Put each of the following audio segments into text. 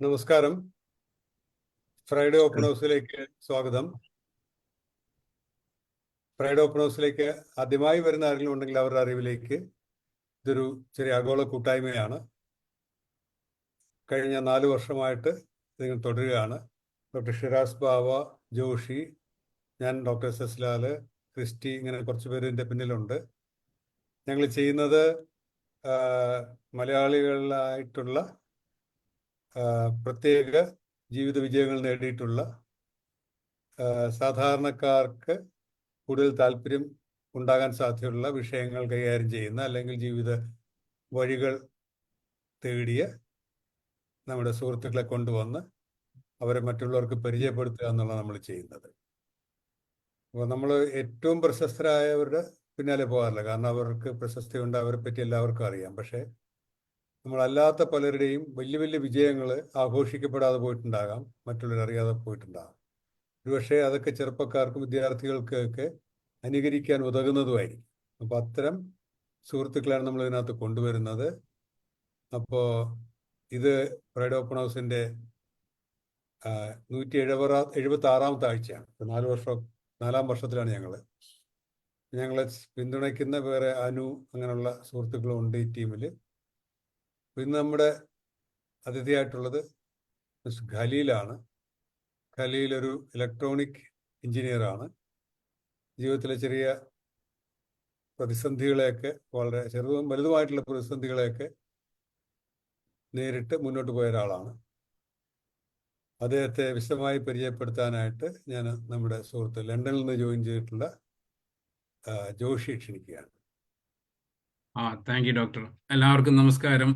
നമസ്കാരം. Friday open ഹൗസിലേക്ക് സ്വാഗതം. ഫ്രൈഡേ ഓപ്പൺ ഹൗസിലേക്ക് ആദ്യമായി വരുന്ന ആരെങ്കിലും ഉണ്ടെങ്കിൽ അവരുടെ അറിവിലേക്ക് ഇതൊരു ചെറിയ ആഗോള കൂട്ടായ്മയാണ്. കഴിഞ്ഞ 4 വർഷമായിട്ട് നിങ്ങൾ തുടരുകയാണ്. ഡോക്ടർ ഷിറാസ് ബാവ, ജോഷി, ഞാൻ, ഡോക്ടർ സസ്ലാല്, ക്രിസ്റ്റി, ഇങ്ങനെ കുറച്ച് പേര് ഇതിൻ്റെ പിന്നിലുണ്ട്. ഞങ്ങൾ ചെയ്യുന്നത് മലയാളികളായിട്ടുള്ള പ്രത്യേക ജീവിത വിജയങ്ങൾ നേടിയിട്ടുള്ള സാധാരണക്കാർക്ക് കൂടുതൽ താല്പര്യം ഉണ്ടാകാൻ സാധ്യതയുള്ള വിഷയങ്ങൾ കൈകാര്യം ചെയ്യുന്ന അല്ലെങ്കിൽ ജീവിത വഴികൾ തേടിയ നമ്മുടെ സുഹൃത്തുക്കളെ കൊണ്ടുവന്ന് അവരെ മറ്റുള്ളവർക്ക് പരിചയപ്പെടുത്തുക എന്നുള്ളതാണ് നമ്മൾ ചെയ്യുന്നത്. അപ്പോൾ നമ്മൾ ഏറ്റവും പ്രശസ്തരായവരുടെ പിന്നാലെ പോകാറില്ല, കാരണം അവർക്ക് പ്രശസ്തി ഉണ്ട്, അവരെ പറ്റി എല്ലാവർക്കും അറിയാം. പക്ഷേ നമ്മളല്ലാത്ത പലരുടെയും വലിയ വലിയ വിജയങ്ങൾ ആഘോഷിക്കപ്പെടാതെ പോയിട്ടുണ്ടാകാം, മറ്റുള്ളവർ അറിയാതെ പോയിട്ടുണ്ടാകാം. ഒരുപക്ഷെ അതൊക്കെ ചെറുപ്പക്കാർക്കും വിദ്യാർത്ഥികൾക്കൊക്കെ അനുകരിക്കാൻ ഉതകുന്നതുമായിരിക്കും. അപ്പോൾ അത്തരം സുഹൃത്തുക്കളാണ് നമ്മൾ ഇതിനകത്ത് കൊണ്ടുവരുന്നത്. അപ്പോൾ ഇത് ഫ്രൈഡേ ഓപ്പൺ ഹൗസിൻ്റെ 176ാമത്തെ ആഴ്ചയാണ്. 4ാം വർഷത്തിലാണ് ഞങ്ങളെ പിന്തുണയ്ക്കുന്ന വേറെ അനു അങ്ങനെയുള്ള സുഹൃത്തുക്കളും ഉണ്ട് ഈ ടീമിൽ. ഇന്ന് നമ്മുടെ അതിഥിയായിട്ടുള്ളത് മിസ്റ്റർ ഖലീലാണ്. ഖലീൽ ഒരു ഇലക്ട്രോണിക് എഞ്ചിനീയറാണ്. ജീവിതത്തിലെ ചെറിയ പ്രതിസന്ധികളെയൊക്കെ, വളരെ ചെറുതും വലുതുമായിട്ടുള്ള പ്രതിസന്ധികളെയൊക്കെ നേരിട്ട് മുന്നോട്ട് പോയ ഒരാളാണ്. അദ്ദേഹത്തെ വിശദമായി പരിചയപ്പെടുത്താനായിട്ട് ഞാൻ നമ്മുടെ സുഹൃത്ത് ലണ്ടനിൽ നിന്ന് ജോയിൻ ചെയ്തിട്ടുള്ള ജോഷി ക്ഷണിക്കുകയാണ്. Thank you doctor. എല്ലാവർക്കും നമസ്കാരം.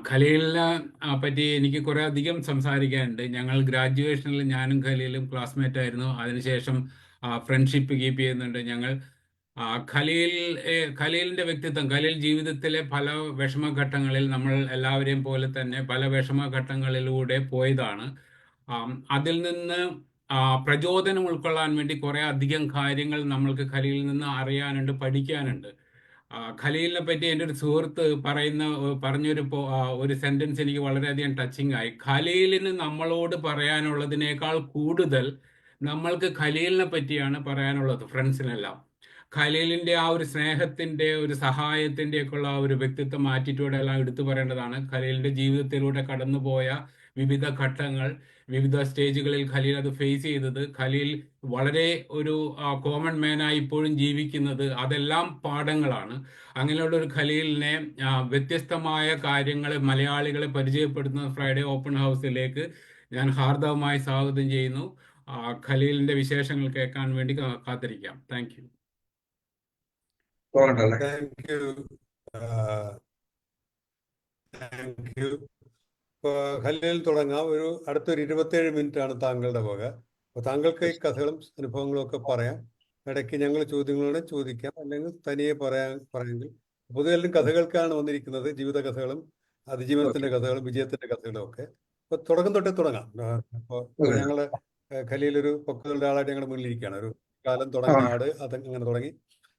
ഖലീലിനെ പറ്റി എനിക്ക് കുറേ അധികം സംസാരിക്കാനുണ്ട്. ഞങ്ങൾ ഗ്രാജുവേഷനിൽ ഞാനും ഖലീലും ക്ലാസ്മേറ്റ് ആയിരുന്നു. അതിനുശേഷം ഫ്രണ്ട്ഷിപ്പ് കീപ്പ് ചെയ്യുന്നുണ്ട് ഞങ്ങൾ. ഖലീലിന്റെ വ്യക്തിത്വം, ഖലീൽ ജീവിതത്തിലെ പല വിഷമഘട്ടങ്ങളിൽ നമ്മൾ എല്ലാവരെയും പോലെ തന്നെ പല വിഷമഘട്ടങ്ങളിലൂടെ പോയതാണ്. അതിൽ നിന്ന് പ്രചോദനം ഉൾക്കൊള്ളാൻ വേണ്ടി കുറേ അധികം കാര്യങ്ങൾ നമ്മൾക്ക് ഖലീലിൽ നിന്ന് അറിയാനുണ്ട്, പഠിക്കാനുണ്ട്. ഖലീലിനെ പറ്റി എൻ്റെ ഒരു സുഹൃത്ത് പറഞ്ഞൊരു സെന്റൻസ് എനിക്ക് വളരെയധികം ടച്ചിങ് ആയി. ഖലീലിന് നമ്മളോട് പറയാനുള്ളതിനേക്കാൾ കൂടുതൽ നമ്മൾക്ക് ഖലീലിനെ പറ്റിയാണ് പറയാനുള്ളത്, ഫ്രണ്ട്സിനെല്ലാം. ഖലീലിന്റെ ആ ഒരു സ്നേഹത്തിന്റെ, ഒരു സഹായത്തിന്റെ ഒക്കെ ഉള്ള ഒരു വ്യക്തിത്വം, ആറ്റിറ്റ്യൂഡ് എല്ലാം എടുത്തു പറയേണ്ടതാണ്. ഖലീലിന്റെ ജീവിതത്തിലൂടെ കടന്നുപോയ വിവിധ ഘട്ടങ്ങൾ, വിവിധ സ്റ്റേജുകളിൽ ഖലീൽ അത് ഫേസ് ചെയ്തത്, ഖലീൽ വളരെ ഒരു കോമൺ മാനായി ഇപ്പോഴും ജീവിക്കുന്നത്, അതെല്ലാം പാഠങ്ങളാണ്. അങ്ങനെയുള്ള ഒരു ഖലീലിനെ വ്യത്യസ്തമായ കാര്യങ്ങൾ മലയാളികളെ പരിചയപ്പെടുത്തുന്ന ഫ്രൈഡേ ഓപ്പൺ ഹൗസിലേക്ക് ഞാൻ ഹാർദവമായി സ്വാഗതം ചെയ്യുന്നു. ഖലീലിന്റെ വിശേഷങ്ങൾ കേൾക്കാൻ വേണ്ടി കാത്തിരിക്കാം. Thank you. ഖലീൽ തുടങ്ങാം. അടുത്തൊരു 27 മിനിറ്റാണ് താങ്കളുടെ വക. അപ്പോൾ താങ്കൾക്ക് ഈ കഥകളും അനുഭവങ്ങളും ഒക്കെ പറയാം. ഇടയ്ക്ക് ഞങ്ങൾ ചോദ്യങ്ങളോടെ ചോദിക്കാം, അല്ലെങ്കിൽ തനിയെ പറയാമെങ്കിൽ. പൊതുവെ കഥകൾക്കാണ് വന്നിരിക്കുന്നത്, ജീവിത കഥകളും അതിജീവനത്തിന്റെ കഥകളും വിജയത്തിന്റെ കഥകളും ഒക്കെ. അപ്പൊ തുടക്കം തൊട്ടേ തുടങ്ങാം. അപ്പോൾ ഞങ്ങള് ഖലീൽ ഒരു പക്വതയുടെ ആളായിട്ട് ഞങ്ങളുടെ മുന്നിലിരിക്കുകയാണ്. ഒരു കാലം തുടങ്ങിയ ആട്, അതങ്ങനെ തുടങ്ങി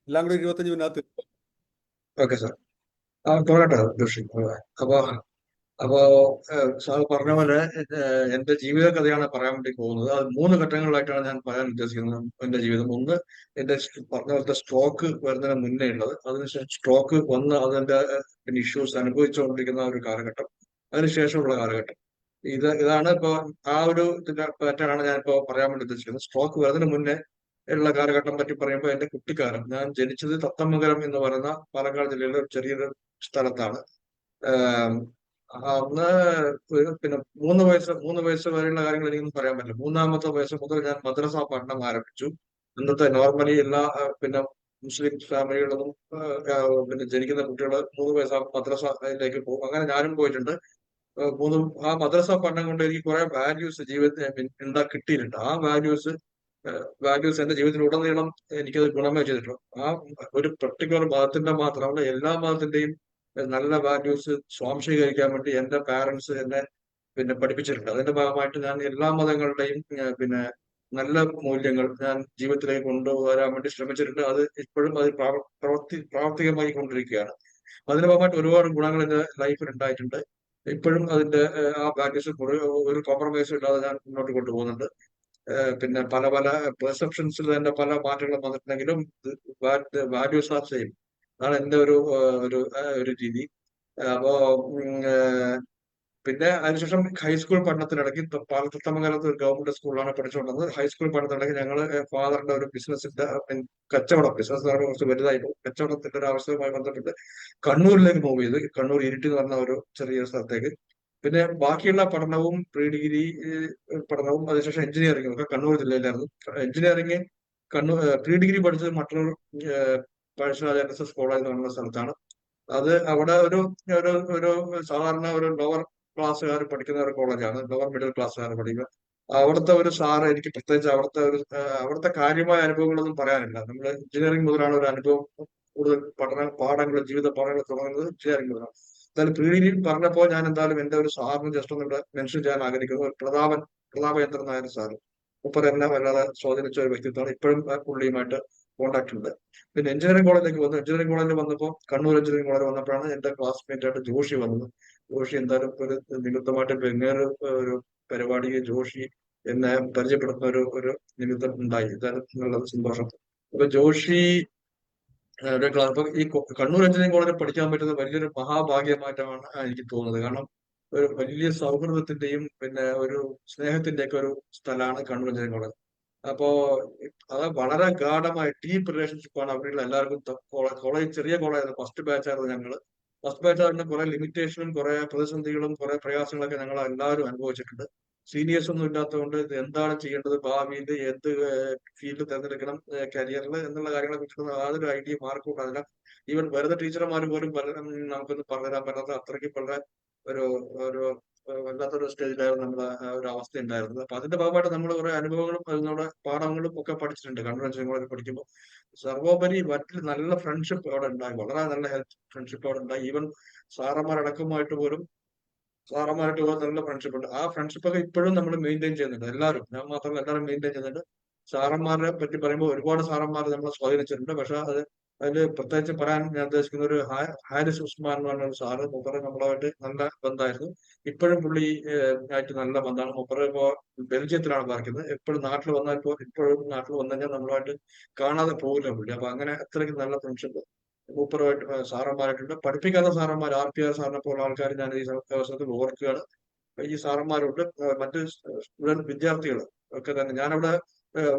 എല്ലാം കൂടി 25 മിനിറ്റ്. ഓക്കെ സാർ, തുടങ്ങട്ടെ ജോഷി. അപ്പോ സാർ പറഞ്ഞ പോലെ എന്റെ ജീവിത കഥയാണ് പറയാൻ വേണ്ടി പോകുന്നത്. അത് 3 ഘട്ടങ്ങളിലായിട്ടാണ് ഞാൻ പറയാൻ ഉദ്ദേശിക്കുന്നത് എന്റെ ജീവിതം. ഒന്ന്, എന്റെ പറഞ്ഞ പോലത്തെ സ്ട്രോക്ക് വരുന്നതിന് മുന്നേ ഉള്ളത്. അതിനുശേഷം സ്ട്രോക്ക് വന്ന് അതിന്റെ ഇഷ്യൂസ് അനുഭവിച്ചുകൊണ്ടിരിക്കുന്ന ഒരു കാലഘട്ടം, അതിനുശേഷമുള്ള കാലഘട്ടം. ഇതാണ് ഇപ്പോ ആ ഒരു പാറ്റേണാണ് ഞാനിപ്പോ പറയാൻ വേണ്ടി ഉദ്ദേശിക്കുന്നത്. സ്ട്രോക്ക് വരുന്നതിന് മുന്നേ ഉള്ള കാലഘട്ടം പറ്റി പറയുമ്പോൾ എന്റെ കുട്ടിക്കാലം, ഞാൻ ജനിച്ചത് തത്തമംഗലം എന്ന് പറയുന്ന പാലക്കാട് ജില്ലയിലെ ഒരു ചെറിയൊരു സ്ഥലത്താണ്. അന്ന് പിന്നെ 3 വയസ്സ് വരെയുള്ള കാര്യങ്ങൾ എനിക്കൊന്നും പറയാൻ പറ്റില്ല. 3ാമത്തെ വയസ്സ് മുതൽ ഞാൻ മദ്രസ പഠനം ആരംഭിച്ചു. ഇന്നത്തെ നോർമലി എല്ലാ പിന്നെ മുസ്ലിം ഫാമിലികളിലും പിന്നെ ജനിക്കുന്ന കുട്ടികൾ 3 വയസ്സാകുമ്പോൾ മദ്രസയിലേക്ക് പോകും. അങ്ങനെ ഞാനും പോയിട്ടുണ്ട്. ആ മദ്രസ പഠനം കൊണ്ട് എനിക്ക് കുറെ വാല്യൂസ് ജീവിതത്തിൽ കിട്ടിയിട്ടുണ്ട്. ആ വാല്യൂസ് എന്റെ ജീവിതത്തിലുടനീളം എനിക്കത് ഗുണമേ ചെയ്തിട്ടുള്ളൂ. ആ ഒരു പെർട്ടിക്കുലർ മതത്തിന്റെ മാത്രമല്ല, എല്ലാ മതത്തിന്റെയും നല്ല വാല്യൂസ് സ്വാംശീകരിക്കാൻ വേണ്ടി എന്റെ പാരന്റ്സ് എന്നെ പിന്നെ പഠിപ്പിച്ചിട്ടുണ്ട്. അതിന്റെ ഭാഗമായിട്ട് ഞാൻ എല്ലാ മതങ്ങളുടെയും പിന്നെ നല്ല മൂല്യങ്ങൾ ഞാൻ ജീവിതത്തിലേക്ക് കൊണ്ടുവരാൻ വേണ്ടി ശ്രമിച്ചിട്ടുണ്ട്. അത് ഇപ്പോഴും അത് പ്രാവർത്തികമായി കൊണ്ടിരിക്കുകയാണ്. അതിന്റെ ഭാഗമായിട്ട് ഒരുപാട് ഗുണങ്ങൾ എന്റെ ലൈഫിൽ ഉണ്ടായിട്ടുണ്ട്. ഇപ്പോഴും അതിന്റെ ആ വാല്യൂസ് ഒരു കോംപ്രമൈസ് ഇല്ലാതെ ഞാൻ മുന്നോട്ട് കൊണ്ടുപോകുന്നുണ്ട്. പിന്നെ പല പല പെർസെപ്ഷൻസിൽ തന്നെ പല മാറ്റങ്ങളും വന്നിട്ടുണ്ടെങ്കിലും വാല്യൂസ് ആർ സെയിം. അതാണ് എന്റെ ഒരു രീതി. അപ്പോ പിന്നെ അതിനുശേഷം ഹൈസ്കൂൾ പഠനത്തിനിടയ്ക്ക് തത്തമംഗലത്ത് ഒരു ഗവൺമെന്റ് സ്കൂളിലാണ് പഠിച്ചുകൊണ്ടത്. ഹൈസ്കൂൾ പഠനത്തിനിടയ്ക്ക് ഞങ്ങൾ ഫാദറിന്റെ ഒരു ബിസിനസിന്റെ കച്ചവടം, ബിസിനസ് കുറച്ച് വലുതായി പോകും, കച്ചവടത്തിന്റെ ഒരു ആവശ്യവുമായി ബന്ധപ്പെട്ട് കണ്ണൂരിലേക്ക് മൂവ് ചെയ്ത്, കണ്ണൂർ ഇരിട്ടി എന്ന് പറഞ്ഞ ഒരു ചെറിയ സ്ഥലത്തേക്ക്. പിന്നെ ബാക്കിയുള്ള പഠനവും പ്രീ ഡിഗ്രി പഠനവും അതിനുശേഷം എഞ്ചിനീയറിംഗും ഒക്കെ കണ്ണൂർ ജില്ലയിലായിരുന്നു. എഞ്ചിനീയറിംഗ് പ്രീ ഡിഗ്രി പഠിച്ചത് മറ്റൊരു പഴശ്ശിരാജ NSS കോളേജ് എന്ന് പറയുന്ന സ്ഥലത്താണ്. അത് അവിടെ ഒരു ഒരു ഒരു സാധാരണ ഒരു ലോവർ ക്ലാസ്സുകാർ പഠിക്കുന്ന ഒരു കോളേജാണ്, ലോവർ മിഡിൽ ക്ലാസ്സുകാർ പഠിക്കുക. അവിടുത്തെ ഒരു സാറ് എനിക്ക് പ്രത്യേകിച്ച് അവിടുത്തെ കാര്യമായ അനുഭവങ്ങളൊന്നും പറയാനില്ല. നമ്മൾ എഞ്ചിനീയറിംഗ് മുതലാണ് ഒരു അനുഭവം, കൂടുതൽ പാഠങ്ങൾ, ജീവിത പാഠങ്ങൾ തുടങ്ങുന്നത് എഞ്ചിനീയറിംഗ് മുതലാണ്. എന്തായാലും പ്രീ ഡിഗ്രി പറഞ്ഞപ്പോൾ ഞാൻ എന്തായാലും എന്റെ ഒരു സാറിന് ജസ്റ്റ് ഒന്ന് ഇവിടെ മെൻഷൻ ചെയ്യാൻ ആഗ്രഹിക്കുന്നു. ഒരു പ്രതാപേന്ദ്രൻ നായർ സാറ്, മൂപ്പർ എന്നെ വല്ലാതെ സ്വാധീനിച്ച ഒരു വ്യക്തിത്വമാണ്. ഇപ്പോഴും പുള്ളിയുമായിട്ട് കോണ്ടാക്ട് ഉണ്ട്. പിന്നെ എഞ്ചിനീയറിംഗ് കോളേജിലേക്ക് വന്നു. എഞ്ചിനീയറിംഗ് കോളേജിൽ വന്നപ്പോൾ, കണ്ണൂർ എഞ്ചിനീയറിംഗ് കോളേജിൽ വന്നപ്പോഴാണ് എന്റെ ക്ലാസ്മേറ്റ് ആയിട്ട് ജോഷി വന്നത്. ജോഷി എന്തായാലും ഒരു നിമിത്തമായിട്ട് വേറെ ഒരു പരിപാടിക്ക് ജോഷി എന്നെ പരിചയപ്പെടുത്തുന്ന ഒരു നിമിത്തം ഉണ്ടായി. എന്തായാലും നല്ലത്, സന്തോഷം. അപ്പൊ ജോഷി ക്ലാസ് ഇപ്പൊ ഈ കണ്ണൂർ എഞ്ചിനീയറിംഗ് കോളേജിൽ പഠിക്കാൻ പറ്റുന്നത് വലിയൊരു മഹാഭാഗ്യമായിട്ടാണ് എനിക്ക് തോന്നുന്നത്. കാരണം ഒരു വലിയ സൗഹൃദത്തിന്റെയും പിന്നെ ഒരു സ്നേഹത്തിന്റെയൊക്കെ ഒരു സ്ഥലമാണ് കണ്ണൂർ എഞ്ചിനീയറിംഗ് കോളേജ്. അപ്പോ അത് വളരെ ഗാഢമായ ഡീപ്പ് റിലേഷൻഷിപ്പാണ് അവിടെയുള്ള എല്ലാവർക്കും. കോളേജ് ചെറിയ കോളേജായിരുന്നു, ഫസ്റ്റ് ബാച്ച് ആയിരുന്നു ഞങ്ങള്. ഫസ്റ്റ് ബാച്ച് ആയിരുന്നു, കുറെ ലിമിറ്റേഷനും കുറെ പ്രതിസന്ധികളും കുറെ പ്രയാസങ്ങളൊക്കെ ഞങ്ങൾ എല്ലാവരും അനുഭവിച്ചിട്ടുണ്ട്. സീനിയേഴ്സ് ഒന്നും ഇല്ലാത്തതുകൊണ്ട് ഇത് എന്താണ് ചെയ്യേണ്ടത്, ഭാവിയിൽ എന്ത് ഫീൽഡ് തിരഞ്ഞെടുക്കണം കരിയറിൽ എന്നുള്ള കാര്യങ്ങളെ കുറിച്ച് യാതൊരു ഐഡിയ മാർക്കും ഉണ്ടാവില്ല. ഈവൻ വെറുതെ ടീച്ചർമാർ പോലും നമുക്കൊന്നും പറഞ്ഞുതരാൻ പറ്റാത്ത അത്രയ്ക്ക് വളരെ ഒരു ഒരു വല്ലാത്തൊരു സ്റ്റേജിലായിരുന്നു നമ്മുടെ ഒരു അവസ്ഥ ഉണ്ടായിരുന്നത്. അപ്പൊ അതിന്റെ ഭാഗമായിട്ട് നമ്മൾ കുറെ അനുഭവങ്ങളും അതിനോട് പാഠങ്ങളും ഒക്കെ പഠിച്ചിട്ടുണ്ട് കണ്ണൂർ എഞ്ചിനീയറിംഗ് കോളേജിൽ പഠിക്കുമ്പോൾ. സർവോപരി മറ്റു നല്ല ഫ്രണ്ട്ഷിപ്പ് അവിടെ ഉണ്ടായി, വളരെ നല്ല ഹെൽത്ത് ഫ്രണ്ട്ഷിപ്പ് അവിടെ ഉണ്ടായി. ഈവൻ സാറന്മാരടക്കമായിട്ട് പോലും നല്ല ഫ്രണ്ട്ഷിപ്പ് ഉണ്ട്. ആ ഫ്രണ്ട്ഷിപ്പ് ഒക്കെ ഇപ്പോഴും നമ്മൾ മെയിൻറ്റെയിൻ ചെയ്യുന്നുണ്ട് എല്ലാവരും, ഞാൻ മാത്രമല്ല എല്ലാവരും മെയിൻറ്റെയിൻ ചെയ്യുന്നുണ്ട്. സാറന്മാരെ പറ്റി പറയുമ്പോൾ ഒരുപാട് സാറന്മാർ നമ്മളെ സ്വാധീനിച്ചിട്ടുണ്ട്. പക്ഷെ അതിൽ പ്രത്യേകിച്ച് പറയാൻ ഞാൻ ഉദ്ദേശിക്കുന്ന ഒരു ഹാരിസ് ഉസ്മാൻ എന്ന് പറഞ്ഞ ഒരു സാറ്, മൂപ്പറ് നമ്മളായിട്ട് നല്ല ബന്ധമായിരുന്നു. ഇപ്പോഴും പുള്ളി ആയിട്ട് നല്ല ബന്ധമാണ്. മൂപ്പറ് ഇപ്പോ ബെൽജിയത്തിലാണ് പാർക്കുന്നത്. എപ്പോഴും നാട്ടിൽ വന്നാൽ ഇപ്പോഴും നാട്ടിൽ വന്നു കഴിഞ്ഞാൽ നമ്മളായിട്ട് കാണാതെ പോകില്ല പുള്ളി. അപ്പൊ അങ്ങനെ അത്രയ്ക്ക് നല്ല ഫ്രണ്ട്ഷിപ്പ് മൂപ്പറുമായിട്ട് സാറന്മാരായിട്ടുണ്ട്. പഠിപ്പിക്കാത്ത സാറന്മാർ, RPR സാറിനെ പോലുള്ള ആൾക്കാർ ഞാൻ ഈ അവസരത്തിൽ ഓർക്കുകയാണ്. ഈ സാറന്മാരുണ്ട്, മറ്റ് സ്റ്റുഡന്റ് വിദ്യാർത്ഥികൾ ഒക്കെ തന്നെ. ഞാനവിടെ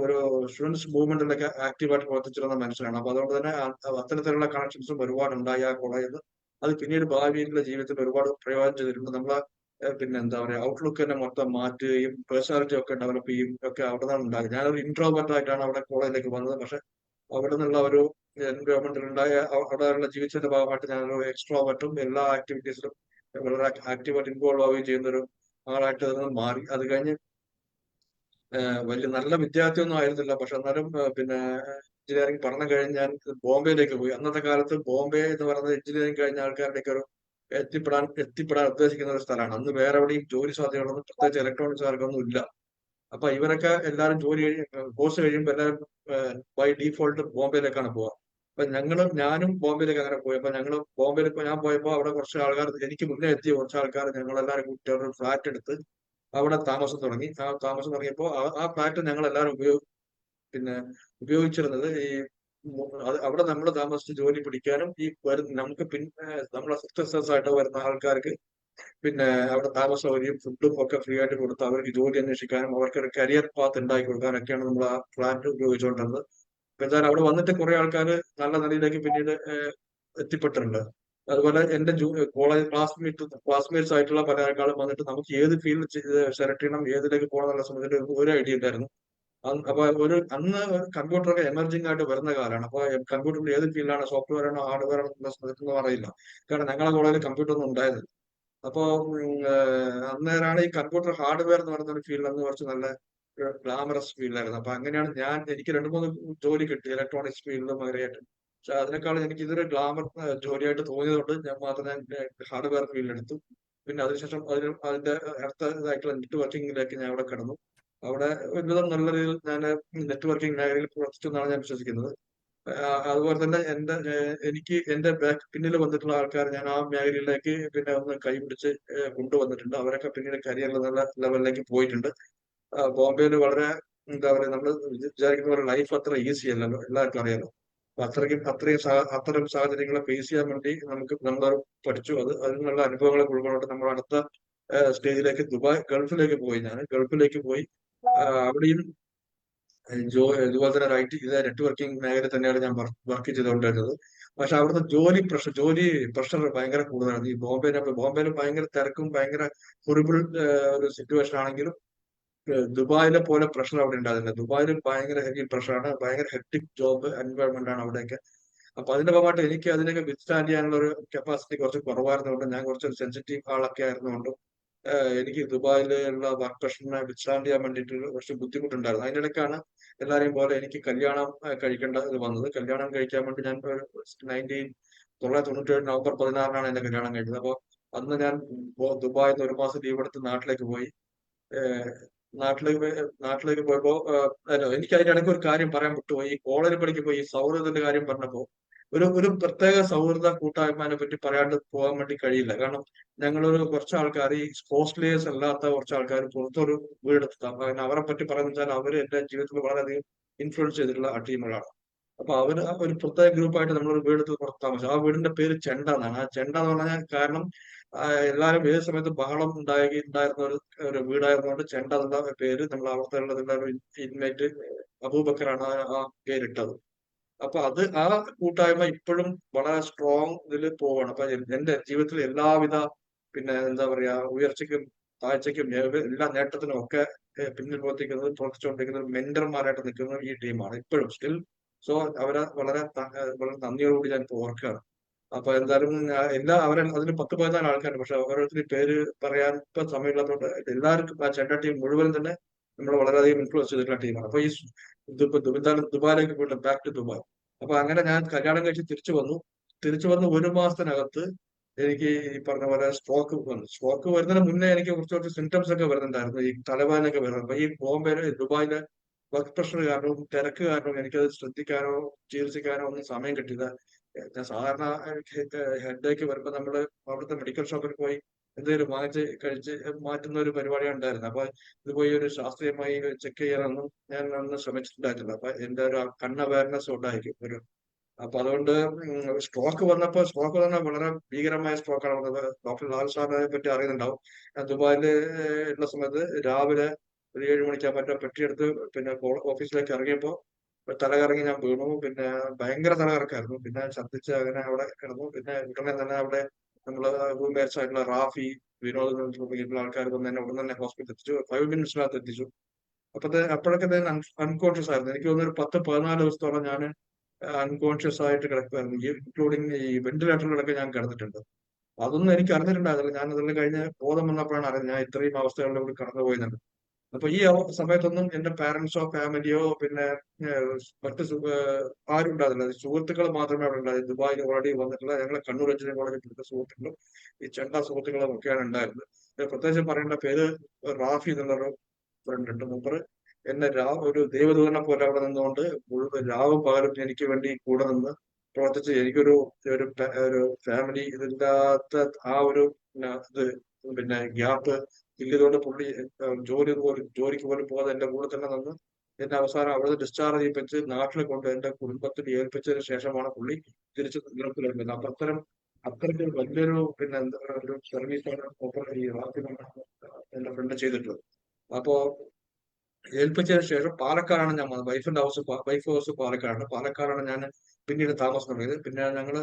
ഒരു സ്റ്റുഡൻസ് മൂവ്മെന്റിലൊക്കെ ആക്റ്റീവായിട്ട് പ്രവർത്തിച്ചിരുന്ന മനുഷ്യനാണ്. അപ്പൊ അതുകൊണ്ട് തന്നെ അത്തരത്തിലുള്ള കണക്ഷൻസും ഒരുപാട് ഉണ്ടായി ആ കോളേജിൽ. അത് പിന്നീട് ഭാവിയിലുള്ള ജീവിതത്തിൽ ഒരുപാട് പ്രയോജനം ചെയ്തിട്ടുണ്ട്. നമ്മളെ പിന്നെ എന്താ പറയാ, ഔട്ട്ലുക്ക് തന്നെ മൊത്തം മാറ്റുകയും പേഴ്സണാലിറ്റി ഒക്കെ ഡെവലപ്പ് ചെയ്യും ഒക്കെ അവിടെ നിന്നാണ് ഉണ്ടായത്. ഞാനൊരു ഇൻട്രോവേർട്ട് ആയിട്ടാണ് അവിടെ കോളേജിലേക്ക് വന്നത്. പക്ഷെ അവിടെ നിന്നുള്ള ഒരു എൻവയോൺമെന്റിൽ ഉണ്ടായ അവിടെയുള്ള ജീവിച്ചതിന്റെ ഭാഗമായിട്ട് ഞാനൊരു എക്സ്ട്രോവേർട്ടും എല്ലാ ആക്ടിവിറ്റീസിലും വളരെ ആക്റ്റീവായിട്ട് ഇൻവോൾവ് ആവുകയും ചെയ്യുന്ന ഒരു ആളായിട്ട് അതിൽ മാറി. അത് കഴിഞ്ഞ് വലിയ നല്ല വിദ്യാർത്ഥിയൊന്നും ആയിരുന്നില്ല. പക്ഷെ എന്നാലും പിന്നെ എഞ്ചിനീയറിംഗ് പഠനം കഴിഞ്ഞ് ഞാൻ ബോംബെയിലേക്ക് പോയി. അന്നത്തെ കാലത്ത് ബോംബെ എന്ന് പറയുന്നത് എഞ്ചിനീയറിംഗ് കഴിഞ്ഞ ആൾക്കാരുടെയൊക്കെ ഒരു എത്തിപ്പെടാൻ ഉദ്ദേശിക്കുന്ന ഒരു സ്ഥലമാണ്. അന്ന് വേറെ എവിടെയും ജോലി സാധ്യതകളൊന്നും പ്രത്യേകിച്ച് ഇലക്ട്രോണിക്സുകാർക്കൊന്നും ഇല്ല. അപ്പൊ ഇവരൊക്കെ എല്ലാവരും കോഴ്സ് കഴിയുമ്പോൾ എല്ലാവരും ബൈ ഡീഫോൾട്ട് ബോംബെയിലേക്കാണ് പോവുക. അപ്പൊ ഞാനും ബോംബെയിലേക്ക് അങ്ങനെ പോയി. അപ്പൊ ബോംബെയിൽ ഞാൻ പോയപ്പോൾ അവിടെ കുറച്ച് ആൾക്കാർ, എനിക്ക് മുന്നേ എത്തിയ കുറച്ച് ആൾക്കാർ, ഞങ്ങൾ എല്ലാവരും കൂട്ടി ഒരു ഫ്ലാറ്റ് എടുത്ത് അവിടെ താമസം തുടങ്ങി. ആ താമസം തുടങ്ങിയപ്പോൾ ആ ഫ്ലാറ്റ് ഞങ്ങൾ എല്ലാവരും ഉപയോഗിച്ചിരുന്നത് ഈ അവിടെ നമ്മൾ താമസിച്ച് ജോലി പിടിക്കാനും ഈ നമുക്ക് നമ്മളെ സക്സസേഴ്സ് ആയിട്ട് വരുന്ന ആൾക്കാർക്ക് പിന്നെ അവിടെ താമസ സൗകര്യം ഫുഡും ഒക്കെ ഫ്രീ ആയിട്ട് കൊടുത്ത് അവർക്ക് ജോലി അന്വേഷിക്കാനും അവർക്ക് ഒരു കരിയർ പാത്ത് ഉണ്ടാക്കി കൊടുക്കാനൊക്കെയാണ് നമ്മൾ ആ ഫ്ലാറ്റ് ഉപയോഗിച്ചുകൊണ്ടിരുന്നത്. അപ്പൊ എന്തായാലും അവിടെ വന്നിട്ട് കുറെ ആൾക്കാർ നല്ല നിലയിലേക്ക് പിന്നീട് എത്തിപ്പെട്ടിട്ടുണ്ട്. അതുപോലെ എന്റെ കോളേജ് ക്ലാസ്മേറ്റ്സ് ആയിട്ടുള്ള പല ആൾക്കാരും വന്നിട്ട് നമുക്ക് ഏത് ഫീൽഡ് സെലക്ട് ചെയ്യണം, ഏതിലേക്ക് പോകണം എന്നുള്ള സംബന്ധിച്ച് ഒരു ഐഡിയ ഉണ്ടായിരുന്നു. അപ്പൊ അന്ന് കമ്പ്യൂട്ടറൊക്കെ എമർജിംഗ് ആയിട്ട് വരുന്ന കാലമാണ്. അപ്പൊ കമ്പ്യൂട്ടറിന്റെ ഏത് ഫീൽഡാണ്, സോഫ്റ്റ്വെയർ ആണോ ഹാർഡ്വെയർ ആണോ എന്നുള്ള സംബന്ധിച്ചൊന്നും അറിയില്ല. കാരണം ഞങ്ങളുടെ കോളേജിൽ കമ്പ്യൂട്ടർ ഒന്നും ഉണ്ടായിരുന്നില്ല. അപ്പോ അന്നേരമാണ് ഈ കമ്പ്യൂട്ടർ ഹാർഡ്വെയർ എന്ന് പറയുന്ന ഒരു ഫീൽഡ് അന്ന് കുറച്ച് നല്ല ഗ്ലാമറസ് ഫീൽഡായിരുന്നു. അപ്പൊ അങ്ങനെയാണ് എനിക്ക് 2-3 ജോലി കിട്ടി ഇലക്ട്രോണിക്സ് ഫീൽഡും അങ്ങനെയായിട്ട്. പക്ഷെ അതിനേക്കാളും എനിക്ക് ഇതൊരു ഗ്ലാമർ ജോലിയായിട്ട് തോന്നിയതുകൊണ്ട് ഞാൻ മാത്രം ഹാർഡ്വെയർ ഫീൽഡ് എടുത്തു. പിന്നെ അതിനുശേഷം അതിന്റെ അടുത്തതായിട്ടുള്ള നെറ്റ്വർക്കിംഗിലേക്ക് ഞാൻ അവിടെ കടന്നു. അവിടെ ഒരുവിധം നല്ല രീതിയിൽ ഞാൻ നെറ്റ്വർക്കിംഗ് മേഖലയിൽ പ്രവർത്തിച്ചു എന്നാണ് ഞാൻ വിശ്വസിക്കുന്നത്. അതുപോലെ തന്നെ എനിക്ക് എന്റെ ബാക്ക് പിന്നിൽ വന്നിട്ടുള്ള ആൾക്കാർ ഞാൻ ആ മേഖലയിലേക്ക് പിന്നെ ഒന്ന് കൈപിടിച്ച് കൊണ്ടുവന്നിട്ടുണ്ട്. അവരൊക്കെ പിന്നീട് കരിയർ ലെവലിലേക്ക് പോയിട്ടുണ്ട്. ബോംബെയിൽ വളരെ എന്താ പറയുക, നമ്മൾ വിചാരിക്കുന്ന പോലെ ലൈഫ് അത്ര ഈസി അല്ലല്ലോ, എല്ലാവർക്കും അറിയാലോ. അപ്പൊ അത്തരം സാഹചര്യങ്ങളെ ഫേസ് ചെയ്യാൻ വേണ്ടി നമ്മൾ പഠിച്ചു. അതിനുള്ള അനുഭവങ്ങളെ ഉൾക്കൊണ്ടിട്ട് നമ്മൾ അടുത്ത സ്റ്റേജിലേക്ക് ഗൾഫിലേക്ക് പോയി. ഞാൻ ഗൾഫിലേക്ക് പോയി. അവിടെയും ഇതുപോലെ തന്നെ നെറ്റ്വർക്കിംഗ് മേഖല തന്നെയാണ് ഞാൻ വർക്ക് ചെയ്തുകൊണ്ടിരുന്നത്. പക്ഷെ അവിടുത്തെ ജോലി പ്രഷർ ഭയങ്കര കൂടുതലാണ്. ഈ ബോംബെയിൽ ഭയങ്കര തിരക്കും ഭയങ്കര ഹൊറിബിൾ ഒരു സിറ്റുവേഷൻ ആണെങ്കിലും ദുബായിലെ പോലെ പ്രഷർ അവിടെ ഉണ്ടാവില്ല. ദുബായിൽ ഭയങ്കര ഹെവി പ്രഷറാണ്, ഭയങ്കര ഹെക്ടിക് ജോബ് എൻവയോൺമെന്റ് ആണ് അവിടെയൊക്കെ. അപ്പൊ അതിന്റെ ഭാഗമായിട്ട് എനിക്ക് അതിനൊക്കെ വിത്ത്സ്റ്റാൻഡ് ചെയ്യാനുള്ള ഒരു കപ്പാസിറ്റി കുറച്ച് കുറവായിരുന്നുകൊണ്ട്, ഞാൻ കുറച്ചൊരു സെൻസിറ്റീവ് ആളൊക്കെ ആയിരുന്നുകൊണ്ട് എനിക്ക് ദുബായിലുള്ള വർക്ക് പ്രഷറിനെ വിത്ത്സ്റ്റാൻഡ് ചെയ്യാൻ വേണ്ടിയിട്ട് കുറച്ച് ബുദ്ധിമുട്ടുണ്ടായിരുന്നു. അതിന്റെ ഇടയ്ക്കാണ് എല്ലാരെയും പോലെ എനിക്ക് കല്യാണം കഴിക്കേണ്ട ഇത് വന്നത്. കല്യാണം കഴിക്കാൻ വേണ്ടി ഞാൻ 1997 നവംബർ 16 എന്റെ കല്യാണം കഴിഞ്ഞത്. അപ്പോൾ അന്ന് ഞാൻ ദുബായിൽ നിന്ന് 1 മാസം ലീവ് എടുത്ത് നാട്ടിലേക്ക് പോയി. നാട്ടിലേക്ക് പോയപ്പോ എനിക്ക് അതിന്റെ ഇടയ്ക്ക് ഒരു കാര്യം പറയാൻ വിട്ടുപോയി. ഈ കോളേജിൽ പഠിക്കുമ്പോൾ ഈ സൗഹൃദത്തിന്റെ കാര്യം പറഞ്ഞപ്പോ ഒരു പ്രത്യേക സൗഹൃദ കൂട്ടായ്മനെ പറ്റി പറയാണ്ട് പോകാൻ വേണ്ടി കഴിയില്ല. കാരണം ഞങ്ങളൊരു കുറച്ച് ആൾക്കാർ, ഈ ഹോസ്റ്റലേഴ്സ് അല്ലാത്ത കുറച്ച് ആൾക്കാർ പുറത്തൊരു വീടെടുത്ത് താമസം. അവരെ പറ്റി പറയുന്നത് വെച്ചാൽ അവര് എന്റെ ജീവിതത്തിൽ വളരെയധികം ഇൻഫ്ലുവൻസ് ചെയ്തിട്ടുള്ള ടീമുകളാണ്. അപ്പൊ അവര് ഒരു പ്രത്യേക ഗ്രൂപ്പായിട്ട് നമ്മളൊരു വീടെടുത്ത് പുറത്ത് താമസിച്ചു. ആ വീടിന്റെ പേര് ചെണ്ട എന്നാണ്. ആ ചെണ്ട എന്ന് പറഞ്ഞാൽ കാരണം എല്ലാവരും ഏത് സമയത്ത് ബഹളം ഉണ്ടായിരുന്ന ഒരു വീടായിരുന്നുകൊണ്ട് ചെണ്ട എന്നുള്ള പേര് നമ്മൾ അവിടുത്തെ ഒരു ഇൻമേറ്റ് അബൂബക്കറാണ് ആ പേരിട്ടത്. അപ്പൊ ആ കൂട്ടായ്മ ഇപ്പോഴും വളരെ സ്ട്രോങ് ഇതിൽ പോവാണ്. അപ്പൊ എന്റെ ജീവിതത്തിൽ എല്ലാവിധ പിന്നെ എന്താ പറയാ ഉയർച്ചയ്ക്കും താഴ്ചയ്ക്കും എല്ലാ നേട്ടത്തിനും ഒക്കെ പിന്നിൽ പ്രവർത്തിച്ചുകൊണ്ടിരിക്കുന്നത് മെന്റർമാരായിട്ട് നിൽക്കുന്നത് ഈ ടീമാണ് ഇപ്പോഴും സ്റ്റിൽ. സോ അവരെ വളരെ നന്ദിയോടുകൂടി ഞാൻ ഓർക്കുകയാണ്. അപ്പൊ എന്തായാലും അവരെ അതിൽ 10-14 ആൾക്കാരുണ്ട്. പക്ഷെ ഓരോരുത്തരും പേര് പറയാൻ ഇപ്പൊ സമയമില്ലാത്തതുകൊണ്ട് എല്ലാവർക്കും ആ ചെണ്ട ടീം മുഴുവൻ തന്നെ നമ്മൾ വളരെയധികം ഇൻഫ്ലുവൻസ് ചെയ്തിട്ടുള്ള ടീമാണ്. അപ്പൊ ഈ ദുബായിലേക്ക് പോയിട്ട് ബാക്ക് ടു ദുബായ്. അപ്പൊ അങ്ങനെ ഞാൻ കല്യാണം കഴിച്ച് തിരിച്ചു വന്നു. 1 മാസത്തിനകത്ത് എനിക്ക് ഈ പറഞ്ഞ പോലെ സ്ട്രോക്ക് വന്നു. സ്ട്രോക്ക് വരുന്നതിന് മുന്നേ എനിക്ക് കുറച്ച് സിംറ്റംസ് ഒക്കെ വരുന്നുണ്ടായിരുന്നു. ഈ തലവേദനയൊക്കെ വരുന്നത്. അപ്പൊ ഈ ദുബായിലെ വർക്ക് പ്രഷർ കാരണവും തിരക്ക് കാരണവും എനിക്കത് ശ്രദ്ധിക്കാനോ ചികിത്സിക്കാനോ ഒന്നും സമയം കിട്ടില്ല. ഞാൻ സാധാരണ ഹെഡേക്ക് വരുമ്പോൾ നമ്മള് അവിടുത്തെ മെഡിക്കൽ ഷോപ്പിൽ പോയി എന്തെങ്കിലും വാങ്ങിച്ച് കഴിച്ച് മാറ്റുന്ന ഒരു പരിപാടിയാണ് ഉണ്ടായിരുന്നത്. അപ്പൊ ഇത് പോയി ഒരു ശാസ്ത്രീയമായി ചെക്ക് ചെയ്യാനൊന്നും ഞാൻ അന്ന് ശ്രമിച്ചിട്ടുണ്ടായിട്ടില്ല. അപ്പൊ എന്റെ ഒരു കണ്ണ് അവയർനെസ് ഉണ്ടായിരിക്കും അപ്പൊ അതുകൊണ്ട് സ്ട്രോക്ക് തന്നെ വളരെ ഭീകരമായ സ്ട്രോക്കാണ് വന്നത്. ഡോക്ടർ ലാൽ സാറിനെ പറ്റി അറിയുന്നുണ്ടാവും. ഞാൻ ദുബായില് ഉള്ള സമയത്ത് രാവിലെ ഒരു 7 മണിക്കാകുമ്പോൾ പെട്ടിയെടുത്ത് പിന്നെ ഓഫീസിലേക്ക് ഇറങ്ങിയപ്പോ തലകറങ്ങി ഞാൻ വീണു. പിന്നെ ഭയങ്കര തലകറക്കായിരുന്നു. പിന്നെ ഛർദ്ദിച്ച് അങ്ങനെ അവിടെ കിടന്നു. പിന്നെ ഉടനെ തന്നെ അവിടെ നമ്മള് റൂംമേറ്റ്സ് ആയിട്ടുള്ള റാഫി, വിനോദ് തുടങ്ങിയിട്ടുള്ള ആൾക്കാർ വന്ന് എന്നെ ഉടനെ തന്നെ ഹോസ്പിറ്റലിൽ എത്തിച്ചു. 5 മിനിറ്റ്സിനകത്ത് എത്തിച്ചു. അപ്പോഴൊക്കെ ഞാൻ അൺകോൺഷ്യസ് ആയിരുന്നു. എനിക്ക് തോന്നുന്നു ഒരു 10-14 ദിവസത്തോളം ഞാൻ അൺകോൺഷ്യസ് ആയിട്ട് കിടക്കുമായിരുന്നു. ഇൻക്ലൂഡിങ് ഈ വെന്റിലേറ്ററിലൊക്കെ ഞാൻ കിടന്നിട്ടുണ്ട്. അതൊന്നും എനിക്ക് അറിഞ്ഞിട്ടുണ്ടായിരുന്നില്ല. ഞാൻ അതെല്ലാം കഴിഞ്ഞ് ബോധം വന്നപ്പോഴാണ് അറിയുന്നത് ഞാൻ ഇത്രയും അവസ്ഥകളിലൂടെ കടന്നുപോയിരുന്നുണ്ട്. അപ്പൊ ഈ സമയത്തൊന്നും എന്റെ പാരന്റ്സോ ഫാമിലിയോ പിന്നെ മറ്റ് ആരും ഉണ്ടായിരുന്നില്ല. സുഹൃത്തുക്കൾ മാത്രമേ അവിടെ ഉണ്ടായിരുന്നു. ദുബായിൽ ഓൾറെഡി വന്നിട്ടുള്ള ഞങ്ങളെ കണ്ണൂർ എഞ്ചിനീയറിംഗ് കോളേജിൽ പഠിച്ച സുഹൃത്തുക്കളും ഈ ചെണ്ട സുഹൃത്തുക്കളും ഒക്കെയാണ് ഉണ്ടായിരുന്നത്. പ്രത്യേകിച്ച് പറയേണ്ട പേര് റാഫി എന്നുള്ളൊരു ഫ്രണ്ട് ഉണ്ട്. മൂപ്പർ എന്നെ ഒരു ദൈവദൂതനെ പോലെ അവിടെ നിന്നുകൊണ്ട് മുഴുവൻ രാവും പകലും എനിക്ക് വേണ്ടി കൂടെ നിന്ന് പ്രവർത്തിച്ച് എനിക്കൊരു ഫാമിലി ഇതില്ലാത്ത ആ ഒരു ഇത് പിന്നെ ഗ്യാപ്പ് ഇല്ലതുകൊണ്ട് പുള്ളി ജോലിക്ക് പോലും പോകാതെ എന്റെ കൂടെ തന്നെ നിന്ന് എന്റെ അവസാനം അവിടെ ഡിസ്ചാർജ് ചെയ്യിപ്പിച്ച് നാട്ടിൽ കൊണ്ട് എന്റെ കുടുംബത്തിൽ ഏൽപ്പിച്ചതിന് ശേഷമാണ് പുള്ളി തിരിച്ച് ഗൾഫിലെടുക്കുന്നത്. അപ്പൊ അത്തരത്തിൽ വലിയൊരു പിന്നെ ഒരു സർവീസാണ് ഈ റാഫി എന്റെ ഫ്രണ്ട് ചെയ്തിട്ടുള്ളത്. അപ്പോ ഏൽപ്പിച്ചതിന് ശേഷം പാലക്കാടാണ് ഞാൻ വന്നത്. വൈഫ് ഹൗസ് പാലക്കാടാണ് ഞാൻ പിന്നീട് താമസം തുടങ്ങിയത്. പിന്നെ ഞങ്ങള്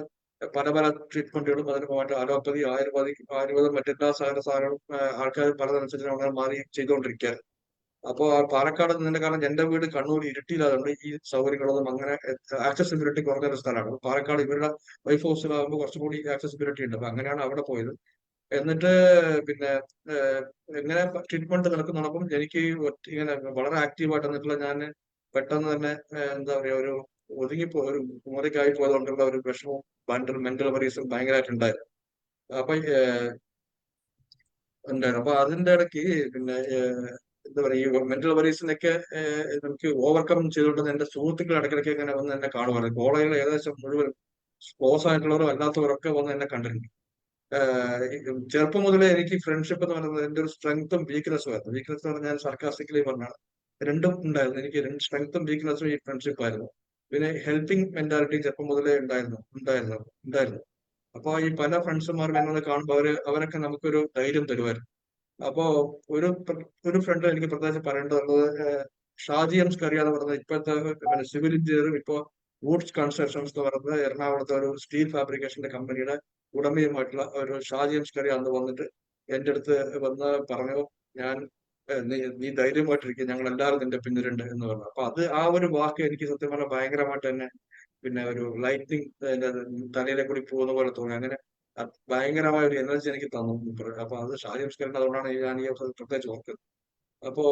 പല ട്രീറ്റ്മെന്റുകളും അതിന് പോയിട്ട് അലോപ്പതി, ആയുർവേദം മറ്റെല്ലാ സാധനവും ആൾക്കാർ പലതനുസരിച്ച് മാറി ചെയ്തുകൊണ്ടിരിക്കുക. അപ്പോ പാലക്കാട് നിന്നതിന്റെ കാരണം എന്റെ വീട് കണ്ണൂർ ഇരിട്ടിയിലായതുകൊണ്ട് ഈ സൗകര്യങ്ങളൊന്നും അങ്ങനെ ആക്സസിബിലിറ്റി കുറഞ്ഞൊരു സ്ഥലമാണ്. പാലക്കാട് ഇവരുടെ വൈഫ് ഹൗസിലാകുമ്പോൾ കുറച്ചുകൂടി ആക്സസിബിലിറ്റി ഉണ്ട്. അപ്പൊ അങ്ങനെയാണ് അവിടെ പോയത്. എന്നിട്ട് പിന്നെ എങ്ങനെ ട്രീറ്റ്മെന്റ് നടക്കും എനിക്ക് ഇങ്ങനെ വളരെ ആക്റ്റീവായിട്ട് നിന്നിട്ടുള്ള ഞാൻ പെട്ടെന്ന് തന്നെ എന്താ പറയാ ഒരു ഒരു മുറിക്കായി പോയതുകൊണ്ടുള്ള ഒരു വിഷമവും മെന്റൽ വറീസും ഭയങ്കരമായിട്ടുണ്ടായിരുന്നു. അപ്പൊ ഉണ്ടായിരുന്നു. അപ്പൊ അതിന്റെ ഇടയ്ക്ക് പിന്നെ എന്താ പറയുക, ഈ മെന്റൽ വറീസിനൊക്കെ നമുക്ക് ഓവർകം ചെയ്തുകൊണ്ട് എന്റെ സുഹൃത്തുക്കൾ ഇടയ്ക്കിടയ്ക്ക് ഇങ്ങനെ വന്ന് എന്നെ കാണുമായിരുന്നു. കോളേജിൽ ഏകദേശം മുഴുവൻ ക്ലോസ് ആയിട്ടുള്ളവരും അല്ലാത്തവരൊക്കെ വന്ന് എന്നെ കണ്ടിട്ടുണ്ട്. ഈ ചെറുപ്പം മുതലേ എനിക്ക് ഫ്രണ്ട്ഷിപ്പ് എന്ന് പറയുന്നത് എന്റെ ഒരു സ്ട്രെങ്ത്തും വീക്ക്നെസ്സും ആയിരുന്നു. വീക്ക്നെസ് എന്ന് പറഞ്ഞാൽ ഞാൻ സർക്കാസ്റ്റിക്കലി പറഞ്ഞാണ്, രണ്ടും ഉണ്ടായിരുന്നു. എനിക്ക് സ്ട്രെങ്ത്തും വീക്ക്നെസ്സും ഈ ഫ്രണ്ട്ഷിപ്പ് ആയിരുന്നു. പിന്നെ ഹെൽപ്പിംഗ് മെന്റാലിറ്റി ചെറുപ്പം മുതലേ ഉണ്ടായിരുന്നു. അപ്പൊ ഈ പല ഫ്രണ്ട്സുമാരും എന്നോട് കാണുമ്പോൾ അവരൊക്കെ നമുക്കൊരു ധൈര്യം തരുമായിരുന്നു. അപ്പോ ഒരു ഒരു ഫ്രണ്ട് എനിക്ക് പ്രത്യേകിച്ച് പറയേണ്ടതുള്ളത് ഷാജി എം സ്കറിയ എന്ന് പറയുന്നത് ഇപ്പോഴത്തെ സിവിൽ എഞ്ചിനീയറും ഇപ്പോ വൂഡ്സ് കൺസ്ട്രക്ഷൻസ് എന്ന് പറയുന്നത് എറണാകുളത്തെ ഒരു സ്റ്റീൽ ഫാബ്രിക്കേഷന്റെ കമ്പനിയുടെ ഉടമയുമായിട്ടുള്ള ഒരു ഷാജി എം സ്കറിയ അന്ന് വന്നിട്ട് എന്റെ അടുത്ത് വന്ന് പറഞ്ഞു, ഞാൻ നീ ധൈര്യമായിട്ടിരിക്കും, ഞങ്ങൾ എല്ലാവരും നിന്റെ പിന്നിലുണ്ട് എന്ന് പറഞ്ഞു. അപ്പൊ ആ ഒരു വാക്ക് എനിക്ക് സത്യം പറഞ്ഞാൽ ഭയങ്കരമായിട്ട് തന്നെ പിന്നെ ഒരു ലൈറ്റിംഗ് തലയിലെ കൂടി പോകുന്ന പോലെ തോന്നി. അങ്ങനെ ഭയങ്കരമായ ഒരു എനർജി എനിക്ക് തന്നു. അപ്പൊ അത് ഷാജി സംസ്കരണം, അതുകൊണ്ടാണ് ഞാൻ ഈ അവസരം പ്രത്യേകിച്ച് ഓർക്കുന്നത്. അപ്പോ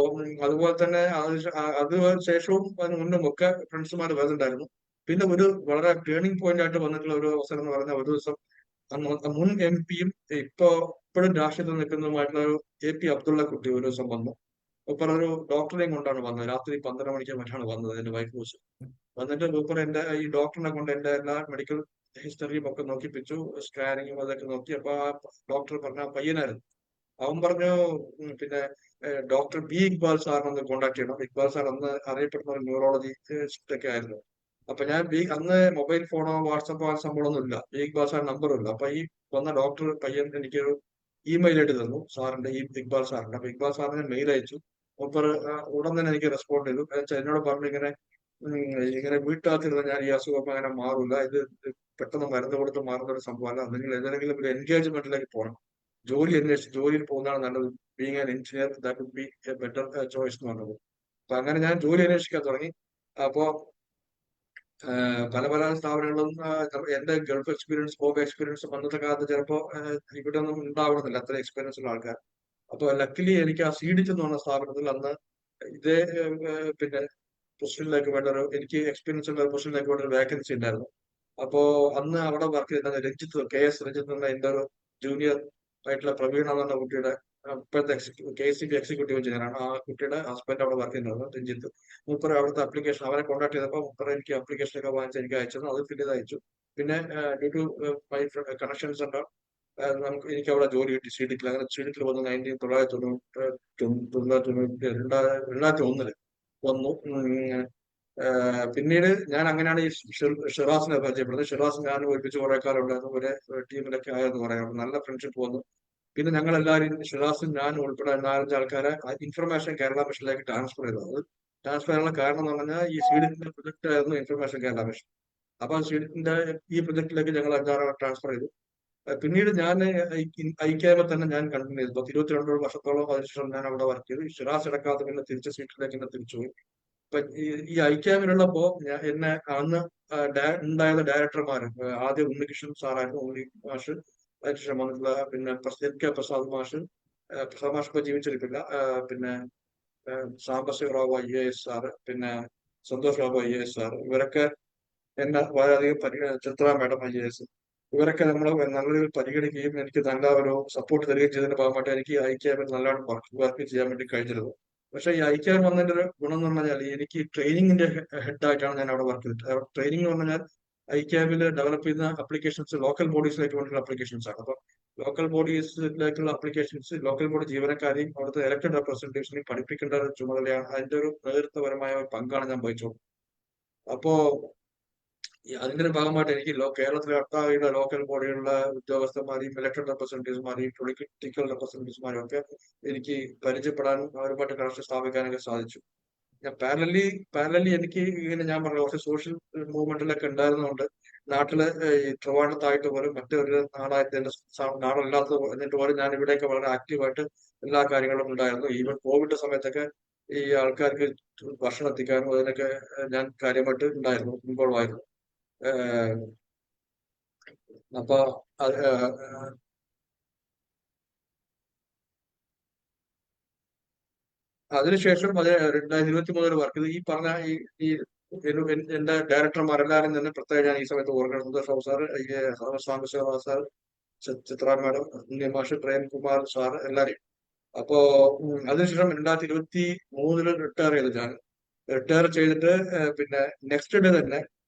അതുപോലെ തന്നെ അത് ശേഷവും അതിന് മുന്നും ഒക്കെ ഫ്രണ്ട്സുമാർ വരുന്നുണ്ടായിരുന്നു. പിന്നെ ഒരു വളരെ ടേണിംഗ് പോയിന്റ് ആയിട്ട് വന്നിട്ടുള്ള ഒരു അവസരം എന്ന് പറഞ്ഞാൽ, ഒരു ദിവസം മുൻ എം പിയും ഇപ്പോഴും രാഷ്ട്രീയത്തിൽ നിൽക്കുന്നതുമായിട്ടുള്ള ഒരു AP അബ്ദുള്ള കുട്ടി ഒരു ദിവസം വന്നു. മൂപ്പർ ഒരു ഡോക്ടറെയും കൊണ്ടാണ് വന്നത്. രാത്രി 12 മണിക്ക് മറ്റാണ് വന്നത്. എന്റെ വൈഫ് വെച്ച് വന്നിട്ട് മൂപ്പർ എന്റെ ഈ ഡോക്ടറിനെ കൊണ്ട് എന്റെ എല്ലാ മെഡിക്കൽ ഹിസ്റ്ററിയും ഒക്കെ നോക്കിപ്പിച്ചു, സ്കാനിങ്ങും അതൊക്കെ നോക്കി. അപ്പൊ ആ ഡോക്ടർ പറഞ്ഞ പയ്യനായിരുന്നു. അവൻ പറഞ്ഞു, പിന്നെ ഡോക്ടർ ഇക്ബാൽ സാറിനൊന്ന് കോണ്ടാക്ട് ചെയ്യണം. ഇക്ബാൽ സാർ അന്ന് അറിയപ്പെടുന്ന ഒരു ന്യൂറോളജിസ്റ്റ് ഒക്കെ ആയിരുന്നു. അപ്പൊ ഞാൻ അന്ന് മൊബൈൽ ഫോണോ വാട്സപ്പോ ആ സംഭവമൊന്നും ഇല്ല. ഇക്ബാൽ സാർ നമ്പറും ഇല്ല. അപ്പൊ ഈ വന്ന ഡോക്ടർ പയ്യൻ എനിക്കൊരു ഇമെയിൽ ആയിട്ട് തന്നു, സാറിന്റെ ഇക്ബാൽ സാറിന്റെ. അപ്പൊ ഇക്ബാൽ സാറിന് മെയിൽ അയച്ചു. മൂപ്പർ ഉടൻ തന്നെ എനിക്ക് റെസ്പോണ്ട് ചെയ്തു. എന്നോട് പറഞ്ഞു, ഇങ്ങനെ വീട്ടിനകത്തിരുന്ന ഞാൻ ഈ അസുഖം അങ്ങനെ മാറില്ല, ഇത് പെട്ടെന്ന് മരുന്ന് കൊടുത്ത് മാറുന്ന ഒരു സംഭവമല്ല, നിങ്ങൾ ഏതെങ്കിലും ഒരു എൻഗേജ്മെന്റിലേക്ക് പോകണം, ജോലി അന്വേഷിച്ച് ജോലിയിൽ പോകുന്നതാണ് നല്ലത്, being an engineer that would be a better choice എന്ന് പറഞ്ഞത്. അപ്പൊ അങ്ങനെ ഞാൻ ജോലി അന്വേഷിക്കാൻ തുടങ്ങി. അപ്പോ പല സ്ഥാപനങ്ങളും എന്റെ ഗൾഫ് എക്സ്പീരിയൻസ്, ഹോം എക്സ്പീരിയൻസ് അന്നത്തെ കാലത്ത് ചിലപ്പോ ഇവിടെ ഒന്നും ഉണ്ടാവണമെന്നില്ല അത്ര എക്സ്പീരിയൻസ് ഉള്ള ആൾക്കാർ. അപ്പൊ ലക്കിലി എനിക്ക് ആ സീഡിച്ച് എന്ന് പറഞ്ഞ സ്ഥാപനത്തിൽ അന്ന് ഇതേ പിന്നെ പൊസിഷനിലേക്ക് വേണ്ട എനിക്ക് എക്സ്പീരിയൻസ് ഉള്ള പൊസിഷനിലേക്ക് വേണ്ട ഒരു വേക്കൻസി ഉണ്ടായിരുന്നു. അപ്പോ അന്ന് അവിടെ വർക്ക് ചെയ്ത രഞ്ജിത്ത്, KS രഞ്ജിത്ത് എന്ന എന്റെ ഒരു ജൂനിയർ ആയിട്ടുള്ള പ്രവീണ എന്ന കുട്ടിയുടെ ഇപ്പോഴത്തെ KCB എക്സിക്യൂട്ടീവ് എഞ്ചിനീയറാണ്. ആ കുട്ടിയുടെ ഹസ്ബൻഡ് അവിടെ വർക്ക് ചെയ്യുന്നത് രഞ്ജിത്ത്. മൂപ്പർ അവിടുത്തെ അപ്ലിക്കേഷൻ അവരെ കോൺടാക്ട് ചെയ്തപ്പോൾ മൂപ്പർ എനിക്ക് അപ്ലിക്കേഷൻ ഒക്കെ വാങ്ങിച്ച് എനിക്ക് അയച്ചു. അത് ഫില്ല് ചെയ്ത് അയച്ചു. പിന്നെ ഡ്യൂ ടു മൈ കണക്ഷൻസ് ഉണ്ട്, എനിക്ക് അവിടെ ജോലി കിട്ടി സീഡിക്കിൽ. അങ്ങനെ സീഡിക്കിൽ വന്നു 2001 വന്നു. പിന്നീട് ഞാൻ അങ്ങനെയാണ് ഈ ഷിറാസിനെ പരിചയപ്പെടുന്നത്. ഷിറാസ് ഞാൻ ഒരുമിച്ച് കുറെ കാലം ഉണ്ടായിരുന്നു, ഒരേ ടീമിലൊക്കെ ആയെന്ന് പറയാം. നല്ല ഫ്രണ്ട്ഷിപ്പ് വന്നു. പിന്നെ ഞങ്ങൾ എല്ലാവരും ഷിറാസും ഞാൻ ഉൾപ്പെടെ 4-5 ആൾക്കാരെ ഇൻഫർമേഷൻ കേരള മിഷനിലേക്ക് ട്രാൻസ്ഫർ ചെയ്തു. അത് ട്രാൻസ്ഫർ ചെയ്യാനുള്ള കാരണം എന്ന് പറഞ്ഞാൽ ഈ സീഡിന്റെ പ്രൊജക്ട് ആയിരുന്നു ഇൻഫർമേഷൻ കേരള മിഷൻ. അപ്പൊ സീഡിന്റെ ഈ പ്രൊജക്ടിലേക്ക് ഞങ്ങൾ 5-6 ട്രാൻസ്ഫർ ചെയ്തു. പിന്നീട് ഞാൻ ഐക്യാമ തന്നെ ഞാൻ കണ്ടിന്യൂ ചെയ്തു. 22 വർഷത്തോളം അതിനുശേഷം ഞാൻ അവിടെ വർക്ക് ചെയ്തു. ഷിറാസ് എടുക്കാതെ പിന്നെ തിരിച്ച് സീറ്റിലേക്ക് തന്നെ തിരിച്ചുപോയി. അപ്പൊ ഈ ഐക്യാമിലുള്ളപ്പോ എന്നെ അന്ന് ഉണ്ടായിരുന്ന ഡയറക്ടർമാര്, ആദ്യം ഉണ്ണികൃഷ്ണൻ സാറായിരുന്നു, ഉണ്ണി മാഷ്. അതിനുശേഷം വന്നിട്ടുള്ള പിന്നെ NK പ്രസാദ് മാഷ്, പ്രസാദ് മാഷ് ഇപ്പൊ ജീവിച്ചിരിപ്പില്ല. പിന്നെ സാംബശിവറാവു IAS സാറ്, പിന്നെ സന്തോഷ് ബാബു IAS സാറ്, ഇവരൊക്കെ എന്നെ വളരെയധികം ചിത്ര മാഡം IAS, ഇവരൊക്കെ നമ്മൾ നല്ല രീതിയിൽ പരിഗണിക്കുകയും എനിക്ക് നല്ല ഒരു സപ്പോർട്ട് തരികയും ചെയ്തതിന്റെ ഭാഗമായിട്ട് എനിക്ക് ഐക്യാമിൽ നല്ലോണം വർക്ക് ചെയ്യാൻ വേണ്ടി കഴിഞ്ഞിരുന്നു. പക്ഷേ ഈ ഐക്യാമിൽ വന്നതിന്റെ ഒരു ഗുണം എന്ന് പറഞ്ഞാൽ എനിക്ക് ട്രെയിനിങ്ങിന്റെ ഹെഡായിട്ടാണ് ഞാൻ അവിടെ വർക്ക് ചെയ്തത്. ട്രെയിനിങ് എന്ന് പറഞ്ഞാൽ ഐക്യാമിൽ ഡെവലപ്പ് ചെയ്യുന്ന അപ്ലിക്കേഷൻസ് ലോക്കൽ ബോഡീസിലേക്ക് വേണ്ടിയുള്ള അപ്ലിക്കേഷൻസ് ആണ്. അപ്പൊ ലോക്കൽ ബോഡീസിലേക്കുള്ള അപ്ലിക്കേഷൻസ് ലോക്കൽ ബോഡി ജീവനക്കാരെയും അവിടുത്തെ ഇലക്ടഡ് റെപ്രസെന്റേറ്റീവ്സിനെയും പഠിപ്പിക്കേണ്ട ഒരു ചുമതലയാണ്, അതിന്റെ ഒരു നേതൃത്വപരമായ പങ്കാണ് ഞാൻ വഹിച്ചത്. അപ്പോ അതിന്റെ ഒരു ഭാഗമായിട്ട് എനിക്ക് കേരളത്തിലെ ഒട്ടാകെയുള്ള ലോക്കൽ ബോഡിയുള്ള ഉദ്യോഗസ്ഥന്മാരെയും ഇലക്ടഡ് റെപ്രസെന്റേറ്റീവ്സുമാരെയും പൊളിറ്റിക്കൽ റെപ്രസെന്റേറ്റീവ്സുമാരും ഒക്കെ എനിക്ക് പരിചയപ്പെടാനും അവരുമായിട്ട് കണക്ഷൻ സ്ഥാപിക്കാനൊക്കെ സാധിച്ചു. ഞാൻ പാരലലി എനിക്ക് ഇങ്ങനെ ഞാൻ പറഞ്ഞ കുറച്ച് സോഷ്യൽ മൂവ്മെന്റിലൊക്കെ ഉണ്ടായിരുന്നതുകൊണ്ട് നാട്ടില് ഈ ട്രിവാൻഡ്രത്തായിട്ട് പോലും മറ്റൊരു നാടായിട്ട് എന്റെ നാടല്ലാത്തത് എന്നിട്ട് പോലും ഞാൻ ഇവിടെയൊക്കെ വളരെ ആക്റ്റീവായിട്ട് എല്ലാ കാര്യങ്ങളും ഉണ്ടായിരുന്നു. ഈവൻ കോവിഡ് സമയത്തൊക്കെ ഈ ആൾക്കാർക്ക് ഭക്ഷണം എത്തിക്കാനും അതിനൊക്കെ ഞാൻ കാര്യമായിട്ട് ഉണ്ടായിരുന്നു, ഇൻവോൾവ് ആയിരുന്നു. അപ്പൊ അതിനുശേഷം 2023 വർക്ക് ചെയ്ത് ഈ പറഞ്ഞ ഈ എന്റെ ഡയറക്ടർമാരെല്ലാരും തന്നെ പ്രത്യേകം ഞാൻ ഈ സമയത്ത് ഓർക്കണം. സന്തോഷ് സാർ, സാംബശിവ സാർ, ചിത്ര മാഡം, ഉണ്ണിമാഷ്, പ്രേംകുമാർ സാർ, എല്ലാരെയും അപ്പോ അതിനുശേഷം 2023 റിട്ടയർ ചെയ്തു ഞാൻ. റിട്ടയർ ചെയ്തിട്ട് പിന്നെ നെക്സ്റ്റ് ഡേ തന്നെ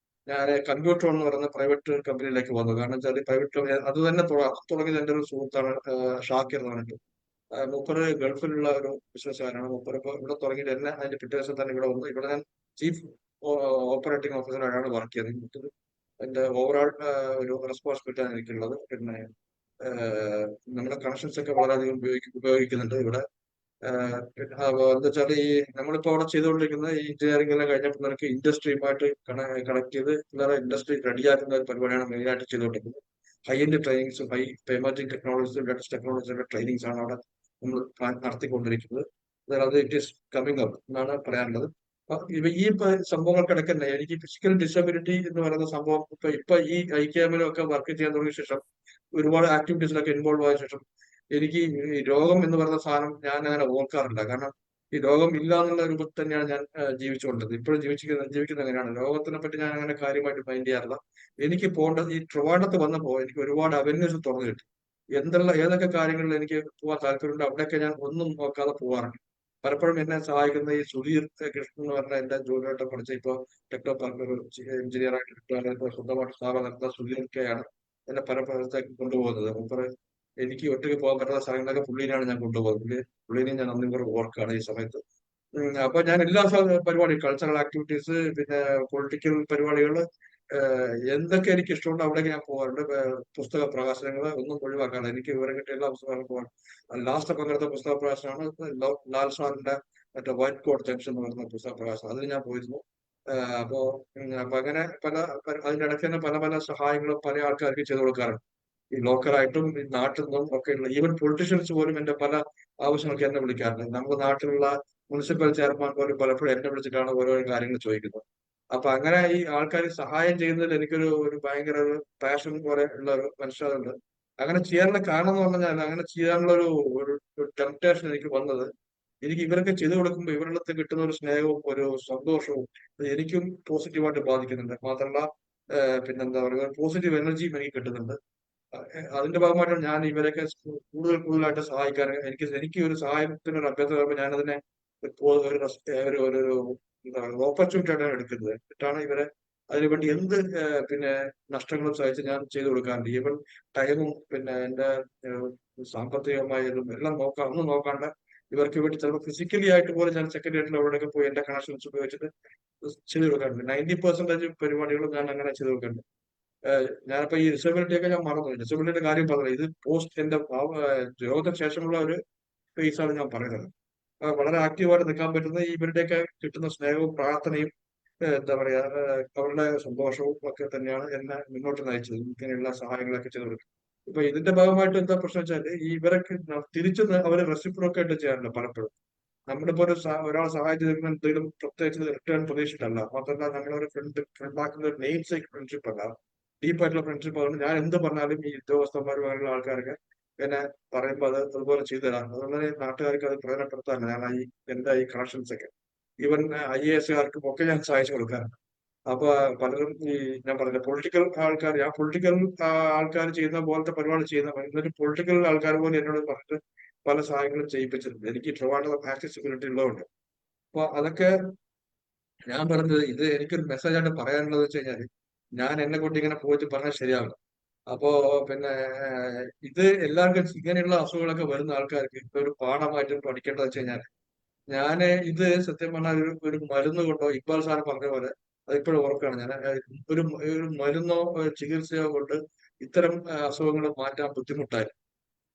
ഞാൻ കമ്പ്യൂട്ടർ എന്ന് പറയുന്ന പ്രൈവറ്റ് കമ്പനിയിലേക്ക് വന്നു. കാരണം വെച്ചാൽ പ്രൈവറ്റ് കമ്പനി അത് തന്നെ തുടങ്ങിയത് എന്റെ ഒരു സുഹൃത്താണ്, ഷാക്കിർ എന്ന് പറഞ്ഞിട്ട്. മൂപ്പര് ഗൾഫിലുള്ള ഒരു ബിസിനസ്സുകാരാണ്. മൂപ്പര് ഇപ്പൊ ഇവിടെ തുടങ്ങിയിട്ട് എന്നെ അതിന്റെ പിറ്റേ ദിവസം തന്നെ ഇവിടെ വന്നു. ഇവിടെ ഞാൻ ചീഫ് ഓപ്പറേറ്റിംഗ് ഓഫീസറായാണ് വർക്ക് ചെയ്യുന്നത്. എന്റെ ഓവറോൾ ഒരു റെസ്പോൺസിബിലിറ്റി ആണ് എനിക്കുള്ളത്. പിന്നെ നമ്മുടെ കണക്ഷൻസ് ഒക്കെ വളരെയധികം ഉപയോഗിക്കുന്നുണ്ട് ഇവിടെ. എന്താ വെച്ചാൽ ഈ നമ്മളിപ്പോ അവിടെ ചെയ്തുകൊണ്ടിരിക്കുന്ന ഈ എഞ്ചിനീയറിംഗ് എല്ലാം കഴിഞ്ഞപ്പോൾ നമുക്ക് ഇൻഡസ്ട്രിയുമായിട്ട് കണക്ട് ചെയ്ത് വേറെ ഇൻഡസ്ട്രി റെഡിയാക്കുന്ന ഒരു പരിപാടിയാണ് മെയിനായിട്ട് ചെയ്തുകൊണ്ടിരിക്കുന്നത്. ഹൈ എൻഡ് ട്രെയിനിങ്സും ഹൈ എമർജിംഗ് ടെക്നോളജീസും ലേറ്റസ്റ്റ് ടെക്നോളജിയുടെ ട്രെയിനിങ്സ് ആണ് അവിടെ നമ്മൾ നടത്തിക്കൊണ്ടിരിക്കുന്നത്. അതായത് ഇറ്റ് ഈസ് കമ്മിങ് അപ്പ് എന്നാണ് പറയാനുള്ളത്. ഈ സംഭവങ്ങൾക്കിടയ്ക്ക് തന്നെ എനിക്ക് ഫിസിക്കൽ ഡിസബിലിറ്റി എന്ന് പറയുന്ന സംഭവം ഇപ്പൊ ഈ ഐക്യാമിലൊക്കെ വർക്ക് ചെയ്യാൻ തുടങ്ങിയ ശേഷം ഒരുപാട് ആക്ടിവിറ്റീസിലൊക്കെ ഇൻവോൾവ് ആയ ശേഷം എനിക്ക് ഈ രോഗം എന്ന് പറയുന്ന സാധനം ഞാൻ അങ്ങനെ ഓർക്കാറില്ല. കാരണം ഈ രോഗം ഇല്ല എന്നുള്ള രൂപത്തിൽ തന്നെയാണ് ഞാൻ ജീവിച്ചുകൊണ്ടത്. ഇപ്പോഴും ജീവിക്കുന്നത് എങ്ങനെയാണ്, രോഗത്തിനെ പറ്റി ഞാൻ അങ്ങനെ കാര്യമായിട്ട് മൈൻഡ് ചെയ്യാറില്ല. എനിക്ക് പോകേണ്ടത് ഈ ട്രിവാൻഡ്രത്ത് വന്നപ്പോൾ എനിക്ക് ഒരുപാട് അവന്യൂസ് തുറന്നു കിട്ടി. ഏതൊക്കെ കാര്യങ്ങളിൽ എനിക്ക് പോകാൻ താല്പര്യമുണ്ട് അവിടെയൊക്കെ ഞാൻ ഒന്നും നോക്കാതെ പോകാറുണ്ട്. പലപ്പോഴും എന്നെ സഹായിക്കുന്ന ഈ സുധീർ കൃഷ്ണൻ എന്ന് പറഞ്ഞ എന്റെ ജോലിയായിട്ട് പഠിച്ച ഇപ്പൊ ടെക്നോ പാർക്കിൽ ഒരു എഞ്ചിനീയർ ആയിട്ട് കിട്ടുകയാണ്. ഇപ്പൊ സ്വന്തമായിട്ട് സ്ഥാപനം നടത്തുന്ന സുധീർക്കെയാണ് എന്നെ പല സ്ഥലത്തേക്ക് കൊണ്ടുപോകുന്നത്. മൂപ്പര് എനിക്ക് ഒറ്റയ്ക്ക് പോകാൻ പറ്റുന്ന സ്ഥലങ്ങളൊക്കെ പുള്ളിനെയാണ് ഞാൻ കൊണ്ടുപോകുന്നത്. പുള്ളിനെയും ഞാൻ നന്ദി കൂടെ ഓർക്കാണ് ഈ സമയത്ത്. അപ്പൊ ഞാൻ എല്ലാ പരിപാടി, കൾച്ചറൽ ആക്ടിവിറ്റീസ്, പിന്നെ പൊളിറ്റിക്കൽ പരിപാടികൾ, എന്തൊക്കെ എനിക്ക് ഇഷ്ടമുണ്ട് അവിടേക്ക് ഞാൻ പോകാറുണ്ട്. പുസ്തക പ്രകാശനങ്ങൾ ഒന്നും ഒഴിവാക്കാതെ എനിക്ക് വിവരം കിട്ടിയ എല്ലാ പുസ്തകങ്ങളും പോകാൻ. ലാസ്റ്റ് പങ്കെടുത്ത പുസ്തക പ്രകാശനമാണ് ലാൽ സാറിന്റെ മറ്റേ വൈറ്റ് കോട്ട് ജംഗ്ഷൻ എന്ന് പറയുന്ന പുസ്തക പ്രകാശനം. അതിന് ഞാൻ പോയിരുന്നു. അപ്പോ അങ്ങനെ അതിന്റെ ഇടയ്ക്ക് തന്നെ പല പല സഹായങ്ങളും പല ആൾക്കാർക്ക് ചെയ്തു കൊടുക്കാറുണ്ട്. ഈ ലോക്കലായിട്ടും ഈ നാട്ടിൽ നിന്നും ഒക്കെ ഉള്ള ഈവൻ പൊളിറ്റീഷ്യൻസ് പോലും എന്റെ പല ആവശ്യങ്ങൾക്ക് എന്നെ വിളിക്കാറുണ്ട്. നമ്മുടെ നാട്ടിലുള്ള മുനിസിപ്പൽ ചെയർമാൻ പോലും പലപ്പോഴും എന്നെ വിളിച്ചിട്ടാണ് ഓരോ കാര്യങ്ങൾ ചോദിക്കുന്നത്. അപ്പൊ അങ്ങനെ ഈ ആൾക്കാർ സഹായം ചെയ്യുന്നതിൽ എനിക്കൊരു ഭയങ്കര ഒരു പാഷൻ പോലെ ഉള്ള ഒരു മനുഷ്യരുണ്ട്. അങ്ങനെ ചെയ്യാനുള്ള കാരണം എന്ന് പറഞ്ഞാൽ അങ്ങനെ ചെയ്യാനുള്ള ഒരു ടെംപ്ടേഷൻ എനിക്ക് വന്നത്, എനിക്ക് ഇവരൊക്കെ ചെയ്തു കൊടുക്കുമ്പോൾ ഇവരുടെ അടുത്ത് കിട്ടുന്ന ഒരു സ്നേഹവും ഒരു സന്തോഷവും എനിക്കും പോസിറ്റീവായിട്ട് ബാധിക്കുന്നുണ്ട്. മാത്രമല്ല പിന്നെന്താ പറയുക, പോസിറ്റീവ് എനർജിയും എനിക്ക് കിട്ടുന്നുണ്ട്. അതിന്റെ ഭാഗമായിട്ടാണ് ഞാൻ ഇവരൊക്കെ കൂടുതലായിട്ട് സഹായിക്കാൻ. എനിക്ക് ഒരു സഹായത്തിന് ഒരു അഭ്യർത്ഥന വരുമ്പോൾ ഞാനതിനെ ഒരു ഓപ്പർച്യൂണിറ്റി ആയിട്ടാണ് എടുക്കുന്നത്. എന്നിട്ടാണ് ഇവരെ അതിനുവേണ്ടി എന്ത് പിന്നെ നഷ്ടങ്ങളും സഹിച്ച് ഞാൻ ചെയ്തു കൊടുക്കാറുണ്ട്. ഈവൻ ടൈമും പിന്നെ എന്റെ സാമ്പത്തികമായതും എല്ലാം ഒന്നും നോക്കാണ്ട് ഇവർക്ക് വേണ്ടി ചിലപ്പോൾ ഫിസിക്കലി ആയിട്ട് പോലും ഞാൻ സെക്കൻഡ് ഇയറിൽ അവിടെയൊക്കെ പോയി എന്റെ കണക്ഷൻസ് ഉപയോഗിച്ചിട്ട് ചെയ്തു കൊടുക്കാറുണ്ട്. 90% പരിപാടികളും ഞാൻ അങ്ങനെ ചെയ്തു കൊടുക്കാറുണ്ട്. ഞാനിപ്പോ ഈ ഡിസബിലിറ്റി ഒക്കെ ഞാൻ മറന്നു. ഡിസബിലിറ്റിയുടെ കാര്യം പറഞ്ഞു, ഇത് പോസ്റ്റ് എന്റെ രോഗത്തിന് ശേഷമുള്ള ഒരു ഫേസ് ആണ് ഞാൻ പറയുന്നത്. വളരെ ആക്റ്റീവായിട്ട് നിൽക്കാൻ പറ്റുന്ന ഇവരുടെയൊക്കെ കിട്ടുന്ന സ്നേഹവും പ്രാർത്ഥനയും എന്താ പറയാ അവരുടെ സന്തോഷവും ഒക്കെ തന്നെയാണ് എന്നെ മുന്നോട്ട് നയിച്ചത്. ഇങ്ങനെയുള്ള സഹായങ്ങളൊക്കെ ചെയ്തു കൊടുക്കും. ഇപ്പൊ ഇതിന്റെ ഭാഗമായിട്ട് എന്താ പ്രശ്നം വെച്ചാൽ ഇവരൊക്കെ തിരിച്ച് അവര് റെസിപ്രോക്കേറ്റ് ചെയ്യാറില്ല പലപ്പോഴും. നമ്മളിപ്പോ ഒരാൾ സഹായം ചെയ്തിരിക്കുന്ന എന്തെങ്കിലും പ്രത്യേകിച്ച് റിട്ടേൺ പ്രതീക്ഷിച്ചിട്ടല്ല. മാത്രമല്ല നമ്മളൊരു ഫ്രണ്ടാക്കുന്ന ഒരു നെയിം സേക്ക് ഫ്രണ്ട്ഷിപ്പ് അല്ല, ഡീപ്പായിട്ടുള്ള ഫ്രണ്ട്ഷിപ്പ്. അതുകൊണ്ട് ഞാൻ എന്ത് പറഞ്ഞാലും ഈ ഉദ്യോഗസ്ഥന്മാരും അങ്ങനെയുള്ള ആൾക്കാരൊക്കെ എന്നെ പറയുമ്പോൾ അതുപോലെ ചെയ്തു തരാം. അതുകൊണ്ട് നാട്ടുകാർക്ക് അത് പ്രയോജനപ്പെടുത്താറില്ല. ഞാൻ എന്റെ ഈ കണക്ഷൻസ് ഒക്കെ ഈവൻ IAS-കാർക്കും ഒക്കെ ഞാൻ സഹായിച്ചു കൊടുക്കാറുണ്ട്. അപ്പൊ പലരും ഈ ഞാൻ പറഞ്ഞ പൊളിറ്റിക്കൽ ആൾക്കാർ, ഞാൻ പൊളിറ്റിക്കൽ ആൾക്കാർ ചെയ്യുന്ന പോലത്തെ പരിപാടി ചെയ്യുന്ന എന്നിട്ട് പൊളിറ്റിക്കൽ ആൾക്കാർ പോലും എന്നോട് പറഞ്ഞിട്ട് പല സഹായങ്ങളും ചെയ്യിപ്പിച്ചിട്ടുണ്ട്. എനിക്ക് ട്രിവാൻഡ്രം ആക്സസിബിലിറ്റി ഉള്ളതുകൊണ്ട്. അപ്പൊ അതൊക്കെ ഞാൻ പറഞ്ഞത്, ഇത് എനിക്കൊരു മെസ്സേജ് ആയിട്ട് പറയാനുള്ളത് വെച്ച് കഴിഞ്ഞാല് ഞാൻ എന്നെ കൊണ്ട് ഇങ്ങനെ പോയിട്ട് പറഞ്ഞാൽ ശരിയാവില്ല. അപ്പോ പിന്നെ ഇത് എല്ലാവർക്കും ഇങ്ങനെയുള്ള അസുഖങ്ങളൊക്കെ വരുന്ന ആൾക്കാർക്ക് ഇപ്പൊ ഒരു പാഠമായിട്ട് പഠിക്കേണ്ടത് വെച്ച് കഴിഞ്ഞാൽ, ഞാന് ഇത് സത്യം പറഞ്ഞാൽ ഒരു മരുന്ന് കൊണ്ടോ, ഇക്ബാൽ സാർ പറഞ്ഞ പോലെ അതിപ്പോഴും ഓർക്കുകയാണ് ഞാൻ, ഒരു മരുന്നോ ചികിത്സയോ കൊണ്ട് ഇത്തരം അസുഖങ്ങൾ മാറ്റാൻ ബുദ്ധിമുട്ടായി.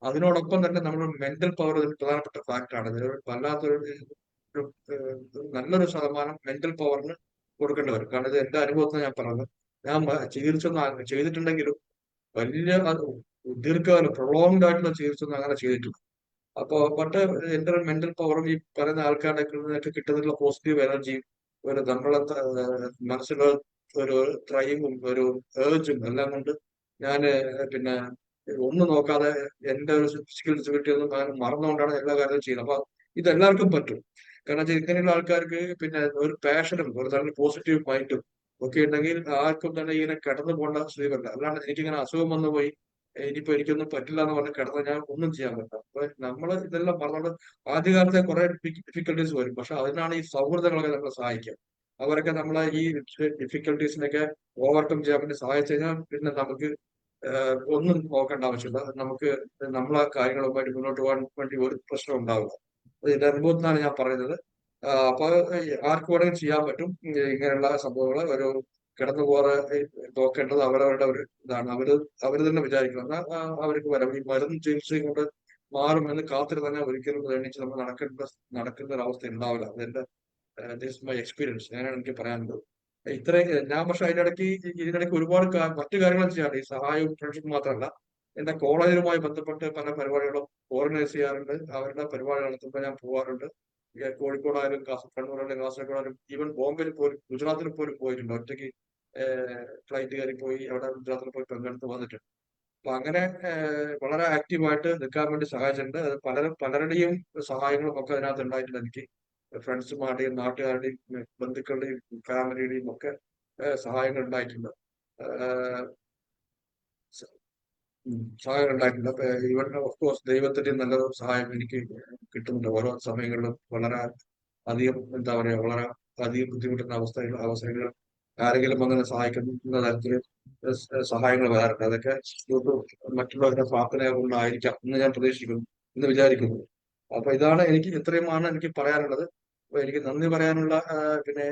അതിനോടൊപ്പം തന്നെ നമ്മുടെ മെന്റൽ പവർ ഒരു പ്രധാനപ്പെട്ട ഫാക്ടറാണ്. ഇതിലൊരു വല്ലാത്തൊരു നല്ലൊരു ശതമാനം മെന്റൽ പവറിന് കൊടുക്കേണ്ടി വരും. കാരണം ഇത് എന്റെ അനുഭവത്തിൽ ഞാൻ പറഞ്ഞത്, ഞാൻ ചികിത്സ ഒന്നും ചെയ്തിട്ടുണ്ടെങ്കിലും വലിയ ദീർഘകാലം പ്രൊളോങ്ഡ് ആയിട്ടുള്ള ചികിത്സ ഒന്നും അങ്ങനെ ചെയ്തിട്ടില്ല. അപ്പോ ബട്ട് എന്റെ ഒരു മെന്റൽ പവറും ഈ പറയുന്ന ആൾക്കാരുടെ കിട്ടുന്നുള്ള പോസിറ്റീവ് എനർജിയും ഒരു നമ്മളെ മനസ്സിലുള്ള ഒരു ത്രൈവും ഒരു ഏർജും എല്ലാം കൊണ്ട് ഞാന് പിന്നെ ഒന്നും നോക്കാതെ എന്റെ ഒരു ഫിസിക്കൽ ഡിസബിലിറ്റി ഒന്നും മറന്നുകൊണ്ടാണ് എല്ലാ കാര്യവും ചെയ്യുന്നത്. അപ്പൊ ഇതെല്ലാവർക്കും പറ്റും. കാരണം വെച്ചാൽ ഇങ്ങനെയുള്ള ആൾക്കാർക്ക് പിന്നെ ഒരു പാഷനും ഒരു നല്ല പോസിറ്റീവ് മൈൻഡും ഒക്കെ ഉണ്ടെങ്കിൽ ആർക്കും തന്നെ ഇങ്ങനെ കടന്നു പോകേണ്ട സ്ഥിതി വരില്ല. അല്ലാണ്ട് എനിക്കിങ്ങനെ അസുഖം വന്നു പോയി ഇനിയിപ്പോ എനിക്കൊന്നും പറ്റില്ല എന്ന് പറഞ്ഞ് കിടന്നാൽ ഞാൻ ഒന്നും ചെയ്യാൻ പറ്റില്ല. അപ്പൊ നമ്മൾ ഇതെല്ലാം പറഞ്ഞുകൊണ്ട് ആദ്യകാലത്തെ കുറെ ഡിഫിക്കൽട്ടീസ് വരും, പക്ഷെ അതിനാണ് ഈ സൗഹൃദങ്ങളൊക്കെ നമ്മളെ സഹായിക്കുക. അവരൊക്കെ നമ്മളെ ഈ ഡിഫിക്കൽട്ടീസിനൊക്കെ ഓവർകം ചെയ്യാൻ വേണ്ടി സഹായിച്ചു കഴിഞ്ഞാൽ പിന്നെ നമുക്ക് ഒന്നും നോക്കേണ്ട ആവശ്യമില്ല. നമുക്ക് നമ്മളെ കാര്യങ്ങളുമായിട്ട് മുന്നോട്ട് പോകാൻ വേണ്ടി ഒരു പ്രശ്നം ഉണ്ടാവില്ല. ഇതിന്റെ അനുഭവത്തിനാണ് ഞാൻ പറയുന്നത്. അപ്പൊ ആർക്ക് വേണമെങ്കിലും ചെയ്യാൻ പറ്റും. ഇങ്ങനെയുള്ള സംഭവങ്ങൾ ഒരു കിടന്നു പോകാതെ നോക്കേണ്ടത് അവരവരുടെ ഒരു ഇതാണ്. അവര് തന്നെ വിചാരിക്കണം. എന്നാൽ അവർക്ക് വരാം. ഈ മരുന്ന് ചികിത്സയും കൊണ്ട് മാറുമെന്ന് കാത്തിരി തന്നെ ഒരിക്കലും എണീച്ച് നമ്മൾ നടക്കുന്ന ഒരു അവസ്ഥ ഉണ്ടാവില്ല. അതെന്റെ ദിസ് മൈ എക്സ്പീരിയൻസ്. അങ്ങനെയാണ് എനിക്ക് പറയാനുള്ളത്. ഇത്രയും ഞാൻ പക്ഷെ ഇതിനിടയ്ക്ക് ഒരുപാട് മറ്റു കാര്യങ്ങളും ചെയ്യാറുണ്ട്. ഈ സഹായവും ഫ്രണ്ട്ഷിപ്പും മാത്രമല്ല, എന്റെ കോളേജുമായി ബന്ധപ്പെട്ട് പല പരിപാടികളും ഓർഗനൈസ് ചെയ്യാറുണ്ട്. അവരുടെ പരിപാടി നടത്തുമ്പോൾ ഞാൻ പോകാറുണ്ട്. കോഴിക്കോടായാലും കണ്ണൂരായാലും കാസർഗോഡായാലും ഈവൻ ബോംബെയിൽ പോലും ഗുജറാത്തിൽ പോലും പോയിട്ടുണ്ട്. ഒറ്റയ്ക്ക് ഫ്ലൈറ്റ് കയറി പോയി അവിടെ ഗുജറാത്തിൽ പോയി പങ്കെടുത്ത് വന്നിട്ടുണ്ട്. അപ്പൊ അങ്ങനെ വളരെ ആക്റ്റീവായിട്ട് നിൽക്കാൻ വേണ്ടി സഹായിച്ചിട്ടുണ്ട്. അത് പലരുടെയും സഹായങ്ങളും ഒക്കെ അതിനകത്ത് ഉണ്ടായിട്ടുണ്ട്. എനിക്ക് ഫ്രണ്ട്സുമാരുടെയും നാട്ടുകാരുടെയും ബന്ധുക്കളുടെയും ഫാമിലിയുടെയും ഒക്കെ സഹായങ്ങൾ ഉണ്ടായിട്ടുണ്ട്. സഹായം ഉണ്ടായിട്ടുണ്ട്. ഈവൻ ഓഫ് കോഴ്സ് ദൈവത്തിന്റെ നല്ലൊരു സഹായം എനിക്ക് കിട്ടുന്നുണ്ട്. ഓരോ സമയങ്ങളിലും വളരെ അധികം എന്താ പറയാ, വളരെ അധികം ബുദ്ധിമുട്ടുന്ന അവസരങ്ങൾ ആരെങ്കിലും അങ്ങനെ സഹായിക്കുന്ന തരത്തിൽ സഹായങ്ങൾ വരാറുണ്ട്. അതൊക്കെ മറ്റുള്ളവരുടെ പ്രാർത്ഥന കൊണ്ടായിരിക്കാം എന്ന് ഞാൻ പ്രതീക്ഷിക്കുന്നു, എന്ന് വിചാരിക്കുന്നു. അപ്പൊ ഇത്രയുമാണ് എനിക്ക് പറയാനുള്ളത്. അപ്പൊ എനിക്ക് നന്ദി പറയാനുള്ള പിന്നെ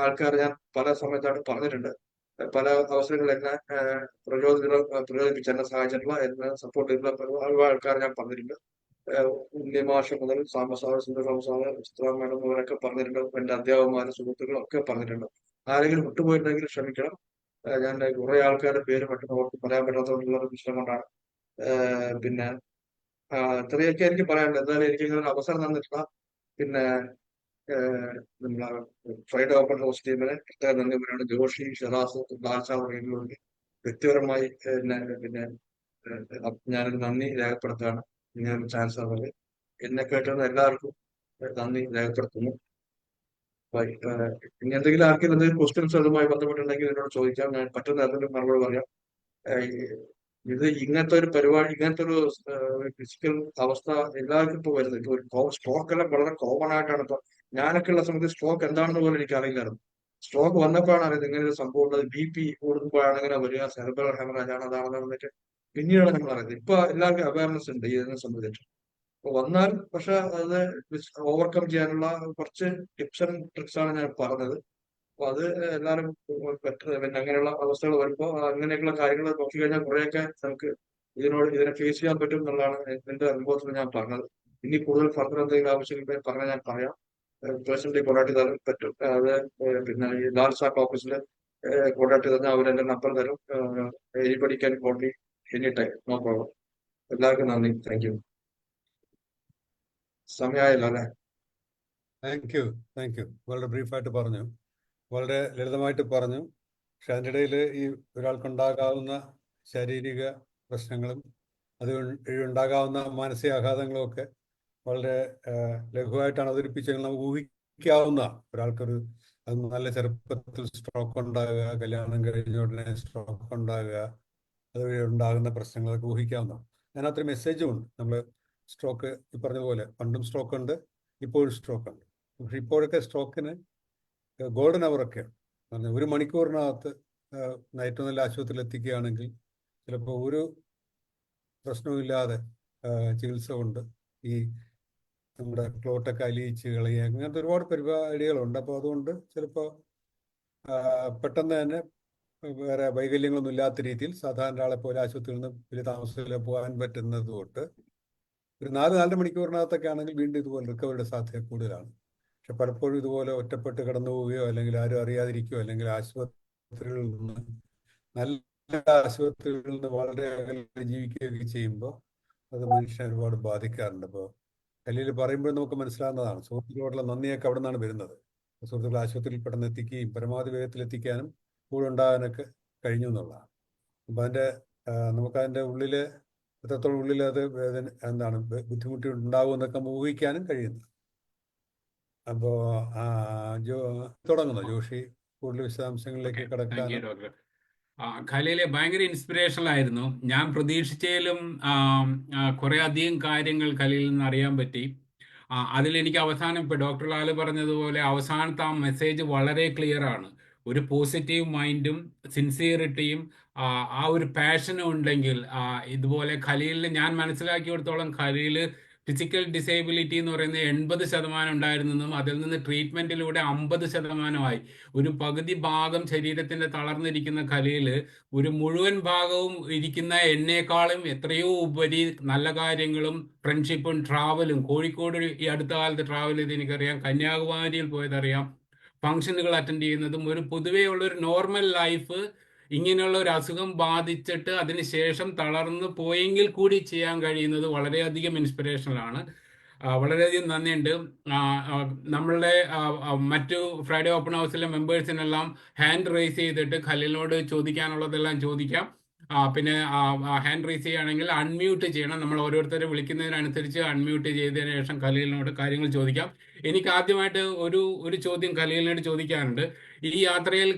ആൾക്കാർ ഞാൻ പല സമയത്തായിട്ട് പറഞ്ഞിട്ടുണ്ട്. പല അവസരങ്ങളിൽ എന്നെ പ്രചോദിപ്പിച്ച് എന്നെ സഹായിച്ചിട്ടുള്ള, എന്നെ സപ്പോർട്ട് ചെയ്തിട്ടുള്ള ഒരുപാട് ആൾക്കാർ ഞാൻ പറഞ്ഞിട്ടുണ്ട്. ഉണ്ണിമാഷ മുതൽ സാംബസാറ്, സുന്ദരസാറ്, ചിത്ര മേഡം അവരൊക്കെ പറഞ്ഞിട്ടുണ്ട്. എന്റെ അധ്യാപകന്മാരും സുഹൃത്തുക്കളും ഒക്കെ പറഞ്ഞിട്ടുണ്ട്. ആരെങ്കിലും വിട്ടുപോയിട്ടുണ്ടെങ്കിൽ ക്ഷമിക്കണം. ഞാൻ കുറെ ആൾക്കാരുടെ പേര് പെട്ടെന്ന് ഓർത്ത് പറയാൻ പറ്റാത്തതുകൊണ്ടുള്ള ഒരു വിഷയം കൊണ്ടാണ്. പിന്നെ ഇത്രയൊക്കെ എനിക്ക് പറയാനുള്ളത്. എന്തായാലും എനിക്ക് ഇങ്ങനെ ഒരു അവസരം തന്നിട്ടില്ല. പിന്നെ നമ്മളെ ഫ്രൈഡേ ഓപ്പൺ ഹൗസ് ടീമിന് പ്രത്യേകം നന്ദി പറയുന്നത്. ജോഷി, ഷെറാസ്, ബാൽഷ തുടങ്ങിയവർക്ക് വ്യക്തിപരമായി പിന്നെ ഞാനൊരു നന്ദി രേഖപ്പെടുത്തുകയാണ്. ഇങ്ങനൊരു ചാൻസ് തന്നത് എന്നെ കേട്ടുന്ന എല്ലാവർക്കും നന്ദി രേഖപ്പെടുത്തുന്നു. ഇനി എന്തെങ്കിലും എന്തെങ്കിലും ക്വസ്റ്റ്യൻസ് അതുമായി ബന്ധപ്പെട്ടുണ്ടെങ്കിൽ എന്നോട് ചോദിക്കാം. ഞാൻ പറ്റുന്ന എന്തെങ്കിലും മറുപടി പറയാം. ഇത് ഇങ്ങനത്തെ ഒരു പരിപാടി, ഇങ്ങനത്തെ ഒരു ഫിസിക്കൽ അവസ്ഥ എല്ലാവർക്കും ഇപ്പൊ വരുന്നത്. ഇപ്പൊ ഒരു സ്ട്രോക്ക് എല്ലാം വളരെ കോമൺ ആയിട്ടാണ്. ഇപ്പൊ ഞാനൊക്കെ ഉള്ള സമയത്ത് സ്ട്രോക്ക് എന്താണെന്ന് പോലും എനിക്ക് അറിയില്ലായിരുന്നു. സ്ട്രോക്ക് വന്നപ്പോഴാണ് അറിയുന്നത് ഇങ്ങനെ ഒരു സംഭവം ഉള്ളത്. BP കൂടുമ്പോഴാണ് ഇങ്ങനെ വരിക, സെറിബ്രൽ ഹെമറേജ് ആണ്, അതാണെന്ന് പറഞ്ഞിട്ട് പിന്നീടാണ് നമ്മൾ അറിയുന്നത്. ഇപ്പൊ എല്ലാവർക്കും അവയർനെസ് ഉണ്ട് ഇതിനെ സംബന്ധിച്ച്. വന്നാൽ പക്ഷെ അത് ഓവർകം ചെയ്യാനുള്ള കുറച്ച് ടിപ്സ് ആൻഡ് ട്രിക്സ് ആണ് ഞാൻ പറഞ്ഞത്. അപ്പൊ അത് എല്ലാവരും പിന്നെ അങ്ങനെയുള്ള അവസ്ഥകൾ വരുമ്പോൾ അങ്ങനെയൊക്കെയുള്ള കാര്യങ്ങൾ നോക്കിക്കഴിഞ്ഞാൽ കുറെയൊക്കെ നമുക്ക് ഇതിനെ ഫേസ് ചെയ്യാൻ പറ്റും എന്നുള്ളതാണ് എന്റെ അനുഭവത്തിൽ ഞാൻ പറഞ്ഞത്. ഇനി കൂടുതൽ ഫർദർ എന്തെങ്കിലും ആവശ്യങ്ങൾ പറഞ്ഞാൽ ഞാൻ പറയാം. പേഴ്സണലി കോൺടാക്ട് ചെയ്താൽ പറ്റും. അത് പിന്നെ ഈ ലാൽ സാക്ക് ഓഫീസിൽ കോൺടാക്ട് ചെയ്താൽ അവരെന്റെ നമ്പർ തരും. Anybody can call me any time, no problem. എല്ലാവർക്കും നന്ദി. Thank you. സമയമായല്ലോ അല്ലെ? Thank you. വളരെ ബ്രീഫായിട്ട് പറഞ്ഞു, വളരെ ലളിതമായിട്ട് പറഞ്ഞു. പക്ഷെ അതിൻ്റെ ഇടയിൽ ഈ ഒരാൾക്കുണ്ടാകാവുന്ന ശാരീരിക പ്രശ്നങ്ങളും അതുണ്ടാകാവുന്ന മാനസികാഘാതങ്ങളും ഒക്കെ വളരെ ലഘുവായിട്ടാണ് അവതരിപ്പിച്ചെങ്കിൽ നമുക്ക് ഊഹിക്കാവുന്ന ഒരാൾക്കൊരു അത് നല്ല ചെറുപ്പത്തിൽ സ്ട്രോക്ക് ഉണ്ടാകുക, കല്യാണം കഴിഞ്ഞ ഉടനെ സ്ട്രോക്ക് ഉണ്ടാകുക, അതുവഴി ഉണ്ടാകുന്ന പ്രശ്നങ്ങളൊക്കെ ഊഹിക്കാവുന്ന. അതിനകത്തൊരു മെസ്സേജും ഉണ്ട്. നമ്മൾ സ്ട്രോക്ക് ഈ പറഞ്ഞതുപോലെ പണ്ടും സ്ട്രോക്ക് ഉണ്ട്, ഇപ്പോഴും സ്ട്രോക്ക് ഉണ്ട്. പക്ഷെ ഇപ്പോഴൊക്കെ സ്ട്രോക്കിന് ഗോൾഡൻ അവറൊക്കെയാണ്. കാരണം 1 മണിക്കൂറിനകത്ത് ഏറ്റവും നല്ല ആശുപത്രിയിൽ എത്തിക്കുകയാണെങ്കിൽ ചിലപ്പോൾ ഒരു പ്രശ്നവുമില്ലാതെ ചികിത്സ കൊണ്ട് ഈ നമ്മുടെ ക്ലോട്ടൊക്കെ അലിയിച്ച് കളയുക, അങ്ങനത്തെ ഒരുപാട് പരിപാടികളുണ്ട്. അപ്പോൾ അതുകൊണ്ട് ചിലപ്പോൾ പെട്ടെന്ന് തന്നെ വേറെ വൈകല്യങ്ങളൊന്നും ഇല്ലാത്ത രീതിയിൽ സാധാരണ ആളെ പോലെ ആശുപത്രിയിൽ നിന്ന് വലിയ താമസത്തിൽ പോകാൻ പറ്റുന്നത് തൊട്ട് ഒരു 4-4.5 മണിക്കൂറിനകത്തൊക്കെ ആണെങ്കിൽ വീണ്ടും ഇതുപോലെ റിക്കവറിയുടെ സാധ്യത കൂടുതലാണ്. പക്ഷെ പലപ്പോഴും ഇതുപോലെ ഒറ്റപ്പെട്ട് കടന്നു പോവുകയോ അല്ലെങ്കിൽ ആരും അറിയാതിരിക്കുകയോ അല്ലെങ്കിൽ ആശുപത്രികളിൽ നിന്ന് നല്ല ആശുപത്രികളിൽ നിന്ന് വളരെ അകലെ ജീവിക്കുകയൊക്കെ ചെയ്യുമ്പോൾ അത് മനുഷ്യനെ ഒരുപാട് ബാധിക്കാറുണ്ട്. അപ്പോൾ കല്ലിൽ പറയുമ്പോൾ നമുക്ക് മനസ്സിലാകുന്നതാണ് സുഹൃത്തുക്കളോടുള്ള നന്ദിയൊക്കെ അവിടെ നിന്നാണ് വരുന്നത്. സുഹൃത്തുക്കൾ ആശുപത്രിയിൽ പെട്ടെന്ന് എത്തിക്കുകയും പരമാവധി വേഗത്തിൽ എത്തിക്കാനും കൂടെ ഉണ്ടാകാനൊക്കെ കഴിഞ്ഞു എന്നുള്ളതാണ്. അപ്പം നമുക്കതിൻ്റെ ഉള്ളിൽ എത്രത്തോളം ഉള്ളിൽ അത് വേദന എന്താണ് ബുദ്ധിമുട്ടി ഉണ്ടാവും എന്നൊക്കെ ഊഹിക്കാനും കഴിയുന്നു. അപ്പോ തുടങ്ങുന്നു ജോഷി കൂടുതൽ വിശദാംശങ്ങളിലേക്ക് കടക്കാൻ. ഖലീലെ ഭയങ്കര ഇൻസ്പിറേഷണൽ ആയിരുന്നു. ഞാൻ പ്രതീക്ഷിച്ചതിലും കുറെ അധികം കാര്യങ്ങൾ ഖലീലിൽ നിന്ന് അറിയാൻ പറ്റി. അതിലെനിക്ക് അവസാനം ഇപ്പോൾ ഡോക്ടർ ലാല് പറഞ്ഞതുപോലെ അവസാനത്തെ ആ മെസ്സേജ് വളരെ ക്ലിയർ ആണ്. ഒരു പോസിറ്റീവ് മൈൻഡും സിൻസിയറിറ്റിയും ആ ഒരു പാഷനും ഉണ്ടെങ്കിൽ ഇതുപോലെ ഖലീലിന് ഞാൻ മനസ്സിലാക്കിയിടത്തോളം ഖലീൽ ഫിസിക്കൽ ഡിസേബിലിറ്റി എന്ന് പറയുന്നത് 80% ഉണ്ടായിരുന്നെന്നും അതിൽ നിന്ന് ട്രീറ്റ്മെന്റിലൂടെ 50%ആയി. ഒരു പകുതി ഭാഗം ശരീരത്തിന്റെ തളർന്നിരിക്കുന്ന ഖലീൽ ഒരു മുഴുവൻ ഭാഗവും ഇരിക്കുന്ന എന്നേക്കാളും എത്രയോ ഉപരി നല്ല കാര്യങ്ങളും ഫ്രണ്ട്ഷിപ്പും ട്രാവലും, കോഴിക്കോട് ഈ അടുത്ത കാലത്ത് ട്രാവൽ ചെയ്ത് എനിക്കറിയാം, കന്യാകുമാരിയിൽ പോയതറിയാം, ഫംഗ്ഷനുകൾ അറ്റൻഡ് ചെയ്യുന്നതും ഒരു പൊതുവേ ഉള്ള ഒരു നോർമൽ ലൈഫ് ഇങ്ങനെയുള്ള ഒരു അസുഖം ബാധിച്ചിട്ട് അതിനുശേഷം തളർന്നു പോയെങ്കിൽ കൂടി ചെയ്യാൻ കഴിയുന്നത് വളരെയധികം ഇൻസ്പിറേഷണലാണ്. വളരെയധികം നന്ദിയുണ്ട്. നമ്മളുടെ മറ്റു ഫ്രൈഡേ ഓപ്പൺ ഹൗസിലെ മെമ്പേഴ്സിനെല്ലാം ഹാൻഡ് റേസ് ചെയ്തിട്ട് ഖലീലിനോട് ചോദിക്കാനുള്ളതെല്ലാം ചോദിക്കാം. പിന്നെ ഹാൻഡ് റേസ് ചെയ്യുകയാണെങ്കിൽ അൺമ്യൂട്ട് ചെയ്യണം. നമ്മൾ ഓരോരുത്തരെ വിളിക്കുന്നതിനനുസരിച്ച് അൺമ്യൂട്ട് ചെയ്തതിനു ശേഷം ഖലീലിനോട് കാര്യങ്ങൾ ചോദിക്കാം. എനിക്ക് ആദ്യമായിട്ട് ഒരു ചോദ്യം ഖലീലിനോട് ചോദിക്കാനുണ്ട്. ഈ യാത്രയിൽ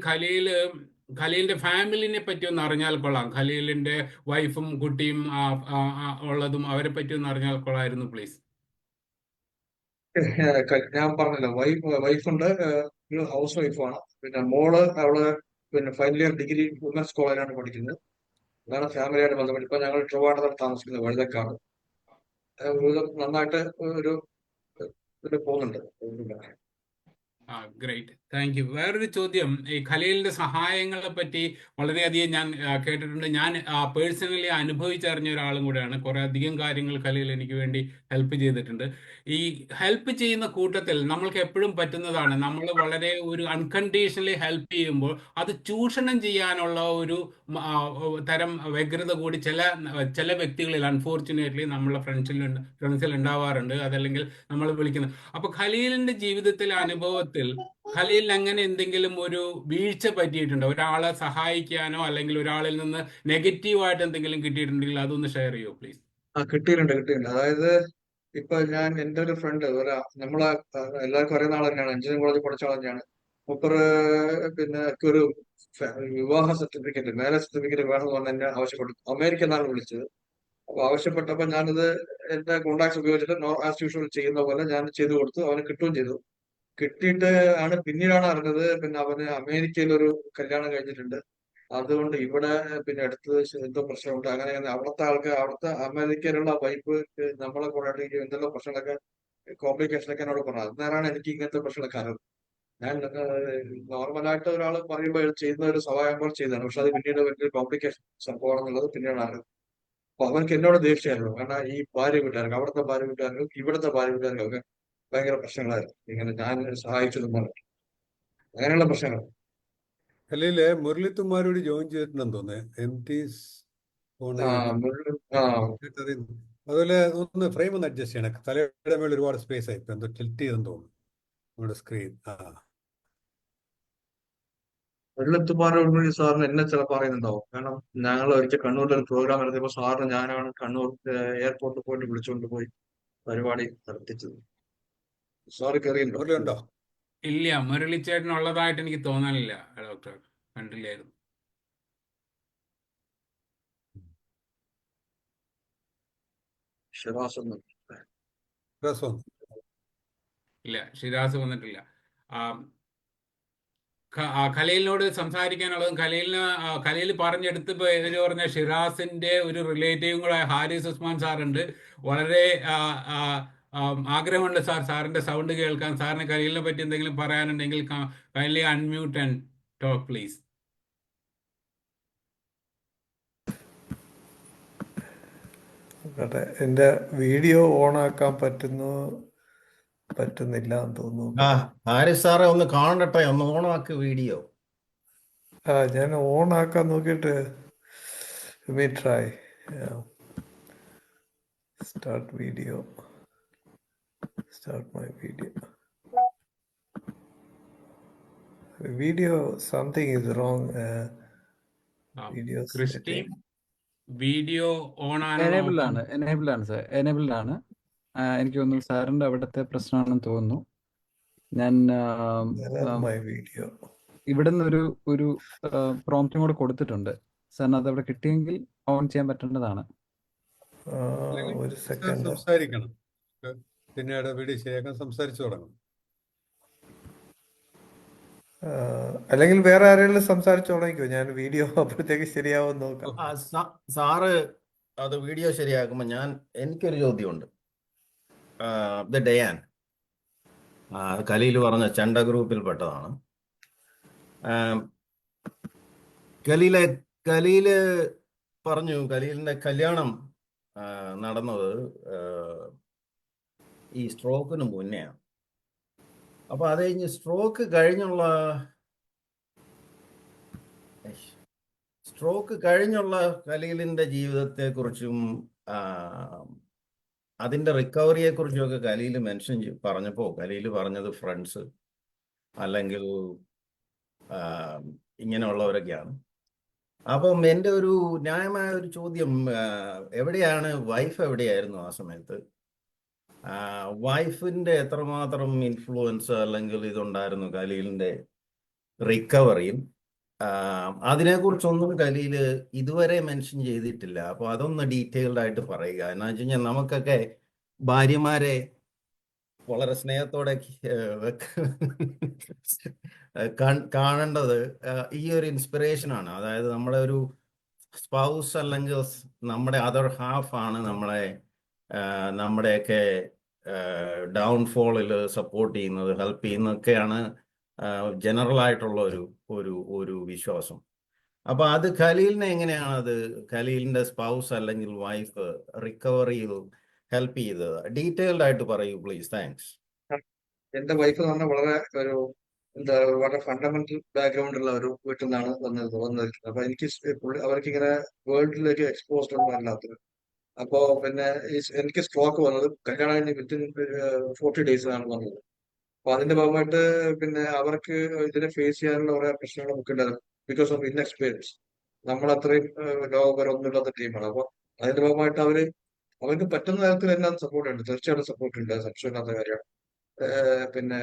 ഖലീലിന്റെ ഫാമിലിനെ പറ്റി ഒന്ന് അറിഞ്ഞാൽ കൊള്ളാം. ഖലീലിന്റെ വൈഫും കുട്ടിയും ഉള്ളതും അവരെ പറ്റി ഒന്ന് അറിഞ്ഞാൽ കൊള്ളായിരുന്നു പ്ലീസ്. ഞാൻ പറഞ്ഞല്ലോ, വൈഫുണ്ട്, ഒരു ഹൗസ് വൈഫാണ്. പിന്നെ മോള് അവള് പിന്നെ ഫൈനൽ ഇയർ ഡിഗ്രി വുമൻസ് കോളേജിലാണ് പഠിക്കുന്നത്. അതാണ് ഫാമിലിയായിട്ട് ബന്ധപ്പെട്ട്. ഇപ്പൊ ഞങ്ങൾ ട്രിവാൻഡ്രത്താണ് താമസിക്കുന്നത്, വഴുതക്കാട്. നന്നായിട്ട് ഒരു ഇതിൽ പോകുന്നുണ്ട്. Great, thank you. വേറൊരു ചോദ്യം, ഈ ഖലീലിന്റെ സഹായങ്ങളെ പറ്റി വളരെയധികം ഞാൻ കേട്ടിട്ടുണ്ട്. ഞാൻ പേഴ്സണലി അനുഭവിച്ചറിഞ്ഞ ഒരാളും കൂടെയാണ്. കുറെ അധികം കാര്യങ്ങൾ ഖലീൽ എനിക്ക് വേണ്ടി ഹെൽപ്പ് ചെയ്തിട്ടുണ്ട്. ഈ ഹെൽപ്പ് ചെയ്യുന്ന കൂട്ടത്തിൽ നമ്മൾക്ക് എപ്പോഴും പറ്റുന്നതാണ്, നമ്മൾ വളരെ ഒരു അൺകണ്ടീഷണലി ഹെൽപ്പ് ചെയ്യുമ്പോൾ അത് ചൂഷണം ചെയ്യാനുള്ള ഒരു തരം വ്യഗ്രത കൂടി ചില വ്യക്തികളിൽ അൺഫോർച്ചുനേറ്റ്ലി നമ്മളെ ഫ്രണ്ട്സിൽ ഉണ്ടാവാറുണ്ട്. അതല്ലെങ്കിൽ നമ്മൾ വിളിക്കുന്നത്. അപ്പൊ ഖലീലിന്റെ ജീവിതത്തിലെ അനുഭവത്തിൽ ഖലീലിന് അങ്ങനെ എന്തെങ്കിലും ഒരു വീഴ്ച പറ്റിയിട്ടുണ്ടോ? ഒരാളെ സഹായിക്കാനോ അല്ലെങ്കിൽ ഒരാളിൽ നിന്ന് നെഗറ്റീവായിട്ട് എന്തെങ്കിലും കിട്ടിയിട്ടുണ്ടെങ്കിൽ അതൊന്ന് ഷെയർ ചെയ്യോ പ്ലീസ്. കിട്ടിയിട്ടുണ്ട്. അതായത് ഇപ്പൊ എന്റെ ഒരു ഫ്രണ്ട്, നമ്മളെ എല്ലാവർക്കും അറിയുന്ന ആൾ തന്നെയാണ്, എഞ്ചിനീയറിംഗ് കോളേജിൽ പഠിച്ച ആൾ തന്നെയാണ്. മൂപ്പര് പിന്നെ ഒരു വിവാഹ സർട്ടിഫിക്കറ്റ്, മാരേജ് സർട്ടിഫിക്കറ്റ് വേണമെന്ന് പറഞ്ഞ് എന്നെ ആവശ്യപ്പെട്ടു. അമേരിക്കയിൽ നിന്നാണ് വിളിച്ചത്. അപ്പൊ ആവശ്യപ്പെട്ടപ്പോ ഞാനത് എന്റെ കോണ്ടാക്ട്സ് ഉപയോഗിച്ചിട്ട് ആസ് യൂഷ്വൽ ചെയ്യുന്ന പോലെ ഞാൻ ചെയ്തു കൊടുത്തു. അവന് കിട്ടുകയും ചെയ്തു. കിട്ടിയിട്ട് പിന്നീടാണ് അറിഞ്ഞത്, പിന്നെ അവന് അമേരിക്കയിൽ ഒരു കല്യാണം കഴിഞ്ഞിട്ടുണ്ട്. അതുകൊണ്ട് ഇവിടെ പിന്നെ അടുത്ത് എന്തോ പ്രശ്നമുണ്ട്. അങ്ങനെ അവിടുത്തെ അമേരിക്കയിലുള്ള വൈഫ് നമ്മളെ കൂടെ എന്തെല്ലാം പ്രശ്നങ്ങളൊക്കെ, കോംപ്ലിക്കേഷനൊക്കെ എന്നോട് പറഞ്ഞത്. അന്നേരമാണ് എനിക്ക് ഇങ്ങനത്തെ പ്രശ്നങ്ങളൊക്കെ അറിയുന്നത്. ഞാൻ നോർമലായിട്ട് ഒരാൾ പറയുമ്പോൾ ചെയ്യുന്ന ഒരു സഹായം പോലെ ചെയ്തതാണ്. പക്ഷെ അത് പിന്നീട് വലിയൊരു കോംപ്ലിക്കേഷൻ സംഭവമാണെന്നുള്ളത് പിന്നീടാണ് അറിയുന്നത്. അപ്പൊ അവർക്ക് എന്നോട് ദേഷ്യമായിരുന്നു. കാരണം ഈ ഭാര്യ വീട്ടുകാർക്ക്, അവിടുത്തെ ഭാര്യ വീട്ടുകാർക്കും ഇവിടുത്തെ ഭാര്യ വീട്ടുകാർക്കും ഒക്കെ ഭയങ്കര പ്രശ്നങ്ങളായിരുന്നു. ഇങ്ങനെ ഞാൻ സഹായിച്ചതും പറഞ്ഞു, അങ്ങനെയുള്ള പ്രശ്നങ്ങൾ. ഖലീല് മുരളിത്തുമാരോട് ജോയിൻ ചെയ്തിട്ടുണ്ടെന്ന് തോന്നുന്നു. അതുപോലെ ഒന്ന് ഫ്രെയിം ഒന്ന് അഡ്ജസ്റ്റ് ചെയ്യണം. തലയുടെ മേളിൽ ഒരുപാട് സ്പേസ് ആയി, എന്തോ ടിൽറ്റ് ചെയ്തെന്ന് തോന്നുന്നു നമ്മുടെ സ്ക്രീൻ. വെള്ളത്തുപാറോട് സാറിന് എന്നെ ചിലപ്പോൾ അറിയുന്നുണ്ടാവും. കാരണം ഞങ്ങൾ ഒരിക്കൽ കണ്ണൂരിൽ ഒരു പ്രോഗ്രാം നടത്തിയപ്പോൾ സാറിന് ഞാനാണ് കണ്ണൂർ എയർപോർട്ടിൽ പോയിട്ട് വിളിച്ചുകൊണ്ട് പോയി പരിപാടി നടത്തിച്ചത്. സാറ് കയറിയുണ്ടോ? മുരളിയുണ്ടോ? ഇല്ല, മുരളിച്ചേട്ടൻ ഉള്ളതായിട്ട് എനിക്ക് തോന്നാനില്ല ഡോക്ടർ, കണ്ടില്ലായിരുന്നു. ഇല്ല, ഷിരാസ് വന്നിട്ടില്ല. ഖലീലിനോട് സംസാരിക്കാനുള്ളതും ഖലീൽ പറഞ്ഞെടുത്ത് പറഞ്ഞ ഷിറാസിന്റെ ഒരു റിലേറ്റീവും കൂടെ ഹാരിസ് ഉസ്മാൻ സാറുണ്ട്. വളരെ ആഗ്രഹമുണ്ട് സാറിന്റെ സൗണ്ട് കേൾക്കാൻ. സാറിന് ഖലീലിനെ പറ്റി എന്തെങ്കിലും പറയാനുണ്ടെങ്കിൽ kindly unmute and talk please. എന്റെ വീഡിയോ ഓണാക്കാൻ പറ്റുന്നില്ല എന്ന് തോന്നുന്നു. ഹാരിസ് സാറെ ഒന്ന് കാണട്ടെ, ഒന്ന് ഓണാക്ക് വീഡിയോ. ഞാൻ ഓണാക്കാൻ നോക്കിയിട്ട് try start my video something is wrong. Video on enabled ആണ് സാർ, എനേബിൾഡ് ആണ്. എനിക്ക് തോന്നുന്നു സാറിന്റെ അവിടുത്തെ പ്രശ്നമാണെന്ന് തോന്നുന്നു. ഞാൻ മൈ വീഡിയോ ഇവിടുന്ന് ഒരു പ്രോംപ്റ്റും കൂടെ കൊടുത്തിട്ടുണ്ട്. സാറിന് അതവിടെ കിട്ടിയെങ്കിൽ ഓൺ ചെയ്യാൻ പറ്റേണ്ടതാണ്. അല്ലെങ്കിൽ ഒരു സാർ സെക്കൻഡ്. സംസാരിക്കണം. പിന്നീട് വീഡിയോ ശരിയാക്കാൻ സംസാരിച്ചു തുടങ്ങണം. അല്ലെങ്കിൽ വേറെ ആരെങ്കിലും സംസാരിച്ചു തുടങ്ങിക്കോ, ഞാൻ വീഡിയോ അപ്പോഴത്തേക്ക് ശരിയാവും നോക്കാം. സാറ് അത് വീഡിയോ ശരിയാക്കുമ്പോൾ എനിക്കൊരു ചോദ്യമുണ്ട്. ഇത് ഡയാൻ ഖലീൽ പറഞ്ഞ ചണ്ട ഗ്രൂപ്പിൽപ്പെട്ടതാണ്. ഖലീല് പറഞ്ഞു ഖലീലിന്റെ കല്യാണം നടന്നത് ഈ സ്ട്രോക്കിന് മുന്നെയാണ്. അപ്പൊ അത് കഴിഞ്ഞ് സ്ട്രോക്ക് കഴിഞ്ഞുള്ള ഖലീലിന്റെ ജീവിതത്തെക്കുറിച്ചും അതിന്റെ റിക്കവറിയെ കുറിച്ചും ഒക്കെ ഖലീൽ പറഞ്ഞപ്പോൾ ഖലീൽ പറഞ്ഞത് ഫ്രണ്ട്സ് അല്ലെങ്കിൽ ഇങ്ങനെയുള്ളവരൊക്കെയാണ്. അപ്പം എൻ്റെ ഒരു ന്യായമായ ഒരു ചോദ്യം, വൈഫ് എവിടെയായിരുന്നു ആ സമയത്ത്? വൈഫിന്റെ എത്രമാത്രം ഇൻഫ്ലുവൻസ് അല്ലെങ്കിൽ ഇതുണ്ടായിരുന്നു ഖലീലിന്റെ റിക്കവറിയിൽ? അതിനെക്കുറിച്ചൊന്നും ഖലീല് ഇതുവരെ മെൻഷൻ ചെയ്തിട്ടില്ല. അപ്പൊ അതൊന്ന് ഡീറ്റെയിൽഡ് ആയിട്ട് പറയുക. എന്ന് വെച്ച് കഴിഞ്ഞാൽ നമുക്കൊക്കെ ഭാര്യമാരെ വളരെ സ്നേഹത്തോടെ കാണേണ്ടത് ഈ ഒരു ഇൻസ്പിറേഷനാണ്. അതായത് നമ്മുടെ ഒരു സ്പൗസ് അല്ലെങ്കിൽ നമ്മുടെ അതർ ഹാഫ് ആണ് നമ്മുടെയൊക്കെ ഡൗൺഫോളിൽ സപ്പോർട്ട് ചെയ്യുന്നത്, ഹെൽപ്പ് ചെയ്യുന്നതൊക്കെയാണ് ജനറൽ ആയിട്ടുള്ള ഒരു വിശ്വാസം. അപ്പൊ അത് ഖലീലിനെ എങ്ങനെയാണ് ഖലീലിന്റെ സ്പൗസ് അല്ലെങ്കിൽ വൈഫ് റിക്കവറിയിൽ ഹെൽപ്പ് ചെയ്തത്? ഡീറ്റെയിൽഡ് ആയിട്ട് പറയൂ പ്ലീസ്. താങ്ക്സ്. എന്റെ വൈഫ് എന്ന് പറഞ്ഞാൽ വളരെ ഫണ്ടമെന്റൽ ബാക്ക്ഗ്രൗണ്ട് ഉള്ള ഒരു വീട്ടിൽ നിന്നാണ് വന്നിരിക്കുന്നത്. അപ്പൊ അവർക്ക് ഇങ്ങനെ വേൾഡിലേക്ക് എക്സ്പോസ്ഡ് ഒന്നും അല്ലാത്തത്. അപ്പോ പിന്നെ എനിക്ക് സ്ട്രോക്ക് വന്നത് കല്യാണം കഴിഞ്ഞ് വിത്തിൻ 40 ഡേയ്സിലാണ് വന്നത്. അപ്പൊ അതിന്റെ ഭാഗമായിട്ട് പിന്നെ അവർക്ക് ഇതിനെ ഫേസ് ചെയ്യാനുള്ള കുറെ പ്രശ്നങ്ങൾ നമുക്ക് ഉണ്ടായിരുന്നു. Because of inexperience. നമ്മളത്രയും ലോകപരമൊന്നും ഇല്ലാത്ത ടീമാണ്. അപ്പൊ അതിന്റെ ഭാഗമായിട്ട് അവർക്ക് പറ്റുന്ന തരത്തിൽ എല്ലാം സപ്പോർട്ട് ഉണ്ട്, തീർച്ചയായിട്ടും സപ്പോർട്ട് ഉണ്ട്, സംശയമില്ലാത്ത കാര്യമാണ്. പിന്നെ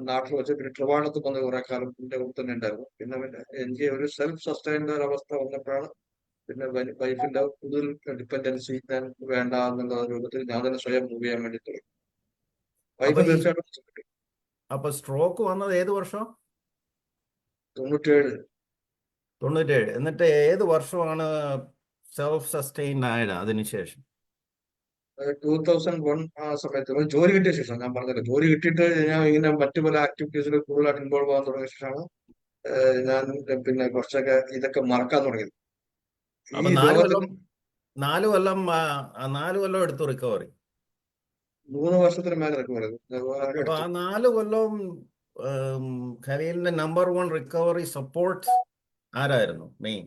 നാട്ടിൽ വെച്ച് പിന്നെ ട്രിവാണ്ടത്ത് വന്ന് കുറെ കാലം എന്റെ കൂടെ തന്നെ ഉണ്ടായിരുന്നു. പിന്നെ എനിക്ക് ഒരു സെൽഫ് സസ്റ്റൈൻഡ് ഒരു അവസ്ഥ വന്നപ്പോഴാണ് പിന്നെ വൈഫിന്റെ കൂടുതൽ ഡിപ്പെൻഡൻസി ഞാൻ വേണ്ട എന്നുള്ള രൂപത്തിൽ ഞാൻ തന്നെ സ്വയം മൂവ് ചെയ്യാൻ വേണ്ടി തുടങ്ങി. വൈഫ് തീർച്ചയായിട്ടും അപ്പൊ സ്ട്രോക്ക് വന്നത് ഏത് വർഷം? 97. എന്നിട്ട് ഏത് വർഷമാണ് സെൽഫ് സസ്റ്റെയിൻഡ് ആയത് അതിനുശേഷം? 2001 ആ സമയത്ത് ജോലി കിട്ടിയ ശേഷം, ഞാൻ പറഞ്ഞില്ല, ജോലി കിട്ടിയിട്ട് ഞാൻ ഇങ്ങനെ മറ്റു പല ആക്ടിവിറ്റീസിൽ കൂടുതലായിട്ട് ഇൻവോൾവ് ആകാൻ തുടങ്ങിയ ശേഷമാണ് ഞാൻ പിന്നെ കുറച്ചൊക്കെ ഇതൊക്കെ മറക്കാൻ തുടങ്ങിയത്. അപ്പൊ ഈ 4 ലോകത്തിൽ കൊല്ലം എടുത്തു റിക്കവറി. 3 വർഷത്തിന് മേലെ റിക്കവറി. അപ്പൊ ആ 4 കൊല്ലവും ഖലീലിന്റെ നമ്പർ 1 റിക്കവറി സപ്പോർട്ട് ആരായിരുന്നു മെയിൻ?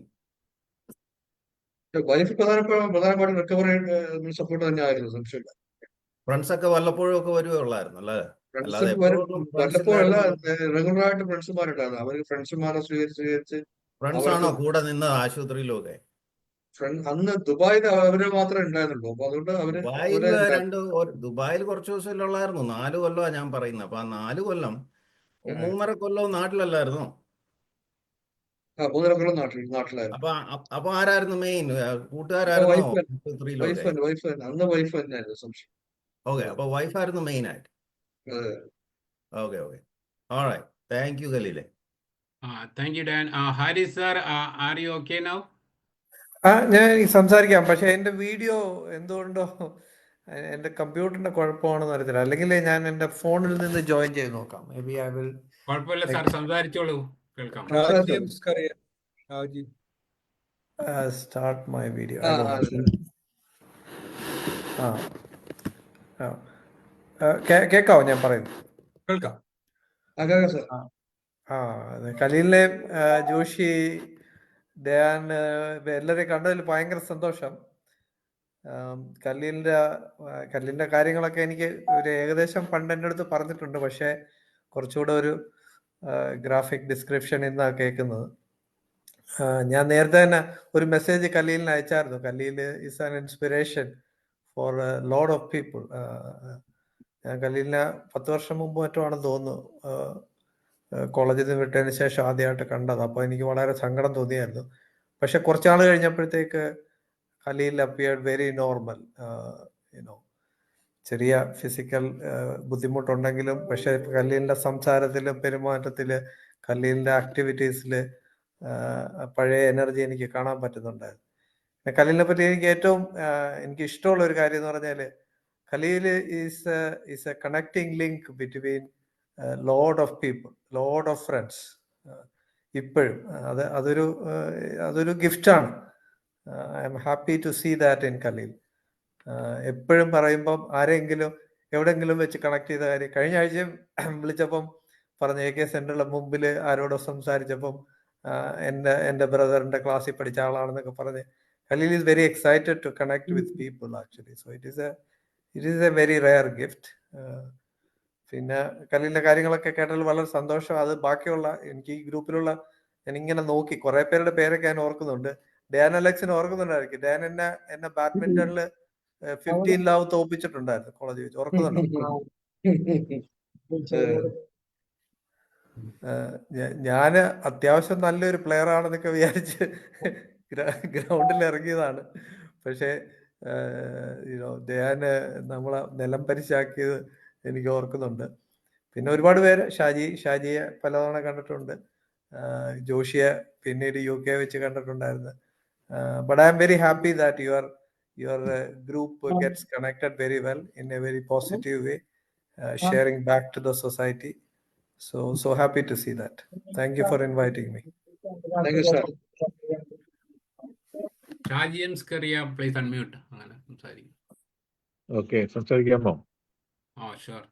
വൈഫ് പ്രധാനമായിട്ടും റിക്കവറി സപ്പോർട്ട് തന്നെയായിരുന്നു, സംശയമില്ല. ഫ്രണ്ട്സ് ഒക്കെ വല്ലപ്പോഴും ഒക്കെ വരുവുള്ളായിരുന്നു അല്ലേ? അല്ലാതെ വല്ലപ്പോഴല്ല, റെഗുലർ ആയിട്ട് ഫ്രണ്ട്സുമാരുണ്ടായിരുന്നു. അവർക്ക് ഫ്രണ്ട്സുമാരെ സ്വീകരിച്ച് ഫ്രണ്ട്സ് ആണോ കൂടെ നിന്ന് ആശുപത്രിയിലും ഒക്കെ? അന്ന് ദുബായിൽ അവര് മാത്രമേ ഉണ്ടായിരുന്നുള്ളൂ. അപ്പൊ അതുകൊണ്ട് ദുബായിൽ കുറച്ച് ദിവസം ഉള്ളായിരുന്നു. 4 കൊല്ലമാണ് ഞാൻ പറയുന്നത്. അപ്പൊ ആ 4 കൊല്ലം 3.5 കൊല്ലവും നാട്ടിലല്ലായിരുന്നു? 3.5 കൊല്ലം നാട്ടിലായിരുന്നു. അപ്പൊ ആരായിരുന്നു മെയിൻ? കൂട്ടുകാരായിരുന്നോ ആശുപത്രിയിലൊക്കെ? അന്ന് വൈഫ് തന്നെയായിരുന്നു, സംശയം. ഓക്കെ, അപ്പൊ വൈഫായിരുന്നു മെയിൻ ആയിട്ട്. ഓക്കെ. ഓൾറൈറ്റ്, താങ്ക് യു ഖലീലെ. Thank you Dan. Haris sir, are you okay now? ഞാൻ സംസാരിക്കാം, പക്ഷെ എന്റെ വീഡിയോ എന്തുകൊണ്ടോ എന്റെ കമ്പ്യൂട്ടറിന്റെ കുഴപ്പമാണെന്ന് അറിയത്തില്ല. അല്ലെങ്കിൽ ഞാൻ എന്റെ ഫോണിൽ നിന്ന് ജോയിൻ ചെയ്ത് നോക്കാം. May be I will. കുഴപ്പമില്ല സാർ, സംസാരിച്ചോളൂ, കേൾക്കാം. Start my video. കേക്കാവോ ഞാൻ പറയുന്നത്? കേൾക്കാം. ഖലീലിനെ, ജോഷി, ദയാൻ, എല്ലാവരെയും കണ്ടതിൽ ഭയങ്കര സന്തോഷം. ഖലീലിന്റെ കാര്യങ്ങളൊക്കെ എനിക്ക് ഒരു ഏകദേശം പണ്ട് എൻ്റെ അടുത്ത് പറഞ്ഞിട്ടുണ്ട്. പക്ഷെ കുറച്ചുകൂടെ ഒരു ഗ്രാഫിക് ഡിസ്ക്രിപ്ഷൻ ഇന്നാ കേൾക്കുന്നത്. ഞാൻ നേരത്തെ തന്നെ ഒരു മെസ്സേജ് ഖലീലിന് അയച്ചായിരുന്നു. Khaleel is an inspiration for lot of people. ഞാൻ ഖലീലിനെ 10 വർഷം മുമ്പ് മറ്റോ ആണെന്ന് തോന്നുന്നു കോളേജിൽ നിന്ന് വിട്ടതിന് ശേഷം ആദ്യമായിട്ട് കണ്ടത്. അപ്പോൾ എനിക്ക് വളരെ സങ്കടം തോന്നിയായിരുന്നു. പക്ഷെ കുറച്ചാൾ കഴിഞ്ഞപ്പോഴത്തേക്ക് Khaleel appeared very normal. You know ചെറിയ ഫിസിക്കൽ ബുദ്ധിമുട്ടുണ്ടെങ്കിലും പക്ഷെ ഖലീലിൻ്റെ സംസാരത്തിൽ, പെരുമാറ്റത്തിൽ, ഖലീലിൻ്റെ ആക്ടിവിറ്റീസിൽ പഴയ എനർജി എനിക്ക് കാണാൻ പറ്റുന്നുണ്ടായിരുന്നു. ഖലീലിനെ പറ്റി എനിക്ക് ഏറ്റവും എനിക്ക് ഇഷ്ടമുള്ള ഒരു കാര്യം എന്ന് പറഞ്ഞാൽ Khaleel is a connecting link between lot of people, lot of friends. ഇപ്പോഴും അതൊരു ഗിഫ്റ്റാണ്. I am happy to see that in Khaleel. എപ്പോഴും പറയുമ്പം ആരെങ്കിലും എവിടെയെങ്കിലും വെച്ച് കണക്ട് ചെയ്ത കാര്യം കഴിഞ്ഞ ആഴ്ചയും വിളിച്ചപ്പം പറഞ്ഞ AK സെന്ററിലെ മുമ്പിൽ ആരോടോ സംസാരിച്ചപ്പം എൻ്റെ ബ്രദറിൻ്റെ ക്ലാസ്സിൽ പഠിച്ച ആളാണെന്നൊക്കെ പറഞ്ഞ് Khaleel is very excited to connect with people actually. So it is a very rare gift. പിന്നെ ഖലീലിൻ്റെ കാര്യങ്ങളൊക്കെ കേട്ടാൽ വളരെ സന്തോഷം. അത് ബാക്കിയുള്ള എനിക്ക് ഈ ഗ്രൂപ്പിലുള്ള ഞാനിങ്ങനെ നോക്കി കുറേ പേരുടെ പേരൊക്കെ ഞാൻ ഓർക്കുന്നുണ്ട്. ഡാൻ അലക്സിനെ ഓർക്കുന്നുണ്ടായിരിക്കും. ഡാൻ എന്നെ ബാഡ്മിന്റണിൽ 15 ലവ് തോപ്പിച്ചിട്ടുണ്ടായിരുന്നു കോളേജിൽ വെച്ച്. ഓർക്കുന്നുണ്ടോ? ഞാൻ അത്യാവശ്യം നല്ലൊരു പ്ലെയർ ആണെന്നൊക്കെ വിചാരിച്ച് ഗ്രൗണ്ടിൽ ഇറങ്ങിയതാണ്. പക്ഷേ ധ്യാന് നമ്മളെ നിലം പരിശാക്കിയത് എനിക്ക് ഓർക്കുന്നുണ്ട്. പിന്നെ ഒരുപാട് പേര് ഷാജിയെ പലതവണ കണ്ടിട്ടുണ്ട്. ജോഷിയെ പിന്നീട് UK വെച്ച് കണ്ടിട്ടുണ്ടായിരുന്നു. But I am very happy that your group gets connected very well in a very positive way, sharing back to the society. So happy to see that. Thank you for inviting me. Thank you, sir. Shaji Scaria please unmute. അങ്ങനെ സംസാരിക്കും. Okay, സംസാരിക്കാമോ? Sure.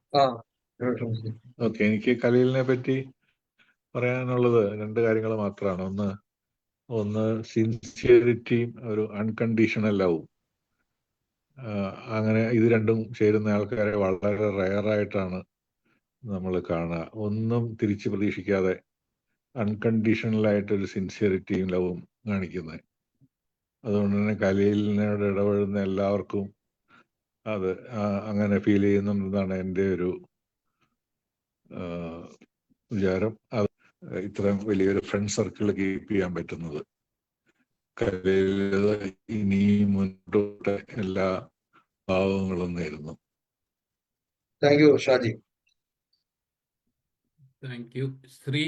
Okay, എനിക്ക് ഖലീലിനെ പറ്റി പറയാനുള്ളത് 2 കാര്യങ്ങൾ മാത്രമാണ്. ഒന്ന് സിൻസിയറിറ്റിയും ഒരു unconditional ലവും. അങ്ങനെ ഇത് രണ്ടും ചേരുന്ന ആൾക്കാരെ വളരെ റെയറായിട്ടാണ് നമ്മൾ കാണുക. ഒന്നും തിരിച്ച് പ്രതീക്ഷിക്കാതെ അൺകണ്ടീഷണലായിട്ടൊരു സിൻസിയറിറ്റിയും ലവും കാണിക്കുന്നത്. അതുകൊണ്ട് തന്നെ ഖലീലിനോട് ഇടപെടുന്ന എല്ലാവർക്കും അത് അങ്ങനെ ഫീൽ ചെയ്യുന്നുണ്ടെന്നാണ് എൻ്റെ ഒരു വിചാരം. അത് ഇത്രയും വലിയൊരു ഫ്രണ്ട് സർക്കിൾ കീപ്പ് ചെയ്യാൻ പറ്റുന്നത് ഖലീൽ ഇനിയും മുന്നോട്ട് എല്ലാ ഭാവങ്ങളും നേരുന്നു. Thank you Shaji. Thank you. Shri.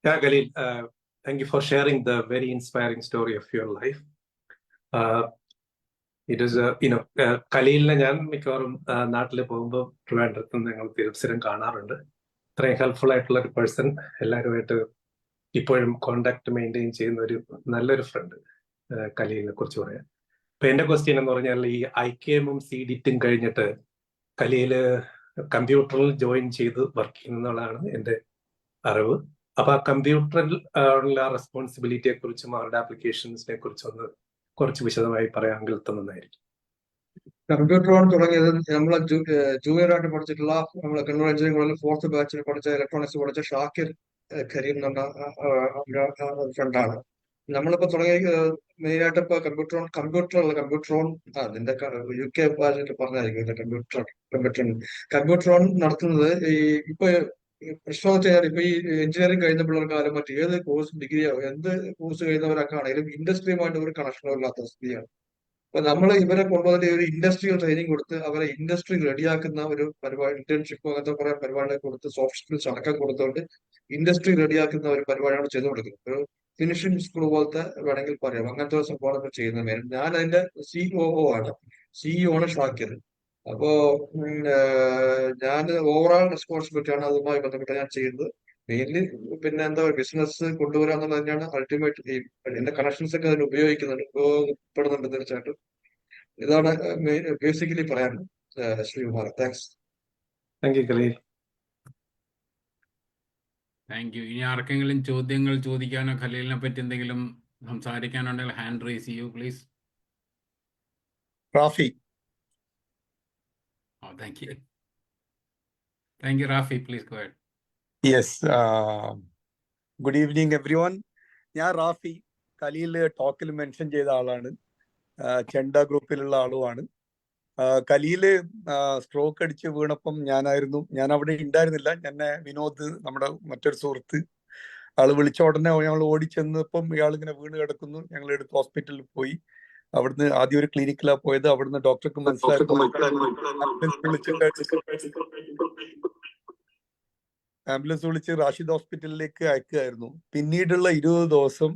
Yeah, Khalil, thank you for sharing the very inspiring story of your life. It is, ഖലീലിനെ ഞാൻ മിക്കവാറും നാട്ടിൽ പോകുമ്പോൾ ട്രിവാൻഡ്രത്ത് നിന്ന് ഞങ്ങൾ സ്ഥിരം കാണാറുണ്ട്. ഇത്രയും ഹെൽപ്ഫുൾ ആയിട്ടുള്ള ഒരു പേഴ്സൺ, എല്ലാവരുമായിട്ട് ഇപ്പോഴും കോണ്ടാക്ട് മെയിൻറ്റെയിൻ ചെയ്യുന്ന ഒരു നല്ലൊരു ഫ്രണ്ട് ഖലീലിനെ കുറിച്ച് പറയാം. അപ്പൊ എന്റെ ക്വസ്റ്റ്യൻ എന്ന് പറഞ്ഞാൽ, ഈ IKM-ഉം CDIT-ഉം കഴിഞ്ഞിട്ട് ഖലീല് കമ്പ്യൂട്ടറിൽ ജോയിൻ ചെയ്ത് വർക്ക് ചെയ്യുന്നതാണ് എൻ്റെ അറിവ്. അപ്പൊ ആ കമ്പ്യൂട്ടറിൽ ഉള്ള റെസ്പോൺസിബിലിറ്റിയെ കുറിച്ചും അവരുടെ ആപ്ലിക്കേഷൻസിനെ കുറിച്ചും ഒന്ന് കുറച്ച് വിശദമായി പറയാമെങ്കിൽ നന്നായിരിക്കും. കമ്പ്യൂട്ടർ ഓൺ തുടങ്ങിയത് നമ്മളെ ജൂനിയർ ആയിട്ട് പഠിച്ചിട്ടുള്ള നമ്മളെ കണ്ണൂർ എഞ്ചിനീയറിംഗ് കോളേജിൽ 4th ബാച്ചിൽ പഠിച്ച ഇലക്ട്രോണിക്സ് പഠിച്ച ഷാക്കിർ കരീം എന്ന ഫ്രണ്ടാണ്. നമ്മളിപ്പോ തുടങ്ങിയ മെയിനായിട്ട് ഇപ്പൊ കമ്പ്യൂട്ടർ ഓൺ അതിന്റെ UK ഭാഷയിൽ പറഞ്ഞായിരിക്കും കമ്പ്യൂട്ടർ ഓൺ നടത്തുന്നത്. ഈ ഇപ്പൊ പ്രശ്നം വെച്ച് കഴിഞ്ഞാൽ ഇപ്പൊ ഈ എഞ്ചിനീയറിംഗ് കഴിഞ്ഞ പിള്ളേർക്കാലും മറ്റു ഏത് കോഴ്സ് ഡിഗ്രിയോ എന്ത് കോഴ്സ് കഴിയുന്നവരൊക്കെ ആണെങ്കിലും ഇൻഡസ്ട്രിയുമായിട്ട് ഒരു കണക്ഷനോ ഇല്ലാത്ത സ്ഥിതിയാണ്. അപ്പൊ നമ്മൾ ഇവരെ കൊണ്ടുവന്നിട്ട് ഒരു ഇൻഡസ്ട്രിയൽ ട്രെയിനിങ് കൊടുത്ത് അവരെ ഇൻഡസ്ട്രി റെഡിയാക്കുന്ന ഒരു പരിപാടി, ഇന്റേൺഷിപ്പ് അങ്ങനത്തെ കുറെ പരിപാടികൾ കൊടുത്ത് സോഫ്റ്റ് സ്കിൽസ് അടക്കം കൊടുത്തുകൊണ്ട് ഇൻഡസ്ട്രി റെഡിയാക്കുന്ന ഒരു പരിപാടിയാണ് ചെയ്തു കൊടുക്കുന്നത്. ഒരു ഫിനിഷിംഗ് സ്കൂൾ പോലത്തെ വേണമെങ്കിൽ പറയാം. അങ്ങനത്തെ ഒരു സംഭവമാണ് ഇപ്പൊ ചെയ്യുന്നത്. ഞാൻ അതിന്റെ COO ആണ്. CEO ആണ് ഷാക്കിർ. അപ്പോ ഞാൻ ഓവറോൾ റെസ്പോൺസിബിലിറ്റി ആണ് അതുമായി ബന്ധപ്പെട്ട് ഞാൻ ചെയ്യുന്നത്. മെയിൻലി പിന്നെ എന്താ ബിസിനസ് കൊണ്ടുവരിക എന്നുള്ളത് തന്നെയാണ് അൾട്ടിമേറ്റ് എയിം. എന്റെ കണക്ഷൻസ് ഒക്കെ അതിന് ഉപയോഗിക്കുന്നുണ്ട് തീർച്ചയായിട്ടും. ഇതാണ് ബേസിക്കലി പറയാനുള്ളത്. Sreekumar, thanks. Thank you Khaleel. Thank you. ഇനി ആർക്കെങ്കിലും ചോദ്യങ്ങൾ ചോദിക്കാനോ ഖലീലിനെ പറ്റി എന്തെങ്കിലും സംസാരിക്കാനുണ്ടെങ്കിൽ ഹാൻഡ് റേസ് ചെയ്യൂ please. Rafi. Thank you. Thank you Rafi, please go ahead. Yes, good evening everyone. ഞാൻ റാഫി. ഖലീൽ ടോക്കിൽ മെൻഷൻ ചെയ്ത ആളാണ്. ചെണ്ട ഗ്രൂപ്പിലുള്ള ആളുമാണ്. കലിയില് സ്ട്രോക്ക് അടിച്ച് വീണപ്പം ഞാൻ അവിടെ ഉണ്ടായിരുന്നില്ല. എന്നെ വിനോദ്, നമ്മുടെ മറ്റൊരു സുഹൃത്ത്, ആള് വിളിച്ച ഉടനെ ഞങ്ങൾ ഓടിച്ചെന്നപ്പം ഇയാൾ ഇങ്ങനെ വീണ് കിടക്കുന്നു. ഞങ്ങൾ എടുത്ത് ഹോസ്പിറ്റലിൽ പോയി. അവിടുന്ന് ആദ്യം ഒരു ക്ലിനിക്കിലാണ് പോയത്. അവിടുന്ന് ഡോക്ടർക്ക് മനസ്സിലായപ്പോൾ ആംബുലൻസ് വിളിച്ച് റാഷിദ് ഹോസ്പിറ്റലിലേക്ക് അയക്കുകയായിരുന്നു. പിന്നീടുള്ള 20 ദിവസം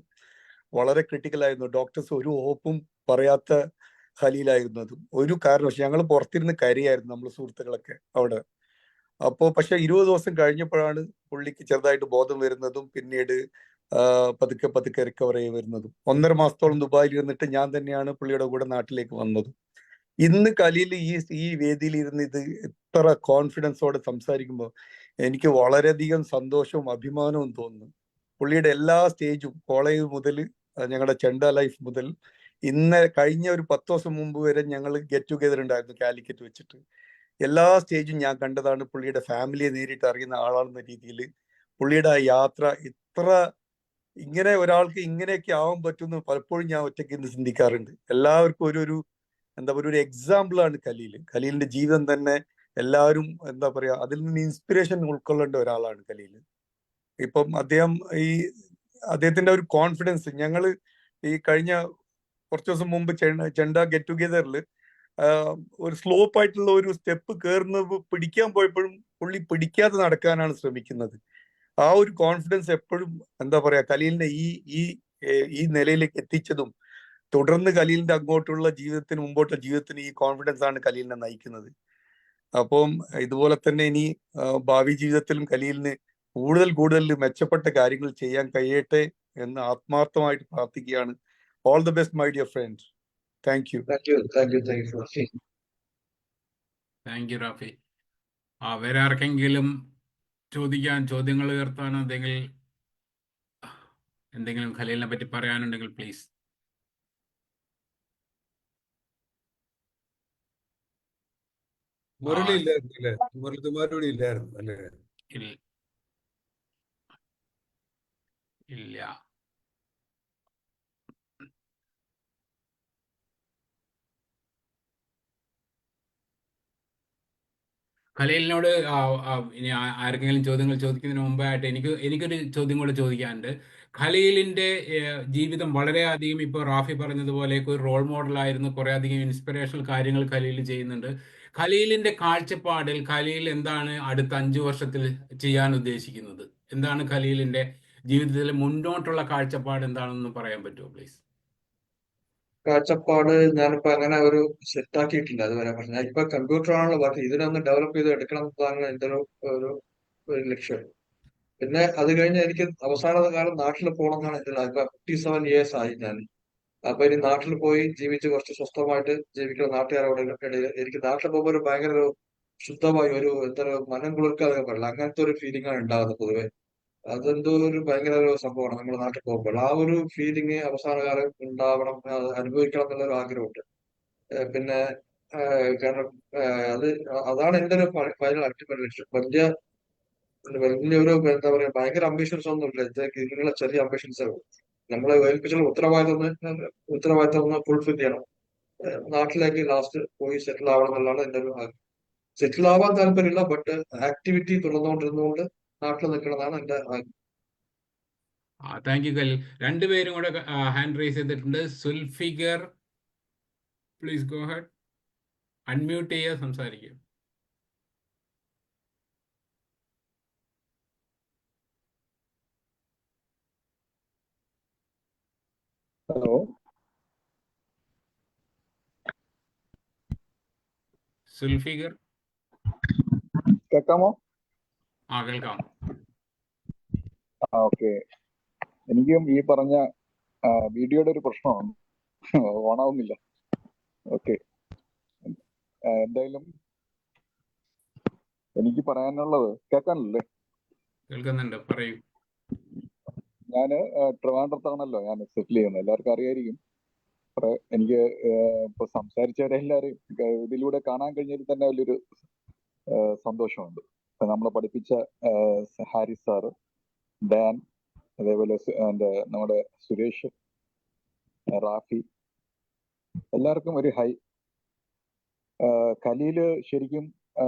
വളരെ ക്രിട്ടിക്കൽ ആയിരുന്നു. ഡോക്ടേഴ്സ് ഒരു ഹോപ്പും പറയാത്ത ഖലീലായിരുന്നു. അതും ഒരു കാരണവശാലും ഞങ്ങൾ പുറത്തിരുന്ന് കരയായിരുന്നു, നമ്മൾ സുഹൃത്തുക്കളൊക്കെ അവിടെ. പക്ഷെ 20 ദിവസം കഴിഞ്ഞപ്പോഴാണ് പുള്ളിക്ക് ചെറുതായിട്ട് ബോധം വരുന്നതും പിന്നീട് പതുക്കെ പതുക്കെ റിക്കവർ ആയി വരുന്നതും. 1.5 മാസത്തോളം ദുബായിൽ ഇരുന്നിട്ട് ഞാൻ തന്നെയാണ് പുള്ളിയുടെ കൂടെ നാട്ടിലേക്ക് വന്നതും. ഇന്ന് കലീൽ ഈ വേദിയിൽ ഇരുന്ന് ഇത് ഇത്ര കോൺഫിഡൻസോടെ സംസാരിക്കുമ്പോൾ എനിക്ക് വളരെയധികം സന്തോഷവും അഭിമാനവും തോന്നുന്നു. പുള്ളിയുടെ എല്ലാ സ്റ്റേജും, കോളേജ് മുതൽ ഞങ്ങളുടെ ചെണ്ട ലൈഫ് മുതൽ കഴിഞ്ഞ ഒരു 10 ദിവസം മുമ്പ് വരെ ഞങ്ങൾ ഗെറ്റ് ടുഗെദർ ഉണ്ടായിരുന്നു കാലിക്കറ്റ് വെച്ചിട്ട്. എല്ലാ സ്റ്റേജും ഞാൻ കണ്ടതാണ്. പുള്ളിയുടെ ഫാമിലിയെ നേരിട്ട് അറിയുന്ന ആളാണെന്ന രീതിയിൽ പുള്ളിയുടെ ആ യാത്ര ഇങ്ങനെ ഒരാൾക്ക് ഇങ്ങനെയൊക്കെ ആവാൻ പറ്റുമെന്ന് പലപ്പോഴും ഞാൻ ഒറ്റയ്ക്ക് ഇന്ന് ചിന്തിക്കാറുണ്ട്. എല്ലാവർക്കും ഒരു എന്താ പറയുക, ഒരു എക്സാമ്പിളാണ് കലീൽ. കലീലിന്റെ ജീവിതം തന്നെ എല്ലാവരും എന്താ പറയാ, അതിൽ നിന്ന് ഇൻസ്പിറേഷൻ ഉൾക്കൊള്ളേണ്ട ഒരാളാണ് കലീൽ. ഇപ്പം അദ്ദേഹത്തിന്റെ ഒരു കോൺഫിഡൻസ്, ഞങ്ങൾ ഈ കഴിഞ്ഞ കുറച്ച് ദിവസം മുമ്പ് ചെണ്ട ഗെറ്റ് ടുഗെദറിൽ ഒരു സ്ലോപ്പ് ആയിട്ടുള്ള ഒരു സ്റ്റെപ്പ് കയറുന്നത് പിടിക്കാൻ പോയപ്പോഴും പുള്ളി പിടിക്കാതെ നടക്കാനാണ് ശ്രമിക്കുന്നത്. ആ ഒരു കോൺഫിഡൻസ് എപ്പോഴും എന്താ പറയാ കലീലിനെ ഈ നിലയിലേക്ക് എത്തിച്ചതും തുടർന്ന് കലീലിന്റെ അങ്ങോട്ടുള്ള ജീവിതത്തിന്, മുമ്പോട്ടുള്ള ജീവിതത്തിന് ഈ കോൺഫിഡൻസ് ആണ് കലീലിനെ നയിക്കുന്നത്. അപ്പം ഇതുപോലെ തന്നെ ഇനി ഭാവി ജീവിതത്തിലും കലീലിന് കൂടുതൽ മെച്ചപ്പെട്ട കാര്യങ്ങൾ ചെയ്യാൻ കഴിയട്ടെ എന്ന് ആത്മാർത്ഥമായിട്ട് പ്രാർത്ഥിക്കുകയാണ്. All the best my dear friends. Thank you. Thank you Rafi. വേറെ ആർക്കെങ്കിലും ചോദ്യങ്ങൾ ഉയർത്താനോ എന്തെങ്കിലും ഖലീലിനെ പറ്റി പറയാനുണ്ടെങ്കിൽ പ്ലീസ്. മുരളി ഇല്ലായിരുന്നു അല്ലേ? മുരളികുമാരോട് ഇല്ലായിരുന്നു അല്ലേ? ഇല്ല. ഖലീലിനോട് ഇനി ആർക്കെങ്കിലും ചോദ്യങ്ങൾ ചോദിക്കുന്നതിന് മുമ്പായിട്ട് എനിക്കൊരു ചോദ്യം കൂടെ ചോദിക്കാനുണ്ട്. ഖലീലിന്റെ ജീവിതം വളരെയധികം ഇപ്പോൾ റാഫി പറഞ്ഞതുപോലെ ഒരു റോൾ മോഡലായിരുന്നു. കുറേ അധികം ഇൻസ്പിറേഷണൽ കാര്യങ്ങൾ ഖലീൽ ചെയ്യുന്നുണ്ട്. ഖലീലിന്റെ കാഴ്ചപ്പാടിൽ ഖലീൽ എന്താണ് അടുത്ത 5 വർഷത്തിൽ ചെയ്യാൻ ഉദ്ദേശിക്കുന്നത്? എന്താണ് ഖലീലിന്റെ ജീവിതത്തിലെ മുന്നോട്ടുള്ള കാഴ്ചപ്പാട് എന്താണെന്ന് പറയാൻ പറ്റുമോ പ്ലീസ്? കാഴ്ചപ്പാട് ഞാനിപ്പോ അങ്ങനെ ഒരു സെറ്റ് ആക്കിയിട്ടില്ല അതുവരെ. പക്ഷെ ഞാൻ ഇപ്പൊ കമ്പ്യൂട്ടറാണല്ലോ ബാക്കി ഇതിനൊന്ന് ഡെവലപ്പ് ചെയ്ത് എടുക്കണം എന്നതാണ് എന്റെ ഒരു ലക്ഷ്യം. പിന്നെ അത് കഴിഞ്ഞ് എനിക്ക് അവസാന കാലം നാട്ടിൽ പോകണം എന്നാണ് എന്റെ ആഗ്രഹം. 57 years ആയി ഞാൻ. അപ്പൊ ഇനി നാട്ടിൽ പോയി ജീവിച്ച് കുറച്ച് സ്വസ്ഥമായിട്ട് ജീവിക്കണം നാട്ടുകാരോട് ഇടയിൽ. എനിക്ക് നാട്ടിൽ പോകുമ്പോൾ ഒരു ഭയങ്കര ഒരു ശുദ്ധമായി ഒരു മനം കുളിർക്കാതെ പറയില്ല, അങ്ങനത്തെ ഒരു ഫീലിംഗ് ആണ് ഉണ്ടാകുന്നത് പൊതുവെ. അതെന്തോ ഒരു ഭയങ്കര ഒരു സംഭവമാണ് നമ്മൾ നാട്ടിൽ പോകുമ്പോൾ. ആ ഒരു ഫീലിംഗ് അവസാന കാലം ഉണ്ടാവണം, അനുഭവിക്കണം എന്നുള്ളൊരു ആഗ്രഹമുണ്ട്. പിന്നെ കാരണം അതാണ് എന്റെ ഒരു ഫൈനൽ അൾട്ടിമേറ്റ് ലക്ഷ്യം. വലിയൊരു എന്താ പറയാ ഭയങ്കര അംബിഷൻസ് ഒന്നും ഇല്ല. ഇങ്ങനെയുള്ള ചെറിയ അംബിഷൻസ് നമ്മളെ ഏൽപ്പിച്ചുള്ള ഉത്തരവാദിത്തം ഒന്ന് ഫുൾഫിൽ ചെയ്യണം. നാട്ടിലേക്ക് ലാസ്റ്റ് പോയി സെറ്റിൽ ആവണം എന്നുള്ളതാണ് എന്റെ ഒരു ആഗ്രഹം. സെറ്റിൽ ആവാൻ താല്പര്യമില്ല, ബട്ട് ആക്ടിവിറ്റി തുടർന്നുകൊണ്ടിരുന്നുകൊണ്ട് നാട്ടിൽ നിൽക്കണമെന്നാണ് എന്റെ ആഗ്രഹം. Thank you Khaleel. രണ്ടുപേരും കൂടെ ഹാൻഡ് റൈസ് ചെയ്തിട്ടുണ്ട്. Zulfiqar, please go ahead. Unmute ചെയ്യുക, സംസാരിക്കുക. ഹലോ, സുൽഫിഗർ കേൾക്കാമോ? കേൾക്കാം. ഓക്കെ. എനിക്കും ഈ പറഞ്ഞ വീഡിയോയുടെ ഒരു പ്രശ്നമാണ്, ഓണാവുന്നില്ല. ഓക്കെ, എന്തായാലും എനിക്ക് പറയാനുള്ളത് കേൾക്കാനല്ലേ? കേൾക്കുന്നുണ്ട്, പറയൂ. ഞാന് ട്രിവാൻഡ്രത്താണല്ലോ ഞാൻ സെറ്റിൽ ചെയ്യുന്നത്, എല്ലാവർക്കും അറിയായിരിക്കും. എനിക്ക് ഇപ്പൊ സംസാരിച്ചവരെല്ലാവരും ഇതിലൂടെ കാണാൻ കഴിഞ്ഞതിൽ തന്നെ വലിയൊരു സന്തോഷമുണ്ട്. നമ്മളെ പഠിപ്പിച്ച ഹാരിസ് സാറ്, ഡാൻ, അതേപോലെ നമ്മുടെ സുരേഷ്, റാഫി, എല്ലാവർക്കും ഒരു ഹൈ. ഖലീല് ശരിക്കും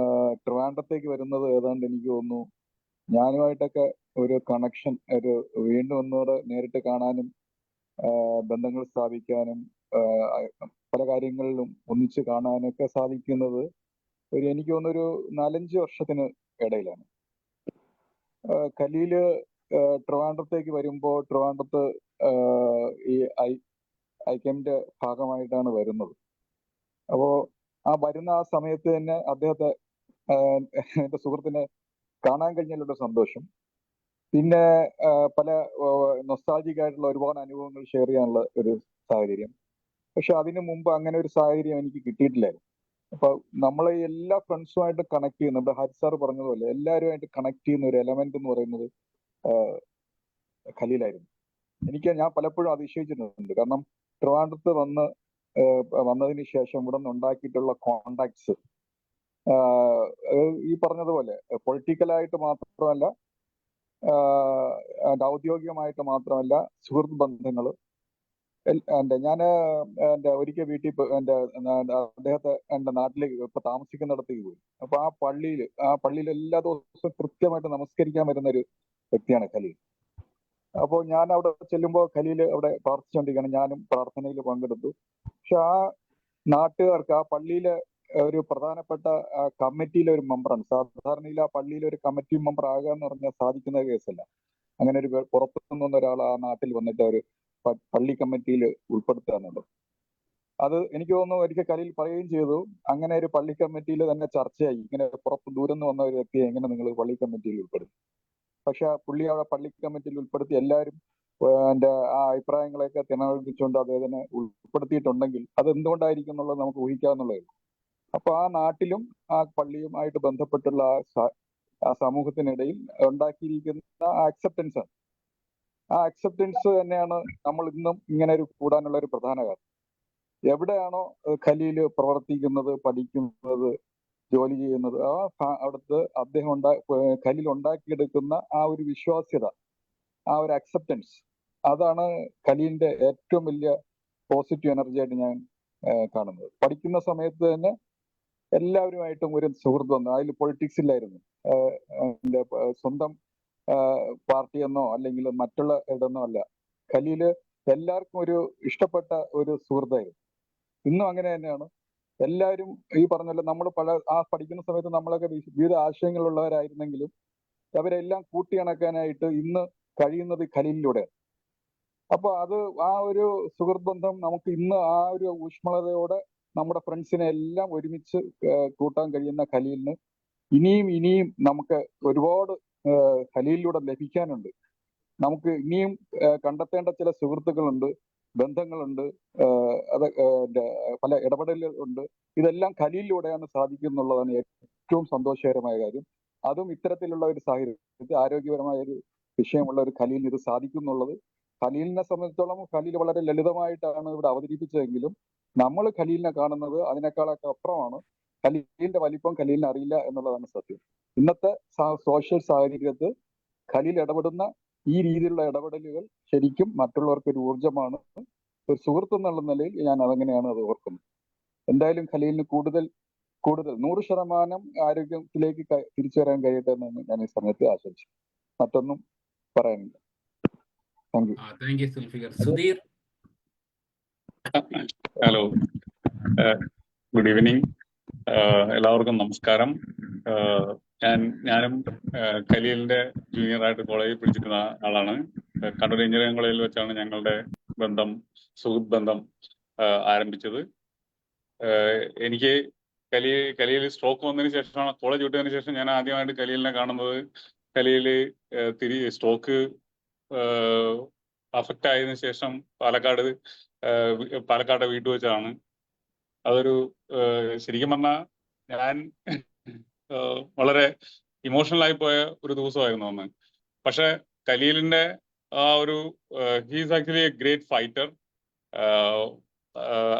ട്രിവാൻഡ്രത്തേക്ക് വരുന്നത് ഏതാണ്ട് എനിക്ക് തോന്നുന്നു ഞാനുമായിട്ടൊക്കെ ഒരു കണക്ഷൻ, ഒരു വീണ്ടും ഒന്നുകൂടെ നേരിട്ട് കാണാനും ബന്ധങ്ങൾ സ്ഥാപിക്കാനും പല കാര്യങ്ങളിലും ഒന്നിച്ച് കാണാനൊക്കെ സാധിക്കുന്നത് എനിക്ക് തോന്നുന്നു ഒരു 4-5 വർഷത്തിന് ഇടയിലാണ്. ഖലീല് ട്രിവാൻഡ്രത്തേക്ക് വരുമ്പോൾ ട്രിവാൻഡ്രത്ത് ഈ ഐക്യമിന്റെ ഭാഗമായിട്ടാണ് വരുന്നത്. അപ്പോ വരുന്ന ആ സമയത്ത് തന്നെ അദ്ദേഹത്തെ എന്റെ സുഹൃത്തിനെ കാണാൻ കഴിഞ്ഞതിലുള്ള സന്തോഷം, പിന്നെ പല നൊസ്റ്റാൾജിക് ആയിട്ടുള്ള ഒരുപാട് അനുഭവങ്ങൾ ഷെയർ ചെയ്യാനുള്ള ഒരു സാഹചര്യം. പക്ഷെ അതിനു മുമ്പ് അങ്ങനെ ഒരു സാഹചര്യം എനിക്ക് കിട്ടിയിട്ടില്ലായിരുന്നു. അപ്പൊ നമ്മളെ എല്ലാ ഫ്രണ്ട്സുമായിട്ട് കണക്ട് ചെയ്യുന്ന, നമ്മുടെ ഹരി സാർ പറഞ്ഞതുപോലെ എല്ലാവരുമായിട്ട് കണക്ട് ചെയ്യുന്ന ഒരു എലമെന്റ് എന്ന് പറയുന്നത് ഖലീലായിരുന്നു. ഞാൻ പലപ്പോഴും അതിശയിച്ചിട്ടുണ്ട്. കാരണം ട്രിവാൻഡ്രത്ത് വന്നതിന് ശേഷം ഇവിടെ നിന്ന് ഉണ്ടാക്കിയിട്ടുള്ള കോണ്ടാക്ട്സ് ഈ പറഞ്ഞതുപോലെ പൊളിറ്റിക്കലായിട്ട് മാത്രമല്ല, ഔദ്യോഗികമായിട്ട് മാത്രമല്ല, സുഹൃത്ത് ബന്ധങ്ങൾ. ഞാൻ ഒരിക്കൽ വീട്ടിൽ അദ്ദേഹത്തെ എന്റെ നാട്ടിലേക്ക് ഇപ്പൊ താമസിക്കുന്നിടത്തേക്ക് പോയി. അപ്പൊ ആ പള്ളിയിൽ എല്ലാ ദിവസവും കൃത്യമായിട്ട് നമസ്കരിക്കാൻ വരുന്ന ഒരു വ്യക്തിയാണ് ഖലീൽ. അപ്പോൾ ഞാൻ അവിടെ ചെല്ലുമ്പോൾ ഖലീൽ അവിടെ പ്രാർത്ഥിച്ചുകൊണ്ടിരിക്കുകയാണ്. ഞാനും പ്രാർത്ഥനയിൽ പങ്കെടുത്തു. പക്ഷെ ആ നാട്ടുകാർക്ക് ആ പള്ളിയിലെ ഒരു പ്രധാനപ്പെട്ട കമ്മിറ്റിയിലെ ഒരു മെമ്പറാണ്. സാധാരണയിൽ ആ പള്ളിയിലെ ഒരു കമ്മിറ്റി മെമ്പർ ആകുക എന്ന് പറഞ്ഞാൽ സാധിക്കുന്ന കേസല്ല. അങ്ങനെ ഒരു പുറത്തു നിന്നൊന്ന ഒരാൾ ആ നാട്ടിൽ വന്നിട്ട് ഒരു പള്ളി കമ്മിറ്റിയിൽ ഉൾപ്പെടുത്തുക എന്നുള്ളത്, അത് എനിക്ക് തോന്നുന്നു ഒരിക്കൽ ഖലീൽ പറയുകയും ചെയ്തു. അങ്ങനെ ഒരു പള്ളി കമ്മിറ്റിയിൽ തന്നെ ചർച്ചയായി, ഇങ്ങനെ ദൂരം നിന്ന് വന്ന ഒരു വ്യക്തിയെ എങ്ങനെ നിങ്ങൾ പള്ളി കമ്മിറ്റിയിൽ ഉൾപ്പെടുത്തും. പക്ഷെ പുള്ളി അവിടെ പള്ളി കമ്മിറ്റിയിൽ ഉൾപ്പെടുത്തി എല്ലാവരും എന്റെ ആ അഭിപ്രായങ്ങളെയൊക്കെ തിരഞ്ഞെടുപ്പിച്ചുകൊണ്ട് അദ്ദേഹത്തിനെ ഉൾപ്പെടുത്തിയിട്ടുണ്ടെങ്കിൽ അത് എന്തുകൊണ്ടായിരിക്കും എന്നുള്ളത് നമുക്ക് ഊഹിക്കാവുന്നതേ ഉള്ളൂ. അപ്പൊ ആ നാട്ടിലും ആ പള്ളിയുമായിട്ട് ബന്ധപ്പെട്ടുള്ള ആ സമൂഹത്തിനിടയിൽ ഉണ്ടാക്കിയിരിക്കുന്ന അക്സെപ്റ്റൻസ് ആണ്. ആ അക്സെപ്റ്റൻസ് തന്നെയാണ് നമ്മൾ ഇന്നും ഇങ്ങനെ ഒരു കൂടാനുള്ള ഒരു പ്രധാന കാരണം. എവിടെയാണോ ഖലീൽ പ്രവർത്തിക്കുന്നത്, പഠിക്കുന്നത്, ജോലി ചെയ്യുന്നത്, അവിടുത്തെ ഖലീൽ ഉണ്ടാക്കിയെടുക്കുന്ന ആ ഒരു വിശ്വാസ്യത, ആ ഒരു അക്സെപ്റ്റൻസ്, അതാണ് ഖലീലിന്റെ ഏറ്റവും വലിയ പോസിറ്റീവ് എനർജി ആയിട്ട് ഞാൻ കാണുന്നത്. പഠിക്കുന്ന സമയത്ത് തന്നെ എല്ലാവരുമായിട്ടും ഒരു സുഹൃത്ത് വന്നു. അതിൽ പൊളിറ്റിക്സ് ഇല്ലായിരുന്നു. എന്റെ സ്വന്തം പാർട്ടി എന്നോ അല്ലെങ്കിൽ മറ്റുള്ള ഇതെന്നോ അല്ല. ഖലീല് എല്ലാവർക്കും ഒരു ഇഷ്ടപ്പെട്ട ഒരു സുഹൃത്തായിരുന്നു. ഇന്നും അങ്ങനെ തന്നെയാണ്. എല്ലാവരും ഈ പറഞ്ഞല്ലോ, നമ്മൾ പഠിക്കുന്ന സമയത്ത് നമ്മളൊക്കെ വിവിധ ആശയങ്ങളുള്ളവരായിരുന്നെങ്കിലും അവരെല്ലാം കൂട്ടിയിണക്കാനായിട്ട് ഇന്ന് കഴിയുന്നത് ഖലീലിലൂടെയാണ്. അപ്പൊ ആ ഒരു സുഹൃത്ത് ബന്ധം നമുക്ക് ഇന്ന് ആ ഒരു ഊഷ്മളതയോടെ നമ്മുടെ ഫ്രണ്ട്സിനെ എല്ലാം ഒരുമിച്ച് കൂട്ടാൻ കഴിയുന്ന ഖലീലിന് ഇനിയും നമുക്ക് ഒരുപാട് ഖലീലിലൂടെ ലഭിക്കാനുണ്ട്. നമുക്ക് ഇനിയും കണ്ടെത്തേണ്ട ചില സുഹൃത്തുക്കളുണ്ട്, ബന്ധങ്ങളുണ്ട്, പല ഇടപെടലുകളുണ്ട്. ഇതെല്ലാം ഖലീലിലൂടെയാണ് സാധിക്കുന്നുള്ളതാണ് ഏറ്റവും സന്തോഷകരമായ കാര്യം. അതും ഇത്തരത്തിലുള്ള ഒരു സാഹചര്യത്തിൽ ആരോഗ്യപരമായ ഒരു വിഷയമുള്ള ഒരു ഖലീലിന് ഇത് സാധിക്കുന്നുള്ളത്, ഖലീലിനെ സംബന്ധിച്ചിടത്തോളം ഖലീൽ വളരെ ലളിതമായിട്ടാണ് ഇവിടെ അവതരിപ്പിച്ചതെങ്കിലും നമ്മൾ ഖലീലിനെ കാണുന്നത് അതിനേക്കാളൊക്കെ അപ്പുറമാണ്. ഖലീലിന്റെ വലിപ്പം ഖലീലിന് അറിയില്ല എന്നുള്ളതാണ് സത്യം. ഇന്നത്തെ സോഷ്യൽ സാഹചര്യത്തിൽ ഖലീൽ ഇടപെടുന്ന ഈ രീതിയിലുള്ള ഇടപെടലുകൾ ശരിക്കും മറ്റുള്ളവർക്ക് ഒരു ഊർജ്ജമാണ്. ഒരു സുഹൃത്ത് എന്നുള്ള നിലയിൽ ഞാൻ അതങ്ങനെയാണ് അത് ഓർക്കുന്നത്. എന്തായാലും ഖലീലിന് കൂടുതൽ 100% ആരോഗ്യത്തിലേക്ക് തിരിച്ചു വരാൻ കഴിയട്ടെ എന്നാണ് ഞാൻ ഈ സമയത്ത് ആശംസിച്ചു. മറ്റൊന്നും പറയാനില്ല. Thank you. Thank you Zulfiqar. Sudheer. Hello, good evening. എല്ലാവർക്കും നമസ്കാരം. ഞാനും ഖലീലിന്റെ ജൂനിയറായിട്ട് കോളേജിൽ പഠിച്ചിരുന്ന ആളാണ്. കണ്ണൂർ എഞ്ചിനീയറിംഗ് കോളേജിൽ വെച്ചാണ് ഞങ്ങളുടെ സുഹൃത്ത് ബന്ധം ആരംഭിച്ചത്. എനിക്ക് ഖലീൽ സ്ട്രോക്ക് വന്നതിന് ശേഷമാണ്, കോളേജ് വിട്ടതിന് ശേഷം ഞാൻ ആദ്യമായിട്ട് ഖലീലിനെ കാണുന്നത്. ഖലീൽ സ്ട്രോക്ക് അഫക്റ്റ് ആയതിനു ശേഷം പാലക്കാട് വീട്ടു വെച്ചാണ്. അതൊരു ശരിക്കും പറഞ്ഞാൽ ഞാൻ വളരെ ഇമോഷണൽ ആയി പോയ ഒരു ദിവസമായിരുന്നു അന്ന്. പക്ഷെ ഖലീലിന്റെ ആ ഒരു he's actually A great fighter.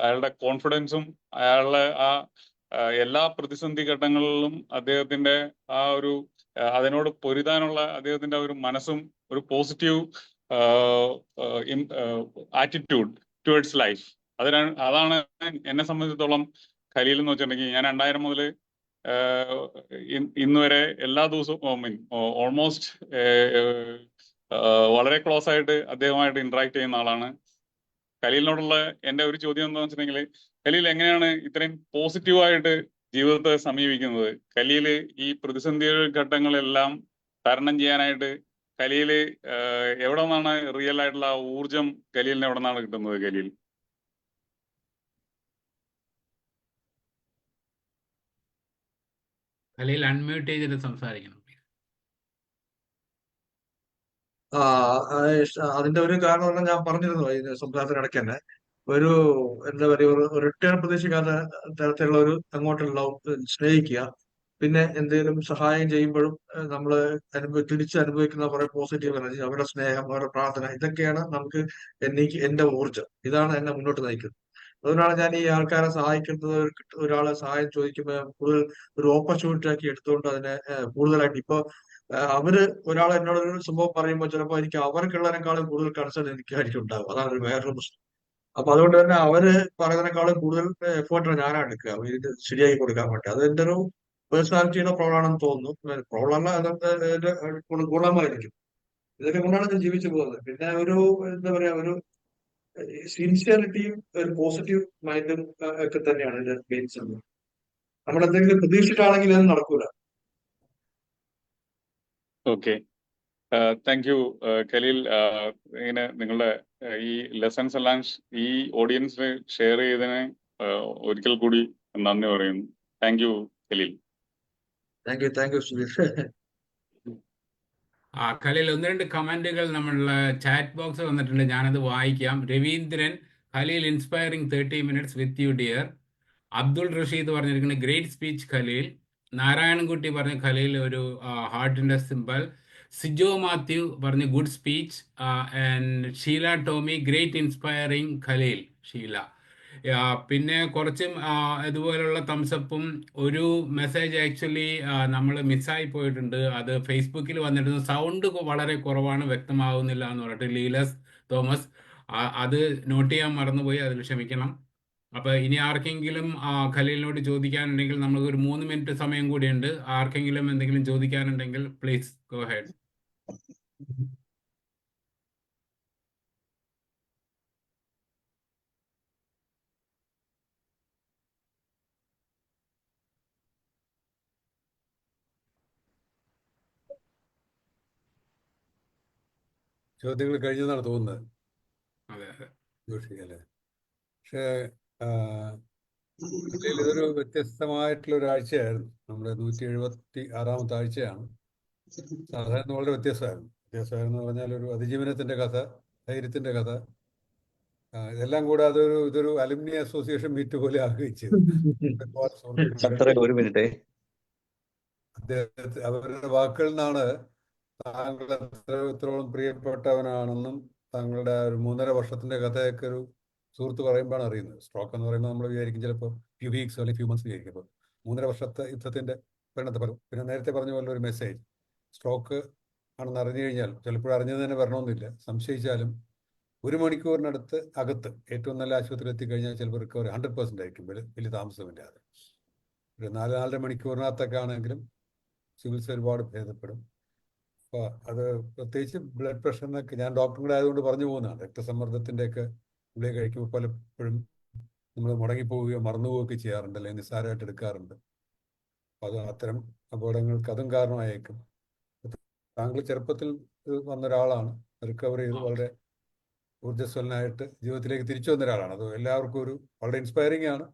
അയാളുടെ കോൺഫിഡൻസും അയാളുടെ എല്ലാ പ്രതിസന്ധി ഘട്ടങ്ങളിലും അദ്ദേഹത്തിന്റെ ആ ഒരു അതിനോട് പൊരുതാനുള്ള അദ്ദേഹത്തിന്റെ ഒരു മനസ്സും ഒരു പോസിറ്റീവ് ആറ്റിറ്റ്യൂഡ് ടുവേർഡ്സ് ലൈഫ്, അതാണ് എന്നെ സംബന്ധിച്ചിടത്തോളം ഖലീൽ എന്ന് വെച്ചിട്ടുണ്ടെങ്കിൽ ഞാൻ 2000 മുതൽ ഇന്ന് വരെ എല്ലാ ദിവസവും ഓൾമോസ്റ്റ് വളരെ ക്ലോസ് ആയിട്ട് അദ്ദേഹമായിട്ട് ഇന്ററാക്ട് ചെയ്യുന്ന ആളാണ്. ഖലീലിനോടുള്ള എൻ്റെ ഒരു ചോദ്യം എന്താണെന്ന് വെച്ചിട്ടുണ്ടെങ്കിൽ, ഖലീൽ എങ്ങനെയാണ് ഇത്രയും പോസിറ്റീവായിട്ട് ജീവിതത്തെ സമീപിക്കുന്നത്? ഖലീൽ ഈ പ്രതിസന്ധി ഘട്ടങ്ങളെല്ലാം തരണം ചെയ്യാനായിട്ട് ഖലീൽ എവിടെ നിന്നാണ് റിയൽ ആയിട്ടുള്ള ആ ഊർജം ഖലീലിന് എവിടെ നിന്നാണ് കിട്ടുന്നത്? ഖലീൽ ഖലീൽ അൺമ്യൂട്ട് ചെയ്തിട്ട് സംസാരിക്കണം. ആ അതിന്റെ ഒരു കാരണം പറഞ്ഞാൽ ഞാൻ പറഞ്ഞിരുന്നു ഈ സംസാരത്തിനിടയ്ക്ക് തന്നെ, ഒരു എന്താ പറയുക, ഒരു റിട്ടേൺ പ്രതീക്ഷിക്കാത്ത തരത്തിലുള്ള ഒരു അങ്ങോട്ടുള്ള സ്നേഹിക്കുക. പിന്നെ എന്തെങ്കിലും സഹായം ചെയ്യുമ്പോഴും നമ്മൾ തിരിച്ച് അനുഭവിക്കുന്ന കുറെ പോസിറ്റീവ് എനർജി, അവരുടെ സ്നേഹം, അവരുടെ പ്രാർത്ഥന, ഇതൊക്കെയാണ് നമുക്ക് എന്റെ ഊർജ്ജം. ഇതാണ് എന്നെ മുന്നോട്ട് നയിക്കുന്നത്. അതുകൊണ്ടാണ് ഞാൻ ഈ ആൾക്കാരെ സഹായിക്കുന്നത്. ഒരാളെ സഹായം ചോദിക്കുമ്പോൾ കൂടുതൽ ഒരു ഓപ്പർച്യൂണിറ്റി ആക്കി എടുത്തുകൊണ്ട് അതിനെ കൂടുതലായിട്ട് ഇപ്പൊ അവര് ഒരാൾ എന്നോട് ഒരു സംഭവം പറയുമ്പോൾ ചിലപ്പോൾ എനിക്ക് അവർക്കുള്ളതിനേക്കാളും കൂടുതൽ കൺസേൺ എനിക്കായിരിക്കും ഉണ്ടാവും. അതാണ് ഒരു വേറൊരു പ്രശ്നം. അപ്പൊ അതുകൊണ്ട് തന്നെ അവര് പറയുന്നതിനേക്കാളും കൂടുതൽ എഫേർട്ട് ഞാനാണ് എടുക്കുക ഇത് ശരിയാക്കി കൊടുക്കാൻ വേണ്ടി. അത് എന്റെ ഒരു പേഴ്സണാലിറ്റിയുടെ പ്രോബ്ലം ആണെന്ന് തോന്നുന്നു. പ്രോബ്ലം അല്ല, അതൊക്കെ എന്റെ ഗുണമായിരിക്കും. ഇതൊക്കെ കൊണ്ടാണ് ഞാൻ ജീവിച്ചു പോകുന്നത്. പിന്നെ ഒരു എന്താ പറയാ, ഒരു സിൻസിയറിറ്റിയും ഒരു പോസിറ്റീവ് മൈൻഡും ഒക്കെ തന്നെയാണ് ഇതിന്റെ മെയിൻ സംഭവം. നമ്മൾ എന്തെങ്കിലും പ്രതീക്ഷിച്ചിട്ടാണെങ്കിൽ അത് നടക്കൂല. Okay, thank you Khaleel. ഇങ്ങനെ നിങ്ങളുടെ ഈ ലെസൺസ് എല്ലാം ഈ ഓഡിയൻസിന് ഷെയർ ചെയ്തതിന് ഒരിക്കൽ കൂടി നന്ദി പറയുന്നു. Thank you Khaleel. Thank you Sudheer. Khaleel, 1-2 കമന്റുകൾ നമ്മളുടെ ചാറ്റ് ബോക്സിൽ വന്നിട്ടുണ്ട്, ഞാനത് വായിക്കാം. Raveendran, Khaleel inspiring 30 minutes with you dear. Abdul Rasheed പറഞ്ഞിരിക്കുന്നത് ഗ്രേറ്റ് സ്പീച്ച് ഖലീൽ. നാരായണൻകുട്ടി പറഞ്ഞ ഖലീൽ ഒരു ഹാർട്ടിന്റെ സിമ്പൽ. സിജോ മാത്യു പറഞ്ഞ good speech. And Sheela Tomy great inspiring Khaleel. Sheela. പിന്നെ കുറച്ചും ഇതുപോലുള്ള തംസപ്പും ഒരു മെസ്സേജ് ആക്ച്വലി നമ്മൾ മിസ്സായി പോയിട്ടുണ്ട്. അത് ഫേസ്ബുക്കിൽ വന്നിരുന്നു. സൗണ്ട് വളരെ കുറവാണ്, വ്യക്തമാകുന്നില്ല എന്ന് പറഞ്ഞിട്ട് ലീലസ് തോമസ്. അത് നോട്ട് ചെയ്യാൻ മറന്നുപോയി, അതിൽ ക്ഷമിക്കണം. അപ്പൊ ഇനി ആർക്കെങ്കിലും ഖലീലിനോട് ചോദിക്കാനുണ്ടെങ്കിൽ നമുക്ക് ഒരു 3 minute സമയം കൂടിയുണ്ട്. ആർക്കെങ്കിലും എന്തെങ്കിലും ചോദിക്കാനുണ്ടെങ്കിൽ പ്ലീസ് ഗോ ഹെഡ്. ചോദ്യങ്ങൾ കഴിഞ്ഞെന്നാണ് തോന്നുന്നത്. അതെ അതെ, ജോഷിക്കല്ലേ. പക്ഷേ ഇതൊരു വ്യത്യസ്തമായിട്ടുള്ള ഒരു ആഴ്ചയായിരുന്നു. നമ്മുടെ 176ാമത്തെ ആഴ്ചയാണ്. സാധാരണ വളരെ വ്യത്യസ്തമായിരുന്നു എന്ന് പറഞ്ഞാൽ ഒരു അതിജീവനത്തിന്റെ കഥ, ധൈര്യത്തിന്റെ കഥ, ഇതെല്ലാം കൂടെ ഇതൊരു അലുമിനി അസോസിയേഷൻ മീറ്റ് പോലെ ആകുകയും ചെയ്തു. ഒരു മിനിറ്റ്. അദ്ദേഹത്തെ അവരുടെ വാക്കുകളിൽ നിന്നാണ് താങ്കൾ എത്രത്തോളം പ്രിയപ്പെട്ടവനാണെന്നും താങ്കളുടെ ഒരു 3.5 വർഷത്തിന്റെ കഥയൊക്കെ ഒരു സുഹൃത്ത് പറയുമ്പോഴാണ് അറിയുന്നത്. സ്ട്രോക്ക് എന്ന് പറയുമ്പോൾ നമ്മൾ വിചാരിക്കും ചിലപ്പോൾ ഫ്യൂ വീക്സ് അല്ലെങ്കിൽ ഫ്യൂ മന്ത്സ് വിചാരിക്കും. അപ്പോൾ 3.5 വർഷത്തെ യുദ്ധത്തിന്റെ പരിണത ഫലം. പിന്നെ നേരത്തെ പറഞ്ഞ പോലെ ഒരു മെസ്സേജ്, സ്ട്രോക്ക് ആണെന്ന് അറിഞ്ഞു കഴിഞ്ഞാൽ ചിലപ്പോഴും അറിഞ്ഞത് തന്നെ വരണമെന്നില്ല. സംശയിച്ചാലും 1 മണിക്കൂറിനടുത്ത് അകത്ത് ഏറ്റവും നല്ല ആശുപത്രിയിൽ എത്തിക്കഴിഞ്ഞാൽ ചിലപ്പോൾ റിക്കവറി 100% ആയിരിക്കും, വലിയ താമസമില്ലാതെ. ഒരു 4-4.5 മണിക്കൂറിനകത്തൊക്കെ ആണെങ്കിലും ചികിത്സ ഒരുപാട് ഭേദപ്പെടും. അപ്പോൾ അത് പ്രത്യേകിച്ച് ബ്ലഡ് പ്രഷറിനൊക്കെ ഞാൻ ഡോക്ടറും കൂടെ ആയതുകൊണ്ട് പറഞ്ഞു പോകുന്നതാണ്. രക്തസമ്മർദ്ദത്തിൻ്റെയൊക്കെ ഗുളിക കഴിക്കുമ്പോൾ പലപ്പോഴും നമ്മൾ മുടങ്ങിപ്പോവുകയോ മറന്നുപോവുകയൊക്കെ ചെയ്യാറുണ്ട്, അല്ലെങ്കിൽ നിസ്സാരമായിട്ട് എടുക്കാറുണ്ട്. അപ്പോൾ അത് അത്തരം അപകടങ്ങൾക്ക് അതും കാരണമായേക്കും. താങ്കൾ ചെറുപ്പത്തിൽ വന്ന ഒരാളാണ്, റിക്കവർ ചെയ്ത് വളരെ ഊർജ്ജസ്വലനായിട്ട് ജീവിതത്തിലേക്ക് തിരിച്ചു വന്ന ഒരാളാണ്. അത് എല്ലാവർക്കും വളരെ ഇൻസ്പയറിംഗ് ആണ്,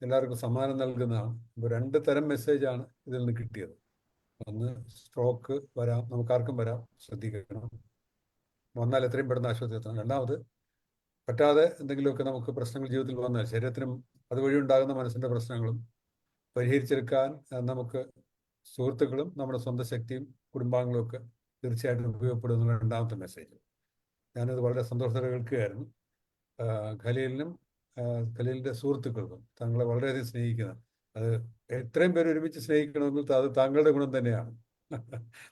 എല്ലാവർക്കും സമ്മാനം നൽകുന്നതാണ്. ഇപ്പോൾ 2 തരം മെസ്സേജാണ് ഇതിൽ നിന്ന് കിട്ടിയത്. ഒന്ന്, സ്ട്രോക്ക് വരാം, നമുക്കാർക്കും വരാം, ശ്രദ്ധിക്കണം, വന്നാൽ എത്രയും പെട്ടെന്ന് ആശുപത്രി എത്തണം. രണ്ടാമത്, പറ്റാതെ എന്തെങ്കിലുമൊക്കെ നമുക്ക് പ്രശ്നങ്ങൾ ജീവിതത്തിൽ വന്നാൽ ശരീരത്തിനും അതുവഴി ഉണ്ടാകുന്ന മനസ്സിൻ്റെ പ്രശ്നങ്ങളും പരിഹരിച്ചെടുക്കാൻ നമുക്ക് സുഹൃത്തുക്കളും നമ്മുടെ സ്വന്തം ശക്തിയും കുടുംബാംഗങ്ങളും ഒക്കെ തീർച്ചയായിട്ടും ഉപയോഗപ്പെടുന്ന 2ാമത്തെ മെസ്സേജ്. ഞാനത് വളരെ സന്തോഷത്തോടെ കേൾക്കുകയായിരുന്നു. ഖലീലിനും ഖലീലിൻ്റെ സുഹൃത്തുക്കൾക്കും താങ്കളെ വളരെയധികം സ്നേഹിക്കുന്ന, അത് എത്രയും പേര് ഒരുമിച്ച് സ്നേഹിക്കണമെങ്കിൽ അത് താങ്കളുടെ ഗുണം തന്നെയാണ്.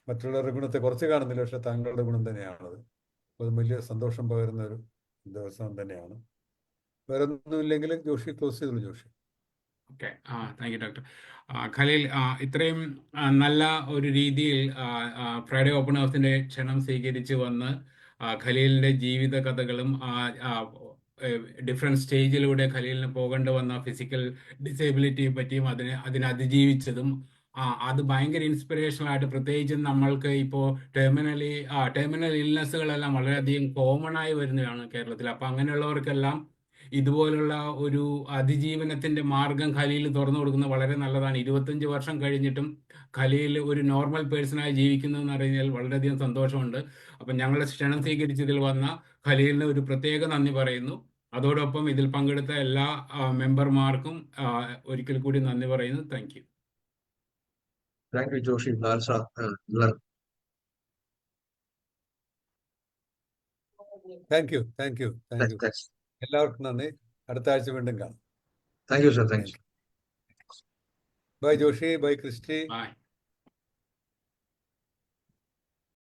മറ്റുള്ളവരുടെ ഗുണത്തെ കുറച്ച് കാണുന്നില്ല, പക്ഷെ താങ്കളുടെ ഗുണം തന്നെയാണത്. അത് വലിയ സന്തോഷം പകരുന്ന ഒരു ദിവസം തന്നെയാണ്. വേറെ ഒന്നുമില്ലെങ്കിലും ജോഷി ക്ലോസ് ചെയ്തുള്ളൂ. Joshi. Okay, thank you doctor. Khaleel, ഇത്രയും നല്ല ഒരു രീതിയിൽ ഫ്രൈഡേ ഓപ്പൺ ഹൗസിന്റെ ക്ഷണം സ്വീകരിച്ച് വന്ന് ഖലീലിന്റെ ജീവിത കഥകളും ഡിഫറെൻറ്റ് സ്റ്റേജിലൂടെ ഖലീലിന് പോകേണ്ടി വന്ന ഫിസിക്കൽ ഡിസേബിലിറ്റിയെ പറ്റിയും അതിനെ അതിജീവിച്ചതും അത് ഭയങ്കര ഇൻസ്പിറേഷണൽ ആയിട്ട്, പ്രത്യേകിച്ചും നമ്മൾക്ക് ഇപ്പോൾ ടെർമിനൽ ഇൽനെസ്സുകളെല്ലാം വളരെയധികം കോമൺ ആയി വരുന്നതാണ് കേരളത്തിൽ. അപ്പം അങ്ങനെയുള്ളവർക്കെല്ലാം ഇതുപോലുള്ള ഒരു അതിജീവനത്തിന്റെ മാർഗം ഖലീൽ തുറന്നു കൊടുക്കുന്നത് വളരെ നല്ലതാണ്. 25 വർഷം കഴിഞ്ഞിട്ടും ഖലീൽ ഒരു നോർമൽ പേഴ്സണായി ജീവിക്കുന്നതെന്ന് അറിഞ്ഞാൽ വളരെയധികം സന്തോഷമുണ്ട്. അപ്പം ഞങ്ങളുടെ ക്ഷണം സ്വീകരിച്ചതിൽ വന്ന ഖലീലിന് ഒരു പ്രത്യേക നന്ദി പറയുന്നു. അതോടൊപ്പം ഇതിൽ പങ്കെടുത്ത എല്ലാ മെമ്പർമാർക്കും ഒരിക്കൽ കൂടി നന്ദി പറയുന്നു. Thank you. Thank you Joshi, Lal sir. Thank you, thank you, thank you. എല്ലാവർക്കും നന്ദി. അടുത്ത ആഴ്ച വീണ്ടും കാണാം. Thank you sir. Thank you. Bye Joshi, bye Christy. By.